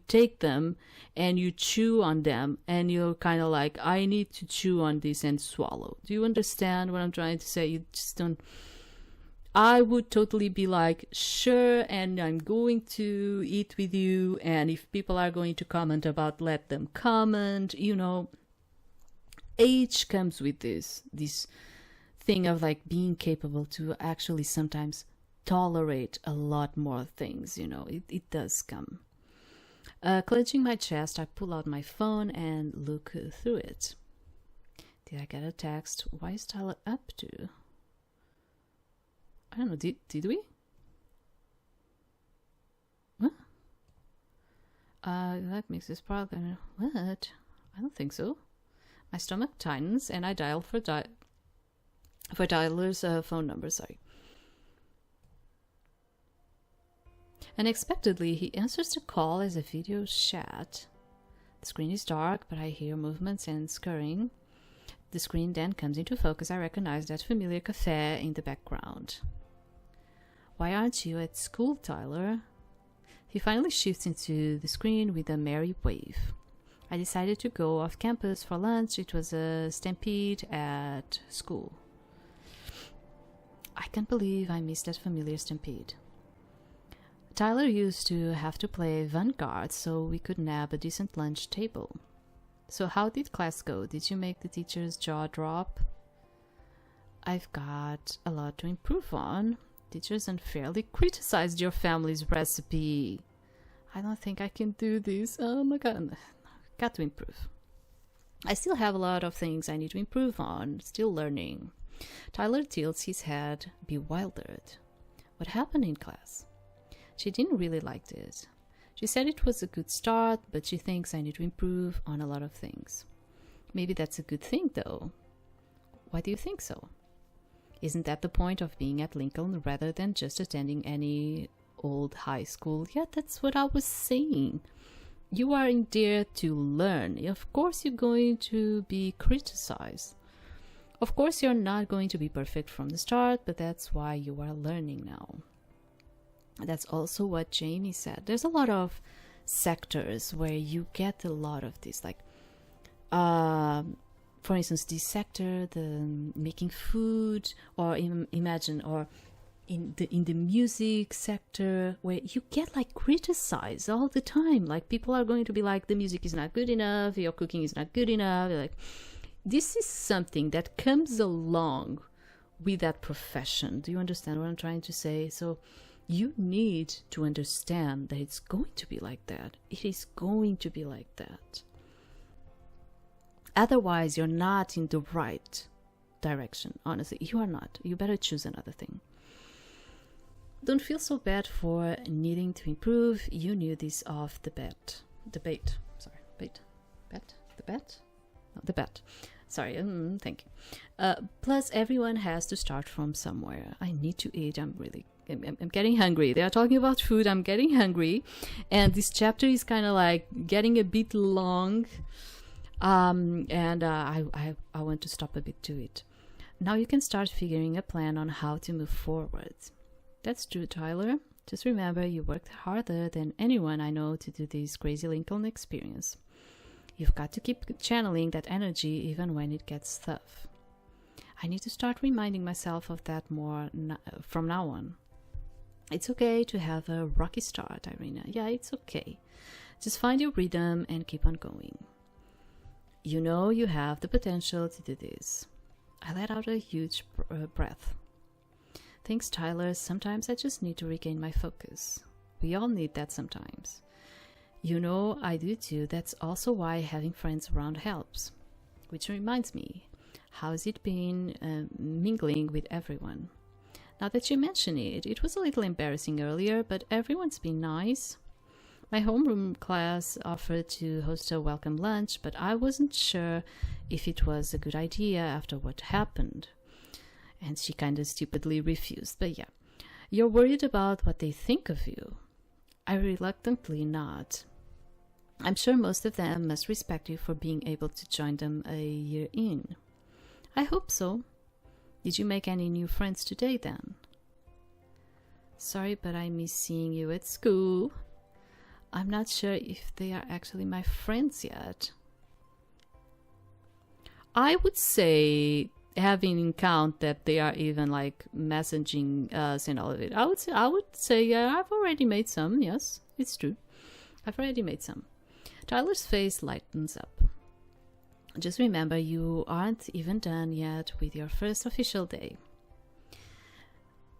take them and you chew on them, and you're kind of like, I need to chew on this and swallow. Do you understand what I'm trying to say? You just don't. I would totally be like, sure, and I'm going to eat with you, and if people are going to comment about, let them comment. You know, age comes with this thing of, like, being capable to actually sometimes tolerate a lot more things. You know, it does come. Clenching my chest, I pull out my phone and look through it. Did I get a text? Why is Tyler up to? I don't know, did we? What? That makes this problem. What? I don't think so. My stomach tightens and I dial for Tyler's phone number, sorry. Unexpectedly, he answers the call as a video chat. The screen is dark, but I hear movements and scurrying. The screen then comes into focus. I recognize that familiar cafe in the background. Why aren't you at school, Tyler? He finally shifts into the screen with a merry wave. I decided to go off campus for lunch. It was a stampede at school. I can't believe I missed that familiar stampede. Tyler used to have to play Vanguard so we could nab a decent lunch table. So how did class go? Did you make the teacher's jaw drop? I've got a lot to improve on. Teachers unfairly criticized your family's recipe. I don't think I can do this. Oh my god. Got to improve. I still have a lot of things I need to improve on. Still learning. Tyler tilts his head, bewildered. What happened in class? She didn't really like it. She said it was a good start, but she thinks I need to improve on a lot of things. Maybe that's a good thing, though. Why do you think so? Isn't that the point of being at Lincoln rather than just attending any old high school? Yeah, that's what I was saying. You are in there to learn. Of course you're going to be criticized. Of course you're not going to be perfect from the start, but that's why you are learning now. That's also what Jamie said. There's a lot of sectors where you get a lot of this, like for instance, this sector, the making food, or imagine, or in the music sector, where you get like criticized all the time. Like people are going to be like, the music is not good enough, your cooking is not good enough. Like, this is something that comes along with that profession. Do you understand what I'm trying to say? So you need to understand that it's going to be like that. It is going to be like that. Otherwise, you're not in the right direction. Honestly, you are not. You better choose another thing. Don't feel so bad for needing to improve. You knew this off the bat. Sorry, thank you. Plus, everyone has to start from somewhere. I need to eat. I'm getting hungry. They are talking about food. I'm getting hungry. And this chapter is kind of like getting a bit long. I want to stop a bit to it. Now you can start figuring a plan on how to move forward. That's true, Tyler. Just remember, you worked harder than anyone I know to do this crazy Lincoln experience. You've got to keep channeling that energy even when it gets tough. I need to start reminding myself of that more from now on. It's okay to have a rocky start, Irina. Yeah, it's okay. Just find your rhythm and keep on going. You know you have the potential to do this. I let out a huge breath. Thanks, Tyler. Sometimes I just need to regain my focus. We all need that sometimes. You know, I do too. That's also why having friends around helps. Which reminds me, how's it been mingling with everyone? Now that you mention it, it was a little embarrassing earlier, but everyone's been nice. My homeroom class offered to host a welcome lunch, but I wasn't sure if it was a good idea after what happened. And she kind of stupidly refused. But yeah, you're worried about what they think of you. I reluctantly nod. I'm sure most of them must respect you for being able to join them a year in. I hope so. Did you make any new friends today then? Sorry, but I miss seeing you at school. I'm not sure if they are actually my friends yet. I would say, having in count that they are even like messaging us and all of it, I would say yeah, I've already made some. Yes, it's true. I've already made some. Tyler's face lightens up. Just remember, you aren't even done yet with your first official day.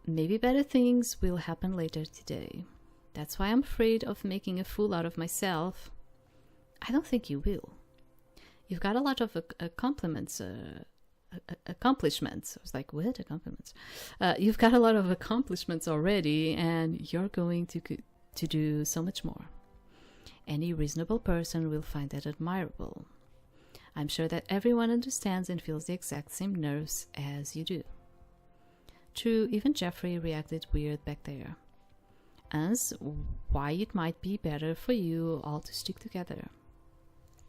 Maybe better things will happen later today. That's why I'm afraid of making a fool out of myself. I don't think you will. You've got a lot of accomplishments. I was like, what accomplishments? You've got a lot of accomplishments already, and you're going to do so much more. Any reasonable person will find that admirable. I'm sure that everyone understands and feels the exact same nerves as you do. True, even Jeffrey reacted weird back there. As why it might be better for you all to stick together.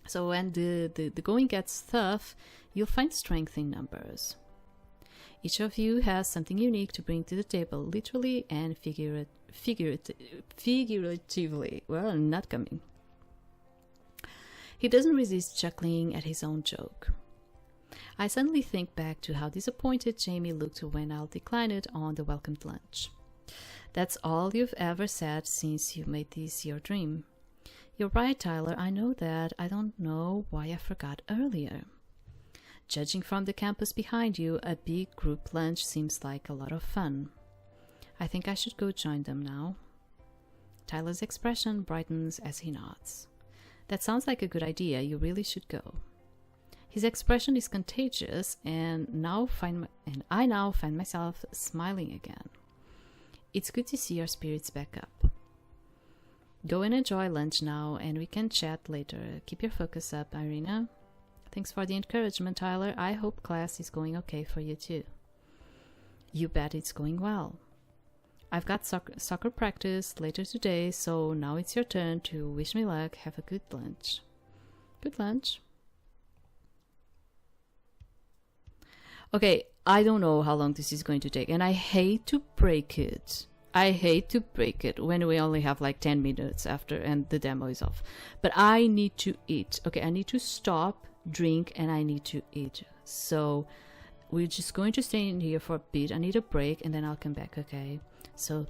So when the going gets tough, you'll find strength in numbers. Each of you has something unique to bring to the table, literally and figuratively. Well, not coming. He doesn't resist chuckling at his own joke. I suddenly think back to how disappointed Jamie looked when I'll declined on the welcomed lunch. That's all you've ever said since you made this your dream. You're right, Tyler. I know that. I don't know why I forgot earlier. Judging from the campus behind you, a big group lunch seems like a lot of fun. I think I should go join them now. Tyler's expression brightens as he nods. That sounds like a good idea. You really should go. His expression is contagious, and I now find myself smiling again. It's good to see your spirits back up. Go and enjoy lunch now, and we can chat later. Keep your focus up, Irina. Thanks for the encouragement, Tyler. I hope class is going okay for you too. You bet it's going well. I've got soccer practice later today, so now it's your turn to wish me luck. Have a good lunch. Good lunch. Okay, I don't know how long this is going to take, and I hate to break it. I hate to break it when we only have like 10 minutes after and the demo is off. But I need to eat. Okay, I need to stop, drink, and I need to eat. So we're just going to stay in here for a bit. I need a break, and then I'll come back, okay? So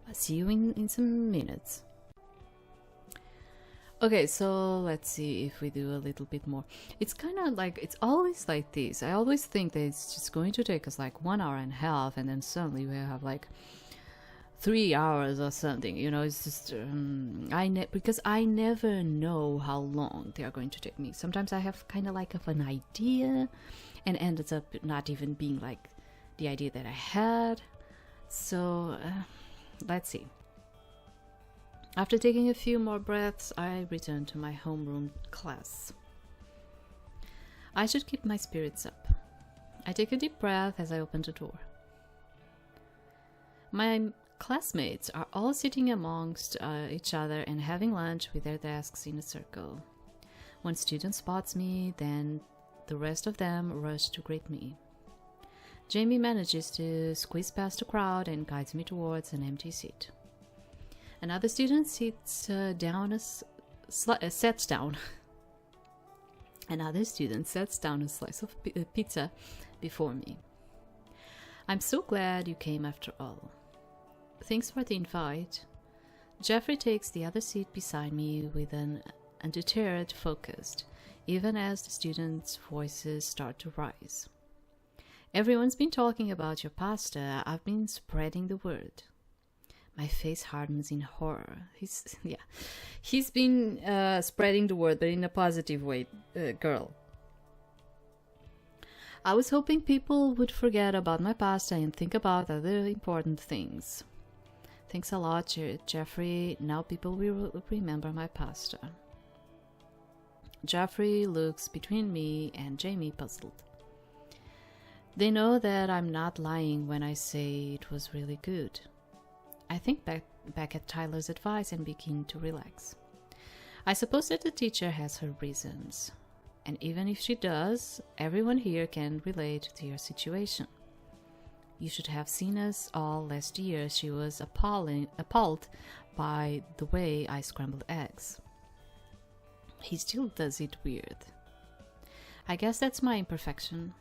I'll see you in some minutes. Okay, so let's see if we do a little bit more. It's kind of like, it's always like this. I always think that it's just going to take us like 1 hour and a half, and then suddenly we have like 3 hours or something. You know, it's just because I never know how long they are going to take me. Sometimes I have kind of like of an idea, and ends up not even being like the idea that I had. So let's see. After taking a few more breaths, I return to my homeroom class. I should keep my spirits up. I take a deep breath as I open the door. My classmates are all sitting amongst each other and having lunch with their desks in a circle. One student spots me, then the rest of them rush to greet me. Jamie manages to squeeze past the crowd and guides me towards an empty seat. Another student sets down a slice of pizza before me. I'm so glad you came after all. Thanks for the invite. Jeffrey takes the other seat beside me with an undeterred focus, even as the students' voices start to rise. Everyone's been talking about your pasta. I've been spreading the word. My face hardens in horror. He's been spreading the word, but in a positive way, girl. I was hoping people would forget about my pasta and think about other important things. Thanks a lot, Jeffrey. Now people will remember my pasta. Jeffrey looks between me and Jamie, puzzled. They know that I'm not lying when I say it was really good. I think back at Tyler's advice and begin to relax. I suppose that the teacher has her reasons. And even if she does, everyone here can relate to your situation. You should have seen us all last year. She was appalled by the way I scrambled eggs. He still does it weird. I guess that's my imperfection.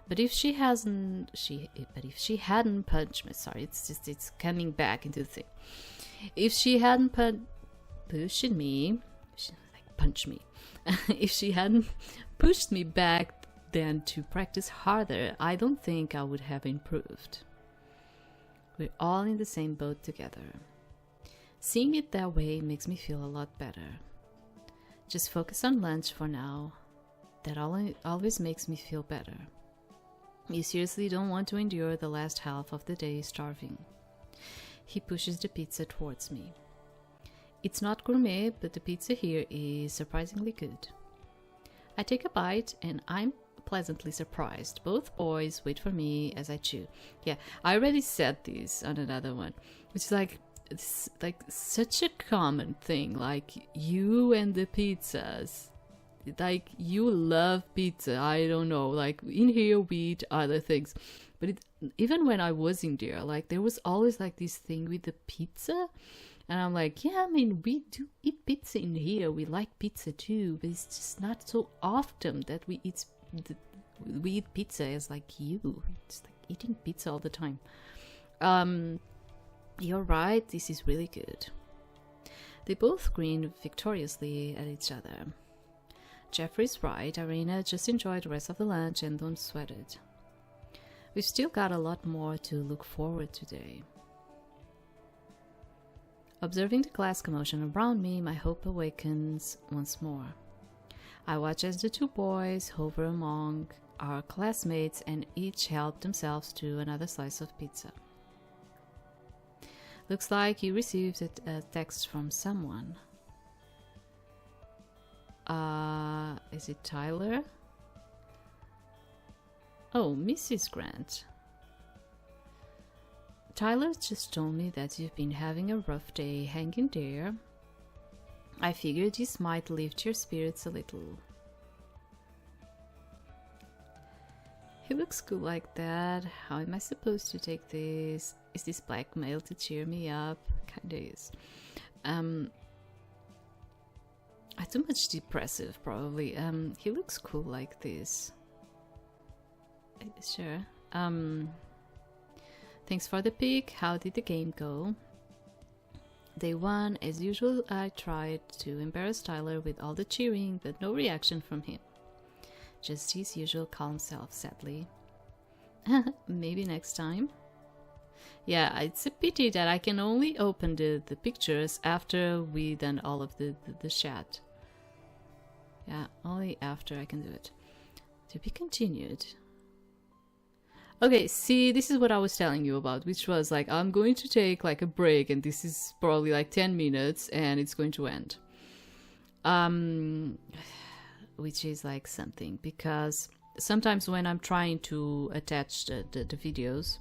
But if she hadn't punched me, sorry, it's coming back into the thing. If she hadn't pushed me, punch me. If she hadn't pushed me back then to practice harder, I don't think I would have improved. We're all in the same boat together. Seeing it that way makes me feel a lot better. Just focus on lunch for now. That always makes me feel better. You seriously don't want to endure the last half of the day starving. He pushes the pizza towards me. It's not gourmet, but the pizza here is surprisingly good. I take a bite and I'm pleasantly surprised. Both boys wait for me as I chew. Yeah, I already said this on another one. It's like such a common thing. Like you and the pizzas. Like you love pizza. I don't know. Like in here we eat other things, but even when I was in there, like there was always like this thing with the pizza, and I'm like, yeah, I mean we do eat pizza in here. We like pizza too, but it's just not so often that we eat pizza as like you. It's like eating pizza all the time. You're right. This is really good. They both grin victoriously at each other. Jeffrey's right, Irina, just enjoy the rest of the lunch and don't sweat it. We've still got a lot more to look forward to today. Observing the class commotion around me, my hope awakens once more. I watch as the two boys hover among our classmates and each help themselves to another slice of pizza. Looks like you received a text from someone. Is it Tyler? Oh, Mrs. Grant. Tyler just told me that you've been having a rough day. Hang in there. I figured this might lift your spirits a little. He looks cool like that. How am I supposed to take this? Is this blackmail to cheer me up? Kinda is. Too much depressive, probably. He looks cool like this. Sure. Thanks for the pick. How did the game go? Day 1, as usual, I tried to embarrass Tyler with all the cheering, but no reaction from him. Just his usual calm self, sadly. Maybe next time? Yeah, it's a pity that I can only open the pictures after we done all of the chat. Yeah, only after I can do it. To be continued. Okay, see, this is what I was telling you about, which was like, I'm going to take like a break, and this is probably like 10 minutes, and it's going to end. Which is like something, because sometimes when I'm trying to attach the videos,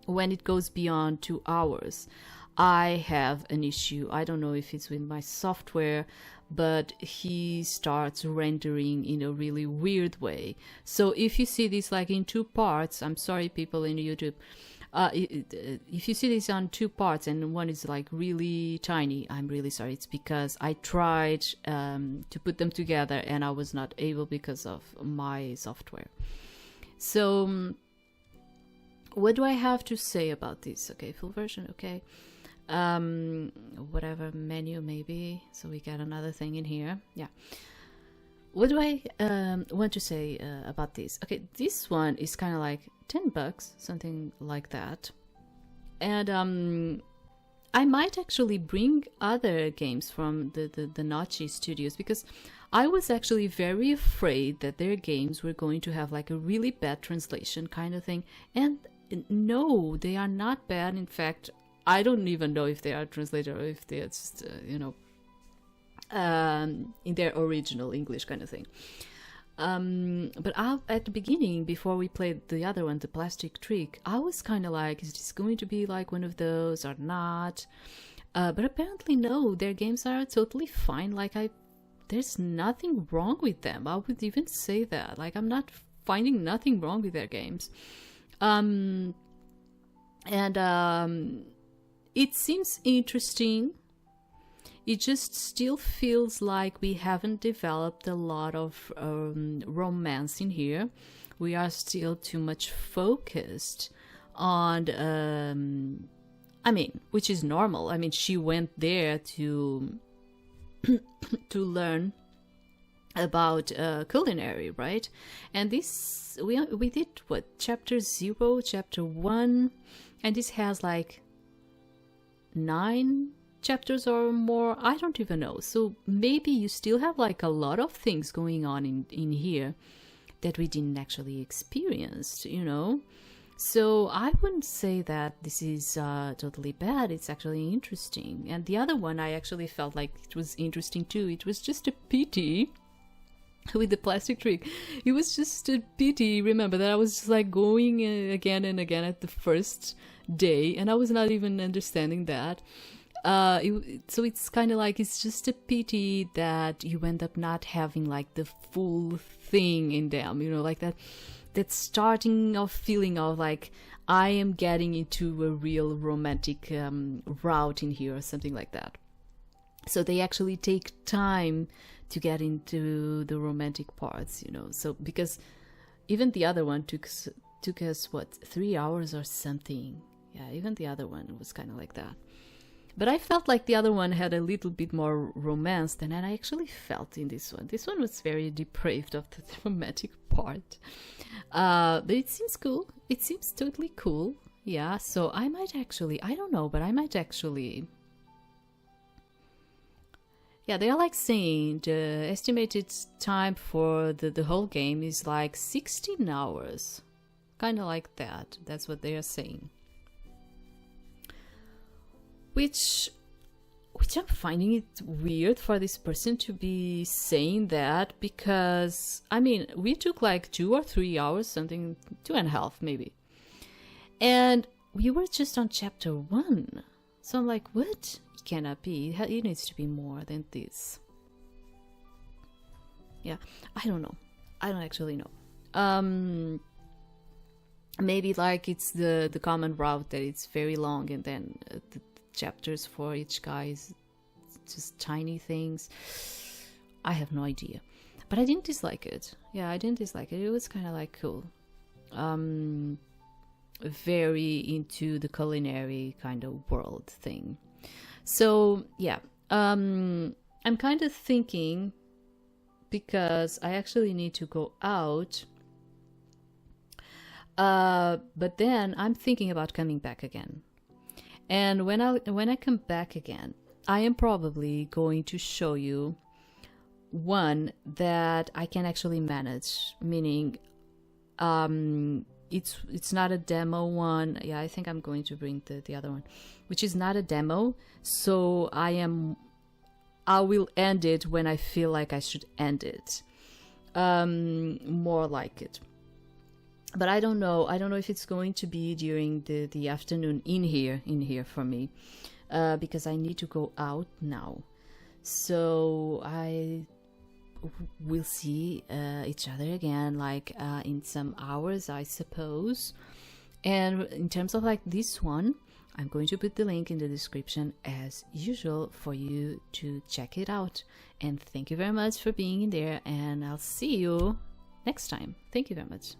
when it goes beyond 2 hours, I have an issue. I don't know if it's with my software, but he starts rendering in a really weird way. So if you see this like in 2 parts, I'm sorry people in YouTube, if you see this on 2 parts and one is like really tiny, I'm really sorry. It's because I tried to put them together and I was not able because of my software. So what do I have to say about this? Okay, full version, okay. Whatever, menu maybe, so we got another thing in here. Yeah, what do I want to say about this? Okay, this one is kind of like $10, something like that, and I might actually bring other games from the Nochi studios, because I was actually very afraid that their games were going to have like a really bad translation kind of thing, and no, they are not bad. In fact, I don't even know if they are translated or if they're just, in their original English kind of thing. But at the beginning, before we played the other one, the Plastic Trick, I was kind of like, is this going to be like one of those or not? But apparently no, their games are totally fine. Like there's nothing wrong with them. I would even say that. Like, I'm not finding nothing wrong with their games. It seems interesting. It just still feels like we haven't developed a lot of romance in here. We are still too much focused on, which is normal. I mean, she went there to to learn about culinary, right? And this, we did what, chapter 0, chapter 1, and this has like 9 chapters or more. I don't even know. So maybe you still have like a lot of things going on in here that we didn't actually experience, So I wouldn't say that this is totally bad. It's actually interesting. And the other one, I actually felt like it was interesting too. It was just a pity with the Plastic Trick. It was just a pity, remember, that I was just like going again and again at the first day, and I was not even understanding that. So it's kind of like, it's just a pity that you end up not having like the full thing in them, like that starting of feeling of like, I am getting into a real romantic route in here or something like that. So they actually take time to get into the romantic parts, so because even the other one took us what, 3 hours or something. Yeah, even the other one was kind of like that. But I felt like the other one had a little bit more romance than I actually felt in this one. This one was very depraved of the romantic part. But it seems cool. It seems totally cool. Yeah, so I might actually, I don't know, but I might actually... Yeah, they are like saying the estimated time for the whole game is like 16 hours. Kind of like that. That's what they are saying. Which I'm finding it weird for this person to be saying that, because, I mean, we took like 2 or 3 hours, something, 2.5 maybe. And we were just on chapter 1. So I'm like, what? It cannot be. It needs to be more than this. Yeah, I don't know. I don't actually know. Maybe like it's the common route that it's very long, and then the chapters for each guy is just tiny things. I have no idea. But I didn't dislike it. Yeah, I didn't dislike it. It was kind of like cool. Very into the culinary kind of world thing. So yeah, I'm kind of thinking, because I actually need to go out, but then I'm thinking about coming back again. And when I come back again, I am probably going to show you one that I can actually manage, meaning it's not a demo one. Yeah, I think I'm going to bring the other one, which is not a demo. So I will end it when I feel like I should end it. More like it. But I don't know if it's going to be during the afternoon in here for me, because I need to go out now. So we'll see each other again, like in some hours, I suppose. And in terms of like this one, I'm going to put the link in the description as usual for you to check it out. And thank you very much for being in there, and I'll see you next time. Thank you very much.